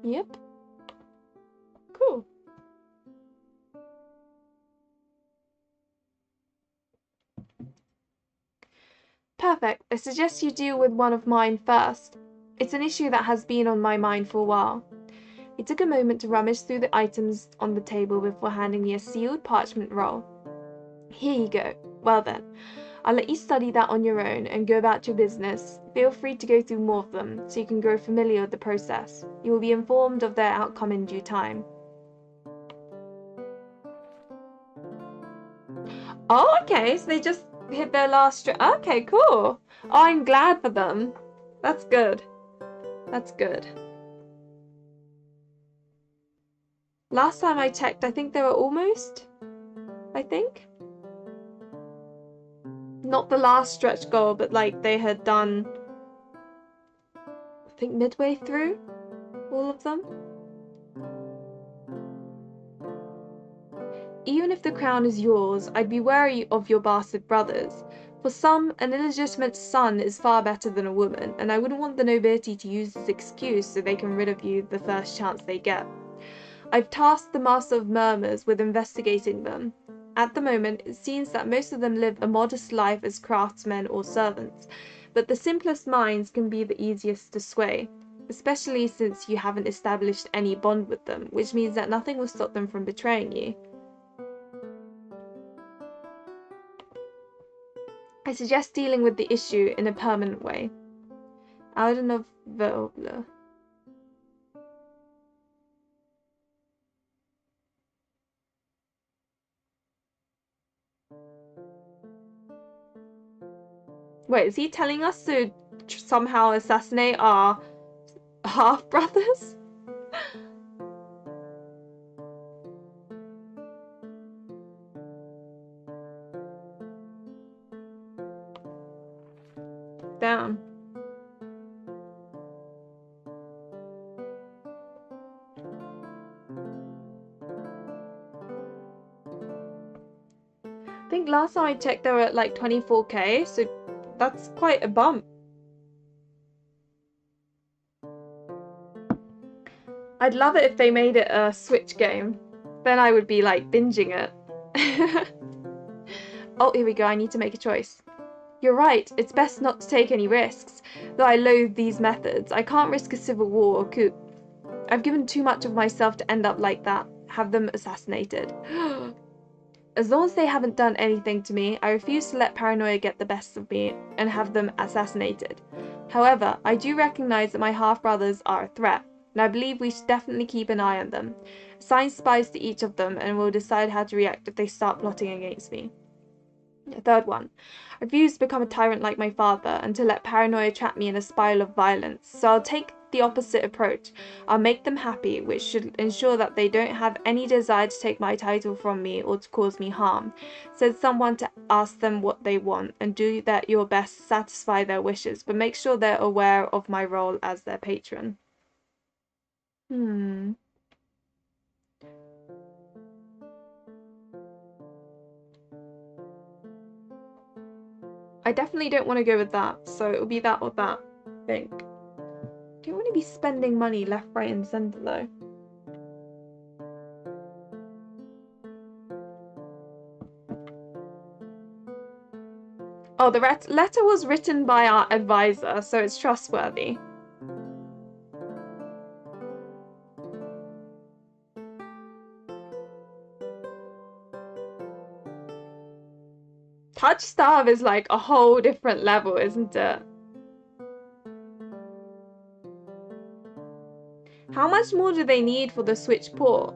Yep. Cool. Perfect. I suggest you deal with one of mine first. It's an issue that has been on my mind for a while. He took a moment to rummage through the items on the table before handing me a sealed parchment roll. Here you go. Well then, I'll let you study that on your own and go about your business. Feel free to go through more of them so you can grow familiar with the process. You will be informed of their outcome in due time. Oh, okay, so they just hit their last okay, cool. Oh, I'm glad for them. That's good. That's good. Last time I checked, I think they were almost. I think. Not the last stretch goal, but like they had done think midway through all of them. Even if the crown is yours, I'd be wary of your bastard brothers. For some, an illegitimate son is far better than a woman, and I wouldn't want the nobility to use this excuse so they can rid of you the first chance they get. I've tasked the Master of Murmurs with investigating them. At the moment, it seems that most of them live a modest life as craftsmen or servants, but the simplest minds can be the easiest to sway, especially since you haven't established any bond with them, which means that nothing will stop them from betraying you. I suggest dealing with the issue in a permanent way. Auden of Vogler. Wait, is he telling us to somehow assassinate our half-brothers? Damn. I think last time I checked they were at like 24k, so that's quite a bump. I'd love it if they made it a Switch game. Then I would be like binging it. Oh, here we go, I need to make a choice. You're right, it's best not to take any risks. Though I loathe these methods, I can't risk a civil war or coup. I've given too much of myself to end up like that. Have them assassinated. As long as they haven't done anything to me, I refuse to let paranoia get the best of me and have them assassinated. However, I do recognize that my half-brothers are a threat, and I believe we should definitely keep an eye on them. Assign spies to each of them, and we'll decide how to react if they start plotting against me. The third one. I refuse to become a tyrant like my father and to let paranoia trap me in a spiral of violence, so I'll take the opposite approach. I'll make them happy, which should ensure that they don't have any desire to take my title from me or to cause me harm. Send someone to ask them what they want and do your best to satisfy their wishes, but make sure they're aware of my role as their patron. I definitely don't want to go with that, so it'll be that or that, I think. Don't want to be spending money left, right, and centre though. Oh, the letter was written by our advisor, so it's trustworthy. Touch Starve is like a whole different level, isn't it? How much more do they need for the Switch port?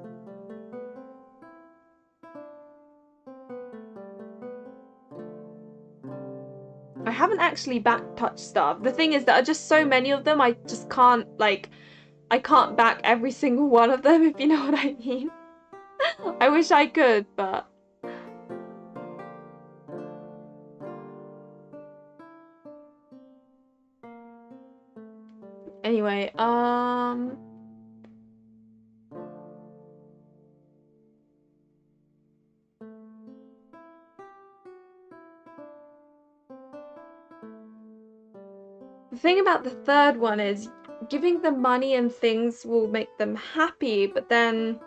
I haven't actually backed Touch Starve. The thing is, there are just so many of them, I just can't, like, I can't back every single one of them, if you know what I mean. I wish I could, but... Anyway, the thing about the third one is giving them money and things will make them happy, but then,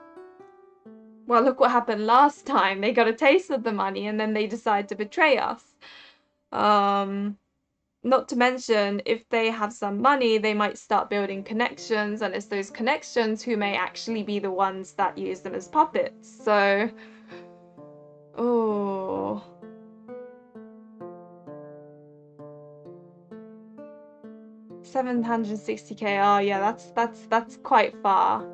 well, look what happened last time. They got a taste of the money and then they decide to betray us. Not to mention, if they have some money, they might start building connections, and it's those connections who may actually be the ones that use them as puppets. So, oh. $760k. Oh yeah, that's quite far.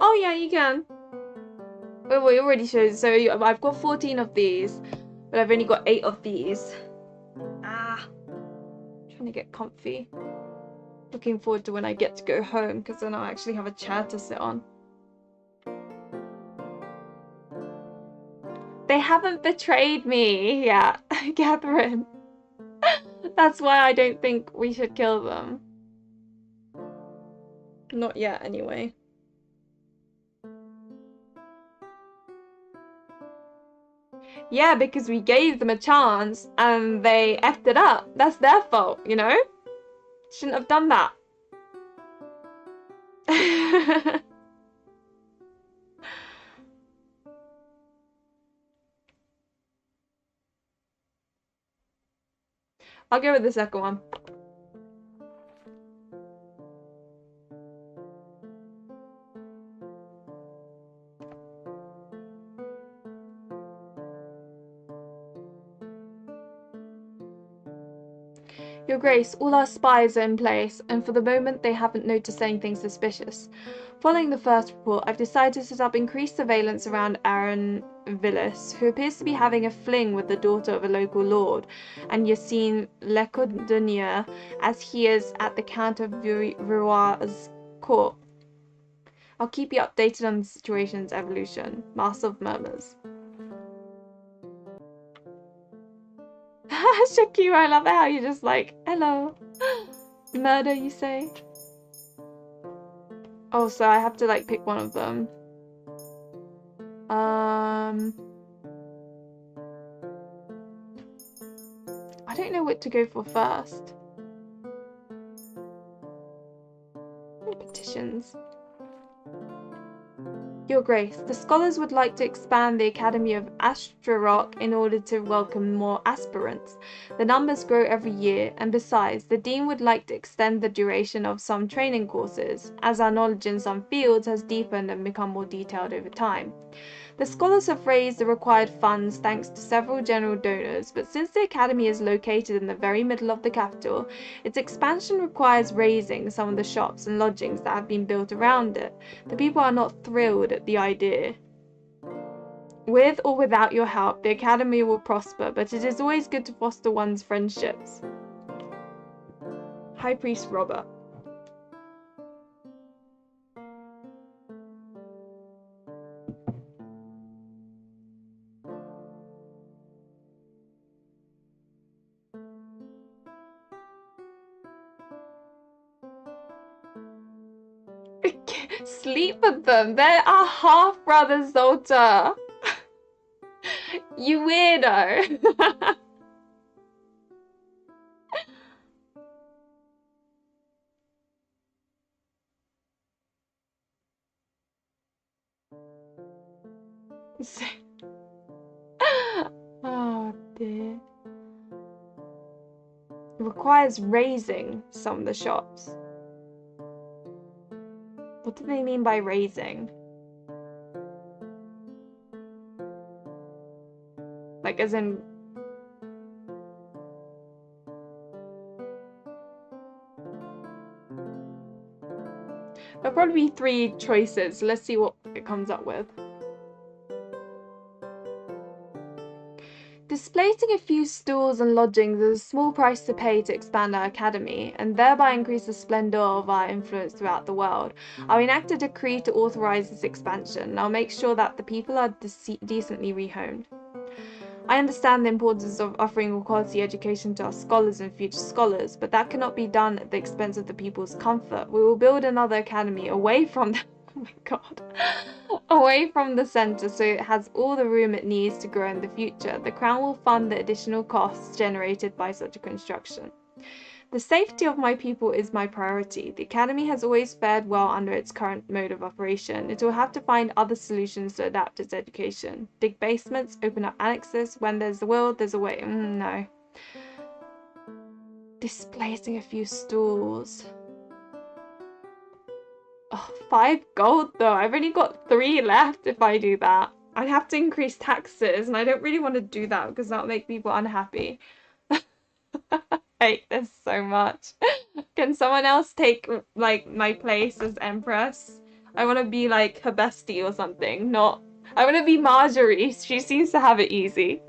Oh yeah, you can. Well, we already showed. So I've got 14 of these, but I've only got 8 of these. Ah, trying to get comfy. Looking forward to when I get to go home, because then I'll actually have a chair to sit on. They haven't betrayed me yet, Catherine. That's why I don't think we should kill them. Not yet, anyway. Yeah, because we gave them a chance and they effed it up. That's their fault, you know? Shouldn't have done that. I'll go with the second one. Your Grace, all our spies are in place, and for the moment they haven't noticed anything suspicious. Following the first report, I've decided to set up increased surveillance around Aaron Villas, who appears to be having a fling with the daughter of a local lord, and Yassine Lecordonnier, as he is at the Count of Valois' court. I'll keep you updated on the situation's evolution. Master of Murmurs. Shakira, I love it how you're just like, hello. Murder, you say? Oh, so I have to like pick one of them. I don't know what to go for first. Petitions. Your Grace, the scholars would like to expand the Academy of Astrarok in order to welcome more aspirants. The numbers grow every year, and besides, the Dean would like to extend the duration of some training courses, as our knowledge in some fields has deepened and become more detailed over time. The scholars have raised the required funds thanks to several general donors, but since the Academy is located in the very middle of the capital, its expansion requires razing some of the shops and lodgings that have been built around it. The people are not thrilled at the idea. With or without your help, the Academy will prosper, but it is always good to foster one's friendships. High Priest Robert. Sleep with them. They're our half brother, Zolta. You weirdo. Oh dear. It requires razing some of the shops. What do they mean by razing? Like as in... There'll probably be 3 choices. Let's see what it comes up with. Displacing a few stalls and lodgings is a small price to pay to expand our academy, and thereby increase the splendour of our influence throughout the world. I'll enact a decree to authorise this expansion, and I'll make sure that the people are decently rehomed. I understand the importance of offering a quality education to our scholars and future scholars, but that cannot be done at the expense of the people's comfort. We will build another academy away from the... Oh my god. Away from the centre so it has all the room it needs to grow in the future. The Crown will fund the additional costs generated by such a construction. The safety of my people is my priority. The Academy has always fared well under its current mode of operation. It will have to find other solutions to adapt its education. Dig basements, open up annexes. When there's a will, there's a way. No. Displacing a few stalls. Oh, 5 gold though. I've only got 3 left if I do that. I'd have to increase taxes, and I don't really want to do that because that'll make people unhappy. I hate this so much. Can someone else take like my place as empress? I want to be like her bestie or something. Not. I want to be Marjorie. She seems to have it easy.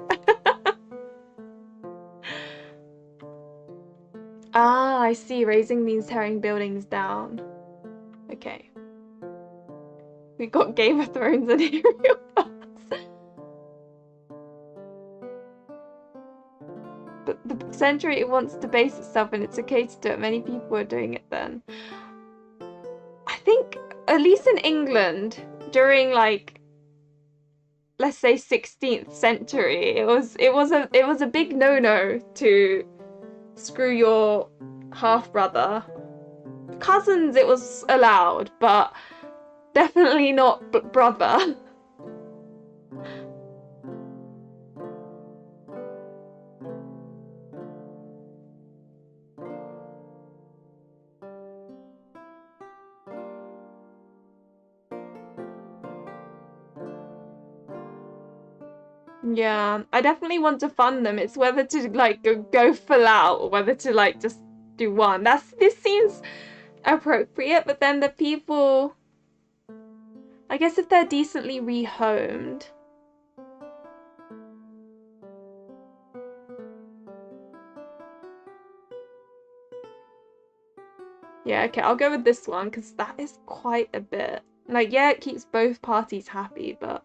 Ah, I see. Raising means tearing buildings down. Okay. We got Game of Thrones and Imperial Grace. But the century it wants to base itself and it's okay to do it. Many people are doing it then. I think, at least in England, during like, let's say 16th century, it was a big no-no to screw your half-brother. Cousins it was allowed, but definitely not brother. Yeah, I definitely want to fund them. It's whether to like go full out or whether to like just do one. This seems appropriate, but then the people, I guess if they're decently rehomed. Yeah, okay, I'll go with this one because that is quite a bit. Like, yeah, it keeps both parties happy, but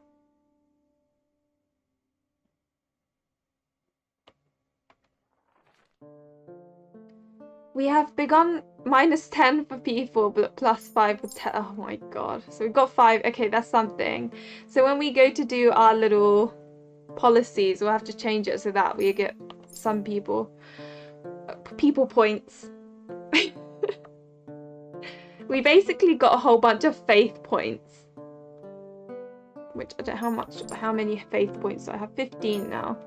we have begun -10 for people, but +5 for 10. Oh my god. So we've got 5. Okay, that's something. So when we go to do our little policies, we'll have to change it so that we get some people points. We basically got a whole bunch of faith points. Which I don't know how many faith points do I have? 15 now.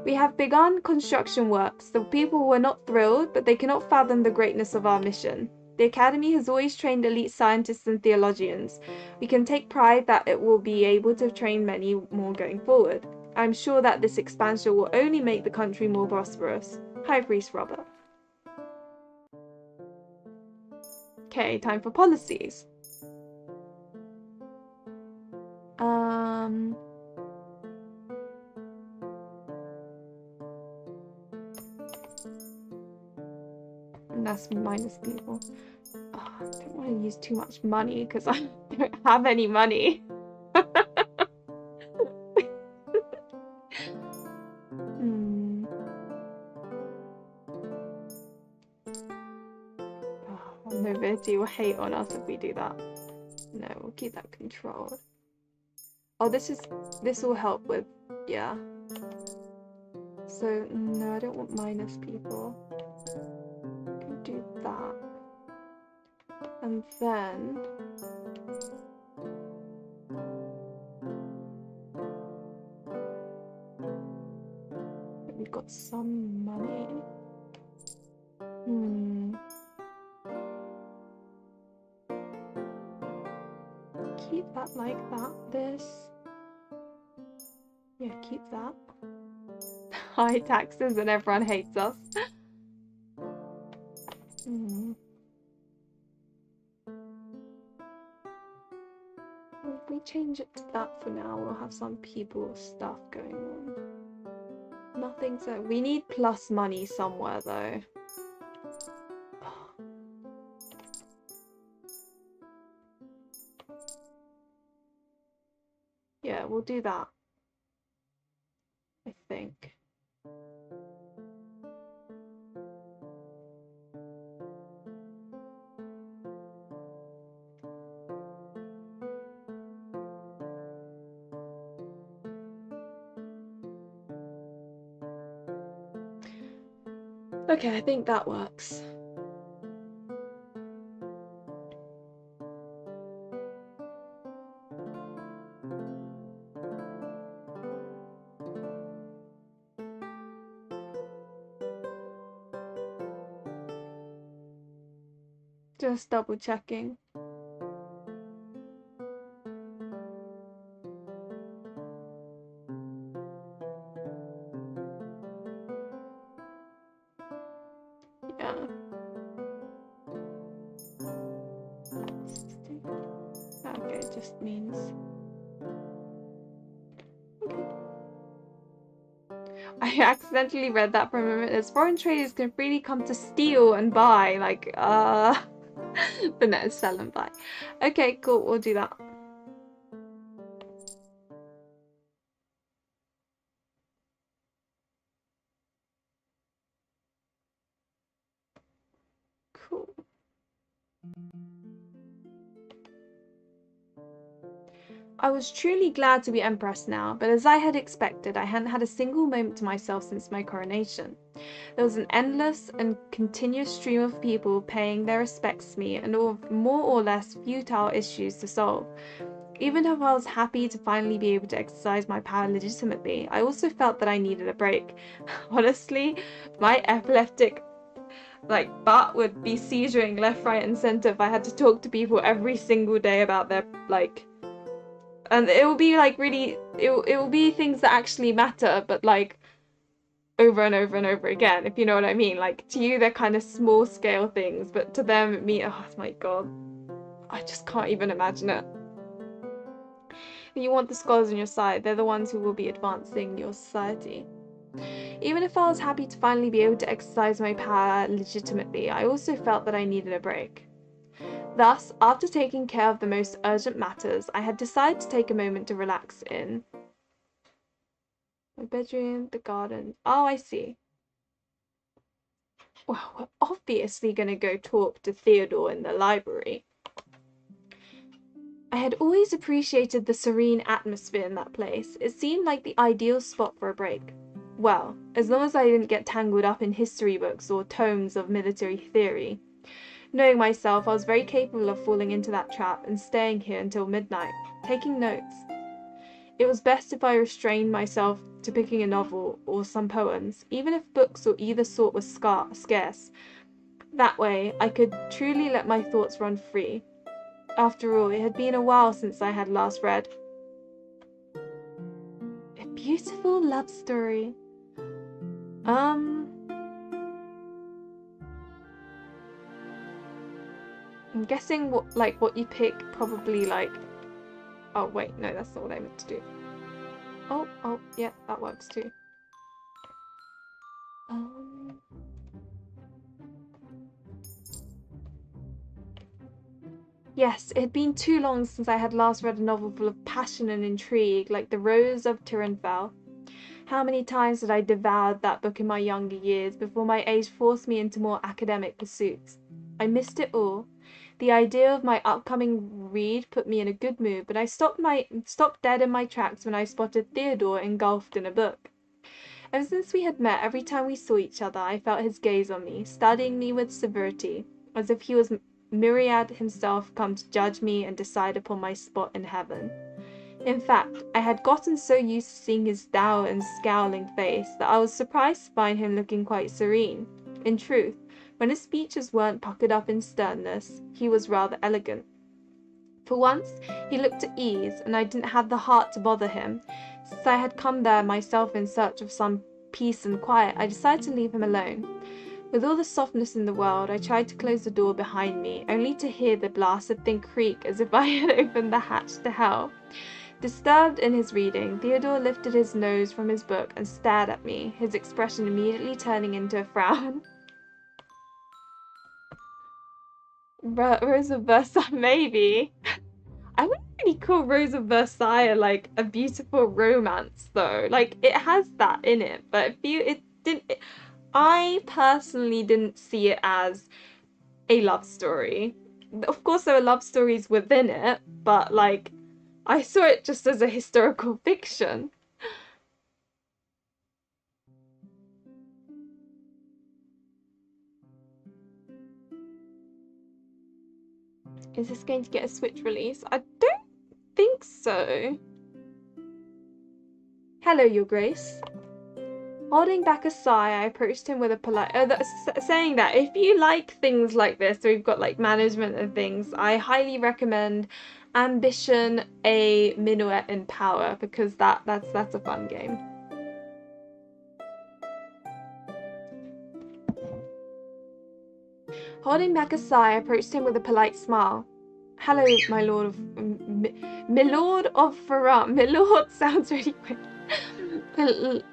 We have begun construction works. The people were not thrilled, but they cannot fathom the greatness of our mission. The Academy has always trained elite scientists and theologians. We can take pride that it will be able to train many more going forward. I'm sure that this expansion will only make the country more prosperous. High Priest Robert. Okay, time for policies. And that's minus people. Oh, I don't want to use too much money because I don't have any money. Oh, nobility will hate on us if we do that. No, we'll keep that controlled. Oh, this will help with, yeah. So, no, I don't want minus people. Can do that. And then... we've got some money. Keep that like that. This. Yeah, keep that. High taxes and everyone hates us. If we change it to that for now, we'll have some people stuff going on. Nothing so... we need plus money somewhere though. Yeah, we'll do that. I think. Okay, I think that works. Just double checking. Yeah. just means. Okay. I accidentally read that for a moment as foreign traders can freely come to steal and buy, like, but no, sell and buy. Okay, cool, we'll do that. Cool. I was truly glad to be empress now, but as I had expected, I hadn't had a single moment to myself since my coronation. There was an endless and continuous stream of people paying their respects to me and all more or less futile issues to solve. Even if I was happy to finally be able to exercise my power legitimately, I also felt that I needed a break. Honestly, my epileptic butt would be seizuring left, right, and center if I had to talk to people every single day about their and it will be really it will be things that actually matter, but over and over and over again, if you know what I mean. Like, to you they're kind of small scale things, but to them oh my god, I just can't even imagine it. You want the scholars on your side. They're the ones who will be advancing your society. Even if I was happy to finally be able to exercise my power legitimately, I also felt that I needed a break. Thus, after taking care of the most urgent matters, I had decided to take a moment to relax in my bedroom, the garden. Oh, I see. Well, we're obviously going to go talk to Theodore in the library. I had always appreciated the serene atmosphere in that place. It seemed like the ideal spot for a break. Well, as long as I didn't get tangled up in history books or tomes of military theory. Knowing myself, I was very capable of falling into that trap and staying here until midnight, taking notes. It was best if I restrained myself to picking a novel or some poems, even if books of either sort were scarce. That way, I could truly let my thoughts run free. After all, it had been a while since I had last read. A beautiful love story. I'm guessing what you pick probably oh wait, no, that's not what I meant to do. Oh, yeah, that works too. Yes, it had been too long since I had last read a novel full of passion and intrigue, like The Rose of Tirinfel. How many times had I devoured that book in my younger years before my age forced me into more academic pursuits? I missed it all. The idea of my upcoming read put me in a good mood, but I stopped dead in my tracks when I spotted Theodore engulfed in a book. Ever since we had met, every time we saw each other, I felt his gaze on me, studying me with severity, as if he was Myriad himself come to judge me and decide upon my spot in heaven. In fact, I had gotten so used to seeing his dour and scowling face that I was surprised to find him looking quite serene. In truth, when his features weren't puckered up in sternness, he was rather elegant. For once, he looked at ease, and I didn't have the heart to bother him. Since I had come there myself in search of some peace and quiet, I decided to leave him alone. With all the softness in the world, I tried to close the door behind me, only to hear the blasted thing creak as if I had opened the hatch to hell. Disturbed in his reading, Theodore lifted his nose from his book and stared at me, his expression immediately turning into a frown. Rose of Versailles, maybe. I wouldn't really call Rose of Versailles a beautiful romance, though. It has that in it, but it didn't. I personally didn't see it as a love story. Of course, there are love stories within it, but I saw it just as a historical fiction. Is this going to get a Switch release? I don't think so. Hello, Your Grace. Holding back a sigh, I approached him with a polite... saying that if you like things like this, so we've got management and things, I highly recommend Ambition, a Minuet in Power, because that's a fun game. Holding back a sigh, I approached him with a polite smile. Hello, my lord of... Milord of Faram. Milord sounds really weird.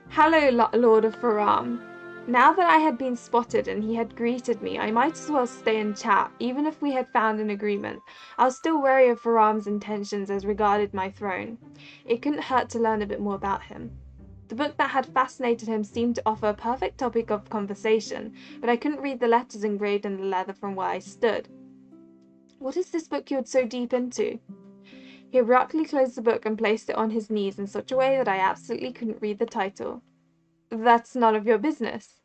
Hello, Lord of Faram. Now that I had been spotted and he had greeted me, I might as well stay and chat, even if we had found an agreement. I was still wary of Faram's intentions as regarded my throne. It couldn't hurt to learn a bit more about him. The book that had fascinated him seemed to offer a perfect topic of conversation, but I couldn't read the letters engraved in the leather from where I stood. What is this book you're so deep into? He abruptly closed the book and placed it on his knees in such a way that I absolutely couldn't read the title. That's none of your business.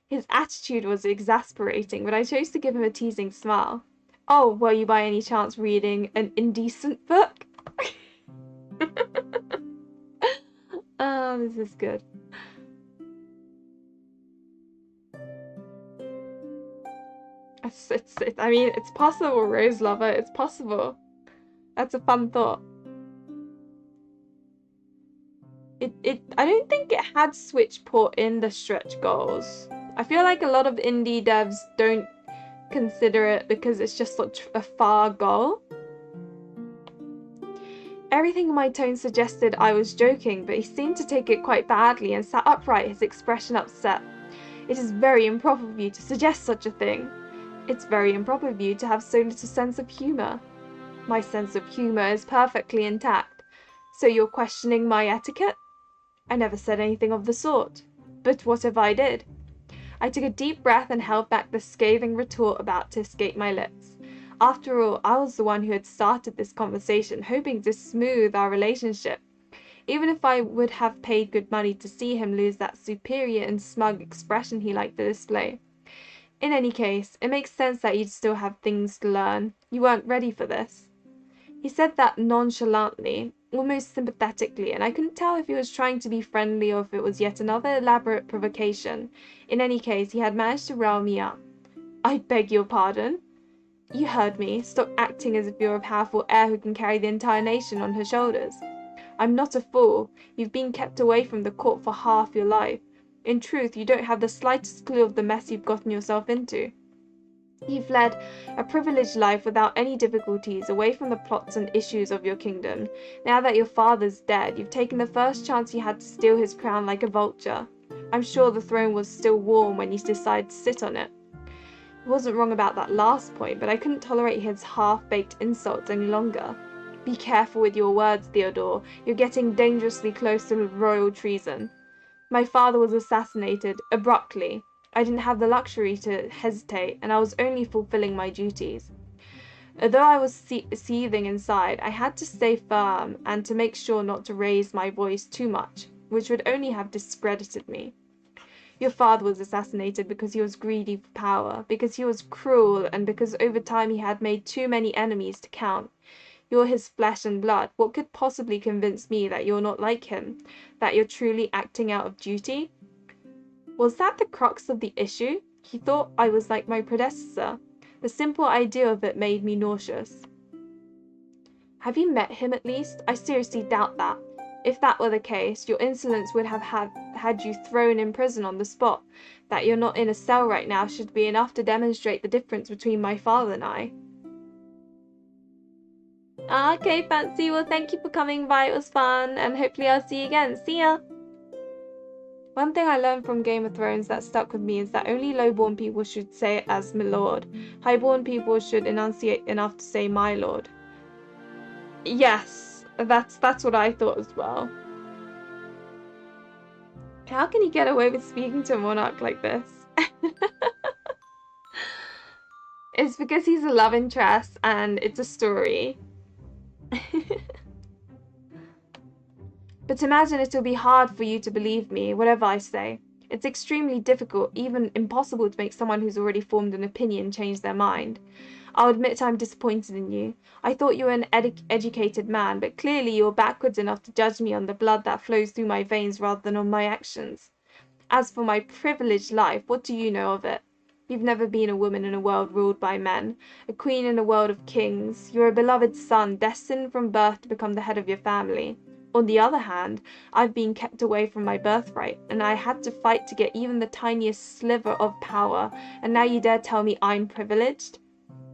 His attitude was exasperating, but I chose to give him a teasing smile. Oh, were you by any chance reading an indecent book? Oh, this is good. I mean, it's possible, Rose Lover. It's possible. That's a fun thought. I don't think it had switch port in the stretch goals. I feel like a lot of indie devs don't consider it because it's just such a far goal. Everything in my tone suggested I was joking, but he seemed to take it quite badly and sat upright, his expression upset. It is very improper of you to suggest such a thing. It's very improper of you to have so little sense of humour. My sense of humour is perfectly intact. So you're questioning my etiquette? I never said anything of the sort. But what if I did? I took a deep breath and held back the scathing retort about to escape my lips. After all, I was the one who had started this conversation, hoping to smooth our relationship. Even if I would have paid good money to see him lose that superior and smug expression he liked to display. In any case, it makes sense that you'd still have things to learn. You weren't ready for this. He said that nonchalantly, almost sympathetically, and I couldn't tell if he was trying to be friendly or if it was yet another elaborate provocation. In any case, he had managed to rile me up. I beg your pardon? You heard me. Stop acting as if you're a powerful heir who can carry the entire nation on her shoulders. I'm not a fool. You've been kept away from the court for half your life. In truth, you don't have the slightest clue of the mess you've gotten yourself into. You've led a privileged life without any difficulties, away from the plots and issues of your kingdom. Now that your father's dead, you've taken the first chance you had to steal his crown like a vulture. I'm sure the throne was still warm when you decided to sit on it. He wasn't wrong about that last point, but I couldn't tolerate his half-baked insults any longer. Be careful with your words, Theodore. You're getting dangerously close to royal treason. My father was assassinated, abruptly. I didn't have the luxury to hesitate, and I was only fulfilling my duties. Although I was seething inside, I had to stay firm and to make sure not to raise my voice too much, which would only have discredited me. Your father was assassinated because he was greedy for power, because he was cruel, and because over time he had made too many enemies to count. You're his flesh and blood. What could possibly convince me that you're not like him, that you're truly acting out of duty? Was that the crux of the issue? He thought I was like my predecessor. The simple idea of it made me nauseous. Have you met him at least? I seriously doubt that. If that were the case, your insolence would have had you thrown in prison on the spot. That you're not in a cell right now should be enough to demonstrate the difference between my father and I. Okay, Fancy. Well, thank you for coming by. It was fun, and hopefully I'll see you again. See ya! One thing I learned from Game of Thrones that stuck with me is that only low-born people should say it as my lord. High-born people should enunciate enough to say my lord. Yes, that's what I thought as well. How can he get away with speaking to a monarch like this? It's because he's a love interest and it's a story. But imagine it'll be hard for you to believe me, whatever I say. It's extremely difficult, even impossible, to make someone who's already formed an opinion change their mind. I'll admit I'm disappointed in you. I thought you were an educated man, but clearly you're backwards enough to judge me on the blood that flows through my veins rather than on my actions. As for my privileged life, what do you know of it? You've never been a woman in a world ruled by men, a queen in a world of kings. You're a beloved son, destined from birth to become the head of your family. On the other hand, I've been kept away from my birthright, and I had to fight to get even the tiniest sliver of power, and now you dare tell me I'm privileged?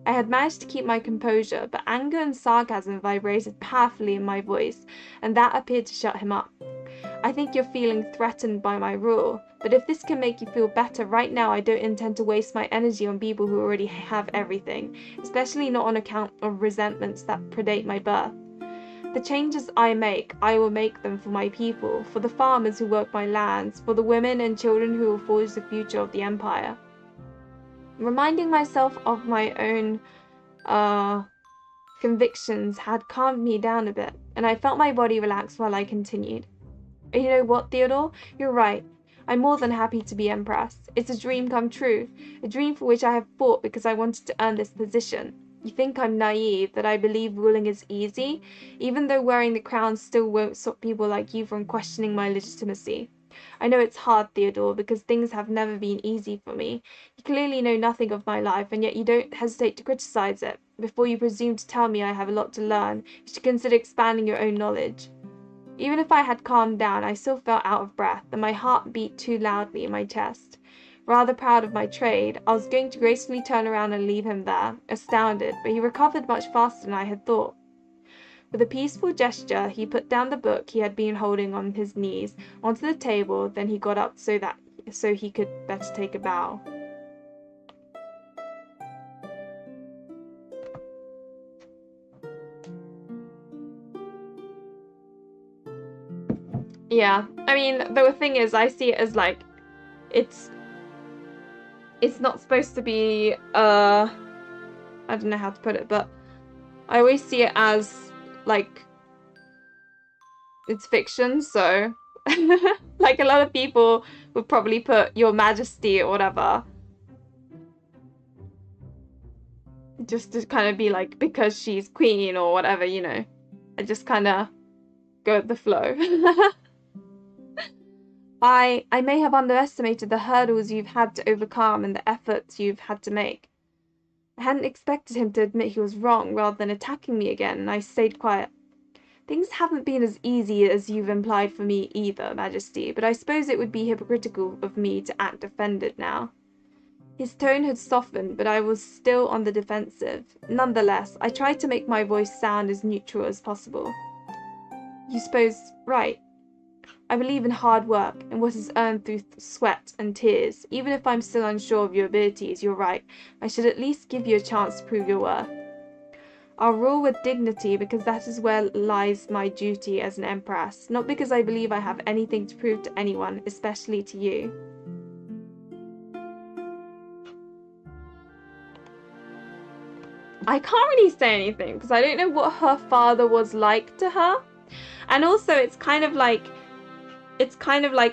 I had managed to keep my composure, but anger and sarcasm vibrated powerfully in my voice, and that appeared to shut him up. I think you're feeling threatened by my rule, but if this can make you feel better right now, I don't intend to waste my energy on people who already have everything, especially not on account of resentments that predate my birth. The changes I make, I will make them for my people, for the farmers who work my lands, for the women and children who will forge the future of the empire. Reminding myself of my own convictions had calmed me down a bit, and I felt my body relax while I continued. You know what, Theodore? You're right. I'm more than happy to be empress. It's a dream come true, a dream for which I have fought because I wanted to earn this position. You think I'm naive, that I believe ruling is easy, even though wearing the crown still won't stop people like you from questioning my legitimacy. I know it's hard, Theodore, because things have never been easy for me. You clearly know nothing of my life, and yet you don't hesitate to criticize it. Before you presume to tell me I have a lot to learn, you should consider expanding your own knowledge. Even if I had calmed down, I still felt out of breath, and my heart beat too loudly in my chest. Rather proud of my trade, I was going to gracefully turn around and leave him there, astounded, but he recovered much faster than I had thought. With a peaceful gesture, he put down the book he had been holding on his knees onto the table, then he got up so he could better take a bow. Yeah, I mean, the thing is, I see it as like, it's not supposed to be, I don't know how to put it, but I always see it as, like, it's fiction, so, like, a lot of people would probably put Your Majesty or whatever, just to kind of be like, because she's queen or whatever, you know. I just kind of go with the flow. I may have underestimated the hurdles you've had to overcome and the efforts you've had to make. I hadn't expected him to admit he was wrong rather than attacking me again, and I stayed quiet. Things haven't been as easy as you've implied for me either, Majesty, but I suppose it would be hypocritical of me to act offended now. His tone had softened, but I was still on the defensive. Nonetheless, I tried to make my voice sound as neutral as possible. You suppose right. I believe in hard work and what is earned through sweat and tears. Even if I'm still unsure of your abilities, you're right. I should at least give you a chance to prove your worth. I'll rule with dignity because that is where lies my duty as an empress, not because I believe I have anything to prove to anyone, especially to you. I can't really say anything because I don't know what her father was like to her. And also it's kind of like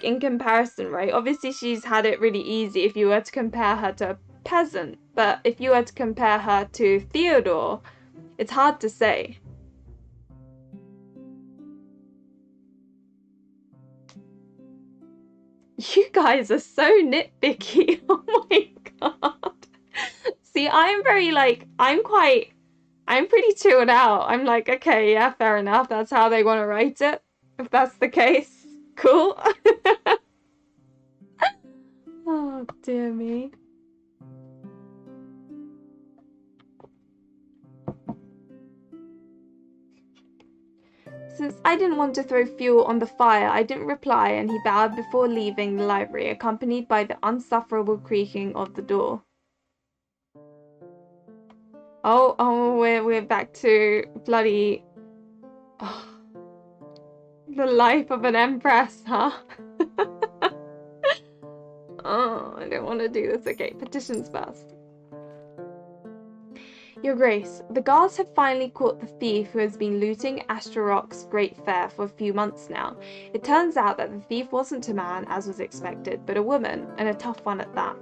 in comparison, right? Obviously she's had it really easy if you were to compare her to a peasant, but if you were to compare her to Theodore, it's hard to say. You guys are so nitpicky. Oh my god. See, I'm pretty chilled out. I'm like, okay, yeah, fair enough. That's how they want to write it. If that's the case, cool. Oh, dear me. Since I didn't want to throw fuel on the fire, I didn't reply, and he bowed before leaving the library, accompanied by the insufferable creaking of the door. Oh, we're back to bloody... Oh, the life of an empress, huh? Oh, I don't want to do this. Okay, petitions first. Your Grace, the guards have finally caught the thief who has been looting Ashtarock's Great Fair for a few months now. It turns out that the thief wasn't a man, as was expected, but a woman, and a tough one at that.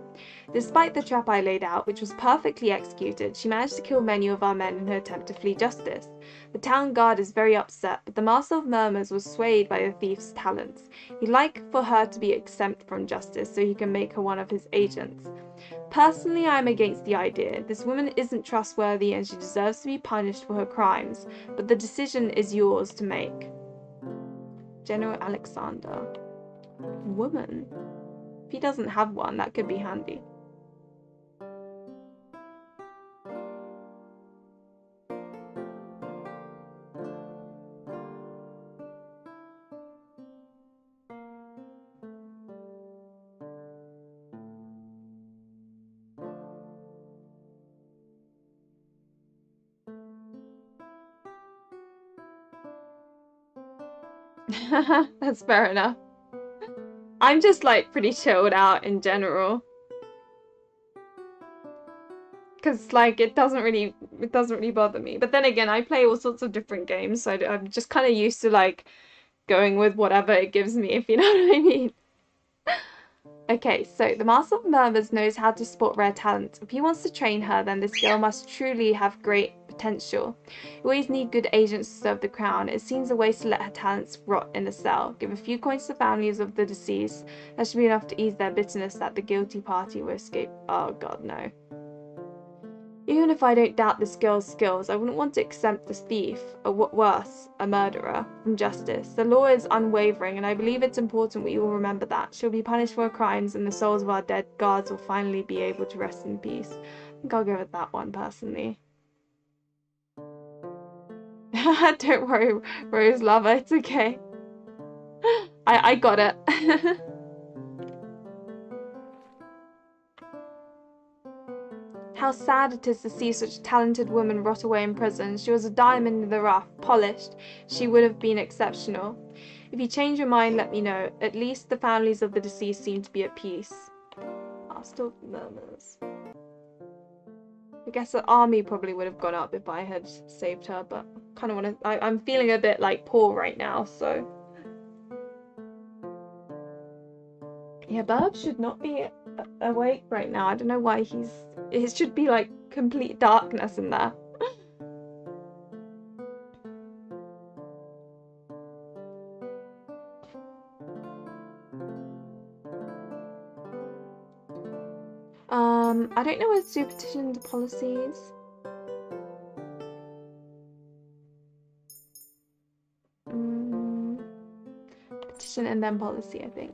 Despite the trap I laid out, which was perfectly executed, she managed to kill many of our men in her attempt to flee justice. The town guard is very upset, but the Master of Murmurs was swayed by the thief's talents. He'd like for her to be exempt from justice so he can make her one of his agents. Personally, I'm against the idea. This woman isn't trustworthy and she deserves to be punished for her crimes, but the decision is yours to make. General Alexander. Woman? If he doesn't have one, that could be handy. That's fair enough. I'm just like pretty chilled out in general. Because like it doesn't really bother me. But then again, I play all sorts of different games, so I'm just kind of used to like going with whatever it gives me, if you know what I mean. Okay, so the Master of Murmurs knows how to spot rare talent. If he wants to train her, then this girl must truly have great potential. You always need good agents to serve the crown. It seems a waste to let her talents rot in a cell. Give a few coins to families of the deceased. That should be enough to ease their bitterness that the guilty party will escape. Oh god, no. Even if I don't doubt this girl's skills, I wouldn't want to exempt this thief, or what worse, a murderer, from justice. The law is unwavering, and I believe it's important we all remember that. She'll be punished for her crimes, and the souls of our dead guards will finally be able to rest in peace. I think I'll go with that one, personally. Don't worry, Rose Lover, it's okay. I got it. How sad it is to see such a talented woman rot away in prison. She was a diamond in the rough, polished. She would have been exceptional. If you change your mind, let me know. At least the families of the deceased seem to be at peace. Master of Murmurs. I guess the army probably would have gone up if I had saved her, but kind of want to. I'm feeling a bit like poor right now, so. Yeah, Burb should not be awake right now. I don't know why it should be like complete darkness in there. I don't know what petition policies. Petition and then policy, I think.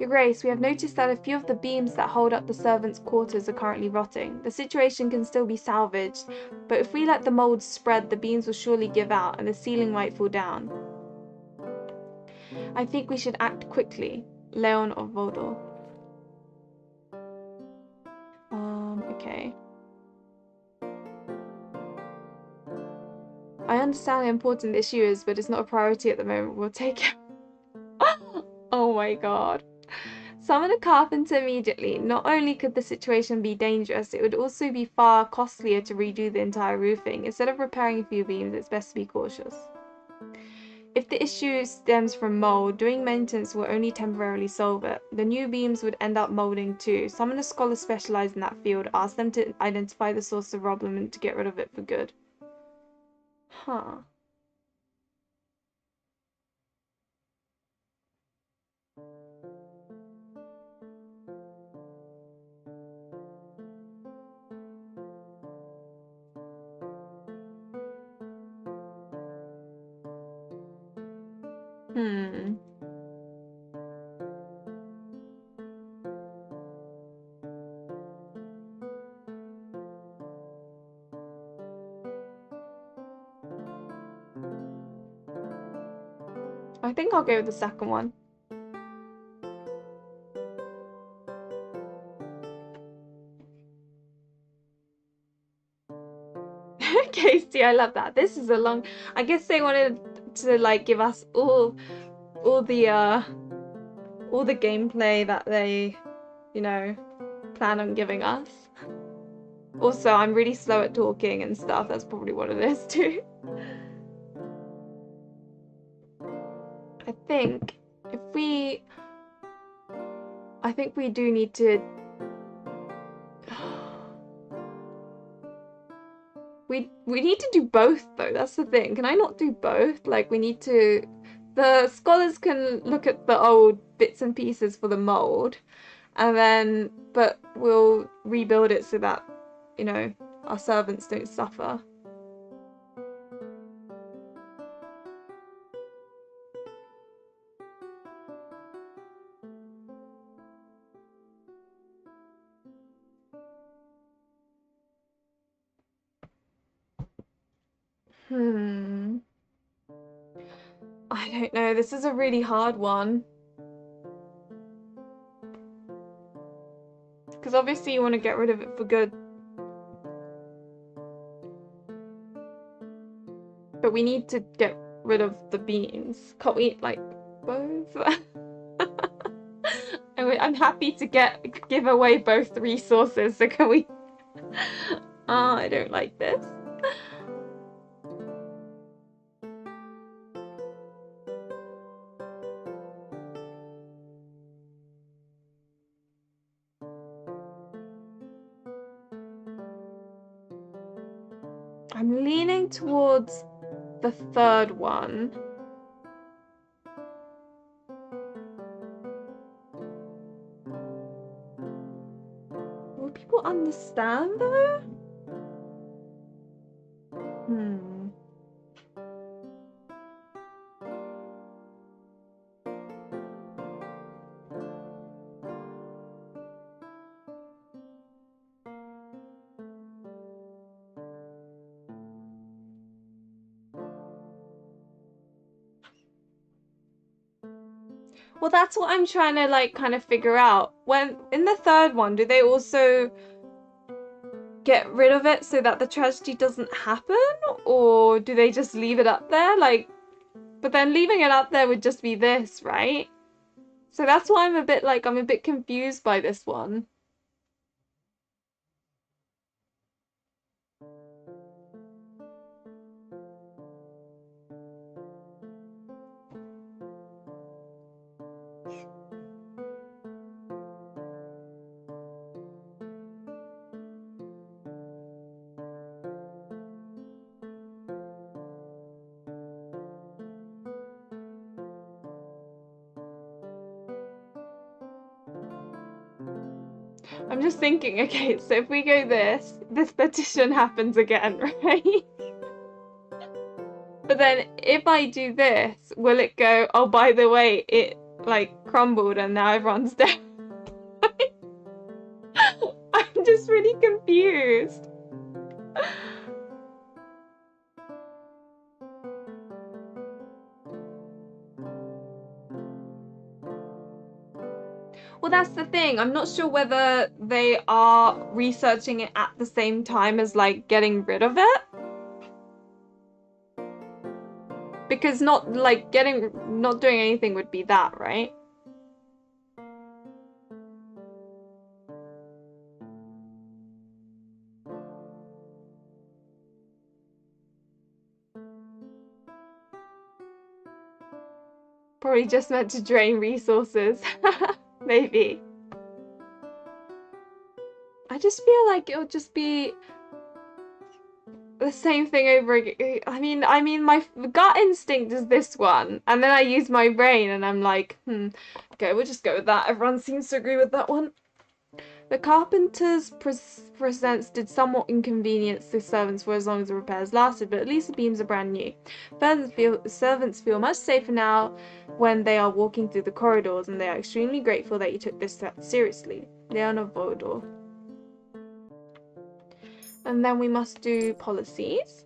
Your Grace, we have noticed that a few of the beams that hold up the servants' quarters are currently rotting. The situation can still be salvaged, but if we let the molds spread, the beams will surely give out and the ceiling might fall down. I think we should act quickly. Leon of Vodor. Okay. I understand how important the issue is, but it's not a priority at the moment. We'll take it. Oh my god. Summon a carpenter immediately. Not only could the situation be dangerous, it would also be far costlier to redo the entire roofing. Instead of repairing a few beams, it's best to be cautious. If the issue stems from mold, doing maintenance will only temporarily solve it. The new beams would end up molding too. Summon a scholar specialized in that field. Ask them to identify the source of the problem and to get rid of it for good. Huh. I think I'll go with the second one. Casey, I love that. This is a long. I guess they wanted to like give us all the gameplay that they, you know, plan on giving us. Also, I'm really slow at talking and stuff. That's probably what it is too. I think we do need to. We need to do both though. That's the thing. Can I not do both? Like we need to. The scholars can look at the old bits and pieces for the mold, and then but we'll rebuild it so that, you know, our servants don't suffer. I don't know. This is a really hard one. Because obviously you want to get rid of it for good. But we need to get rid of the beans. Can't we, like, both? I'm happy to give away both resources, so can we... Oh, I don't like this. I'm leaning towards the third one. Will people understand though? Well, that's what I'm trying to like kind of figure out. When in the third one, do they also get rid of it so that the tragedy doesn't happen, or do they just leave it up there? Like, but then leaving it up there would just be this, right? So that's why I'm a bit confused by this one. I'm just thinking, okay, so if we go this petition happens again, right? But then if I do this, will it go, oh, by the way, it like crumbled and now everyone's dead? I'm just really confused. Well, that's the thing. I'm not sure whether they are researching it at the same time as like getting rid of it. Because not doing anything would be that, right? Probably just meant to drain resources. Maybe. I just feel like it'll just be the same thing over again. I mean, my gut instinct is this one, and then I use my brain, and I'm like, okay, we'll just go with that. Everyone seems to agree with that one. The carpenter's presence did somewhat inconvenience the servants for as long as the repairs lasted, but at least the beams are brand new. Servants feel much safer now when they are walking through the corridors, and they are extremely grateful that you took this seriously. Leona Vodor. And then we must do policies.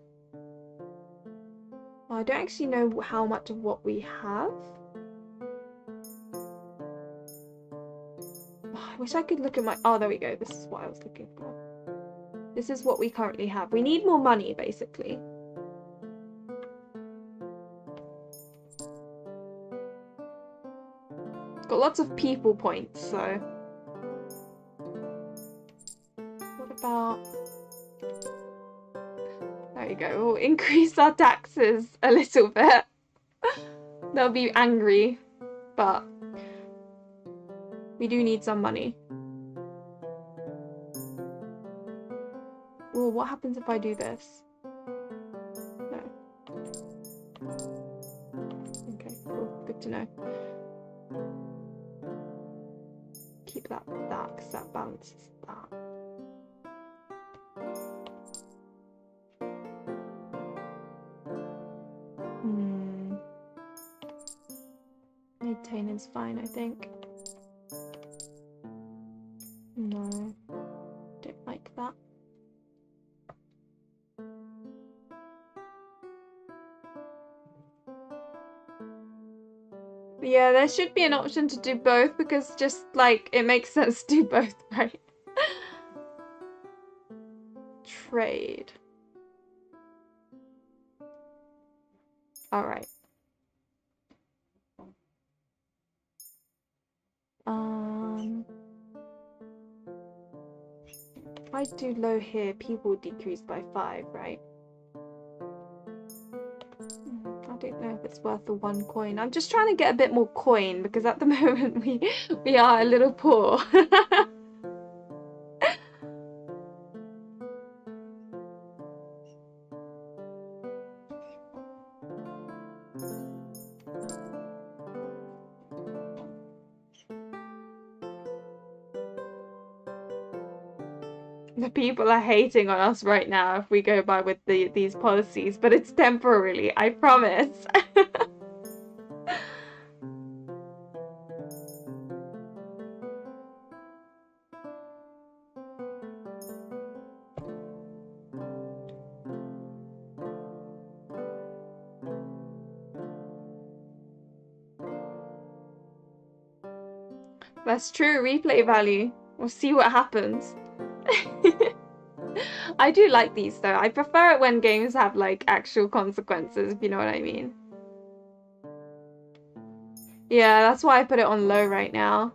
Well, I don't actually know how much of what we have. Oh, I wish I could look at my... Oh, there we go. This is what I was looking for. This is what we currently have. We need more money, basically. It's got lots of people points, so... What about... There you go. We'll increase our taxes a little bit. They'll be angry, but we do need some money. Well, what happens if I do this? No. Okay, cool. Good to know. Keep that because that balances that. Maintain is fine, I think. No, don't like that. But yeah, there should be an option to do both because just like it makes sense to do both, right? Trade. All right. If I do low here, people decrease by 5, right? I don't know if it's worth the 1 coin. I'm just trying to get a bit more coin because at the moment we are a little poor. The people are hating on us right now if we go by with these policies, but it's temporarily, I promise. That's true, replay value. We'll see what happens. I do like these though. I prefer it when games have like actual consequences, if you know what I mean. Yeah, that's why I put it on low right now.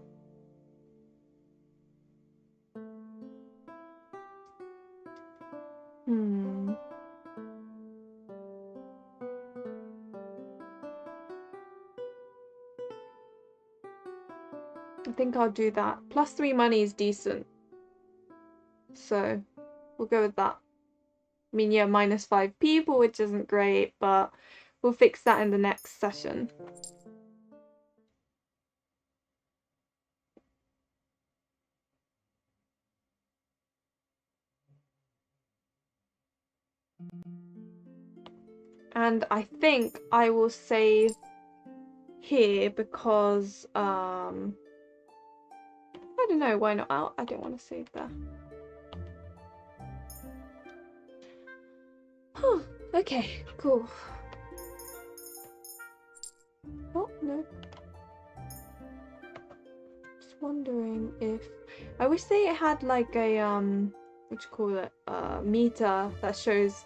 I think I'll do that. +3 money is decent. So we'll go with that. I mean, yeah, -5 people, which isn't great, but we'll fix that in the next session. And I think I will save here because, I don't know, why not? I don't want to save there. Okay, cool. Oh, no. Just wondering if... I wish they had like a, what do you call it? Meter that shows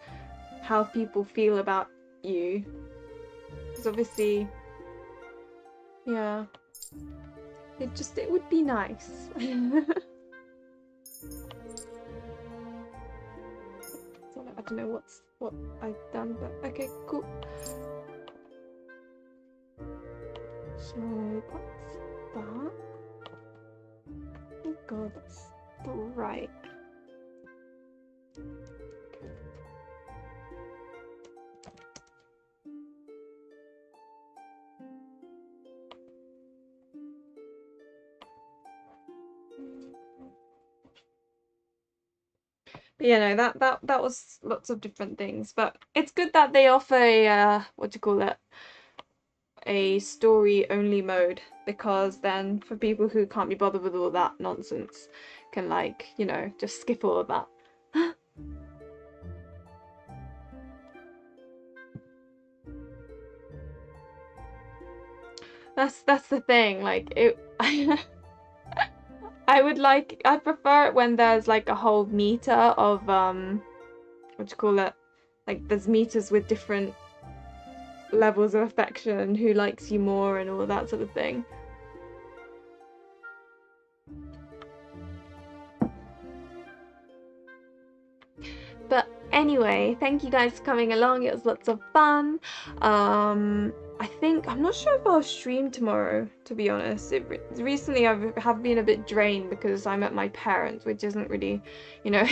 how people feel about you. Because obviously, yeah. It would be nice. I don't know what I've done, but okay, cool. So that's that. Oh god, that's right. But yeah, no, that was lots of different things, but it's good that they offer a what do you call it? A story only mode, because then for people who can't be bothered with all that nonsense can, like, you know, just skip all of that. That's the thing, like it I prefer it when there's like a whole meter of what do you call it? Like there's meters with different levels of affection, who likes you more and all that sort of thing. But anyway, thank you guys for coming along. It was lots of fun. I think, I'm not sure if I'll stream tomorrow, to be honest. Recently I have been a bit drained because I'm at my parents', which isn't really, you know,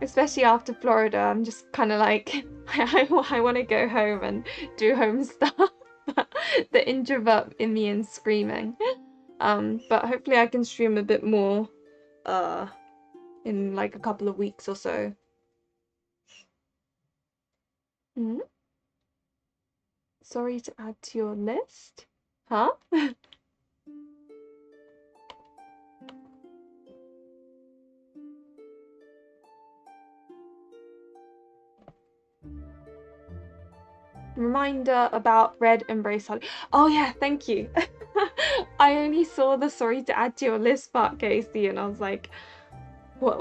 especially after Florida, I'm just kind of like, I want to go home and do home stuff. The introvert in me is screaming. But hopefully I can stream a bit more in like a couple of weeks or so. Sorry to add to your list? Huh? Reminder about red embrace holly. Oh yeah, thank you. I only saw the sorry to add to your list part, Casey, and I was like, what?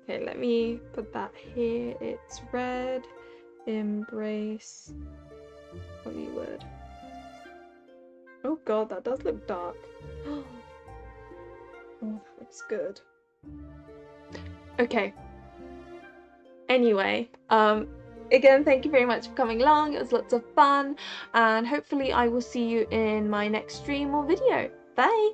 Okay, let me put that here. It's red embrace Holy word. Oh god, that does look dark. Oh, that looks good. Okay. Anyway, again, thank you very much for coming along. It was lots of fun, and hopefully I will see you in my next stream or video. Bye!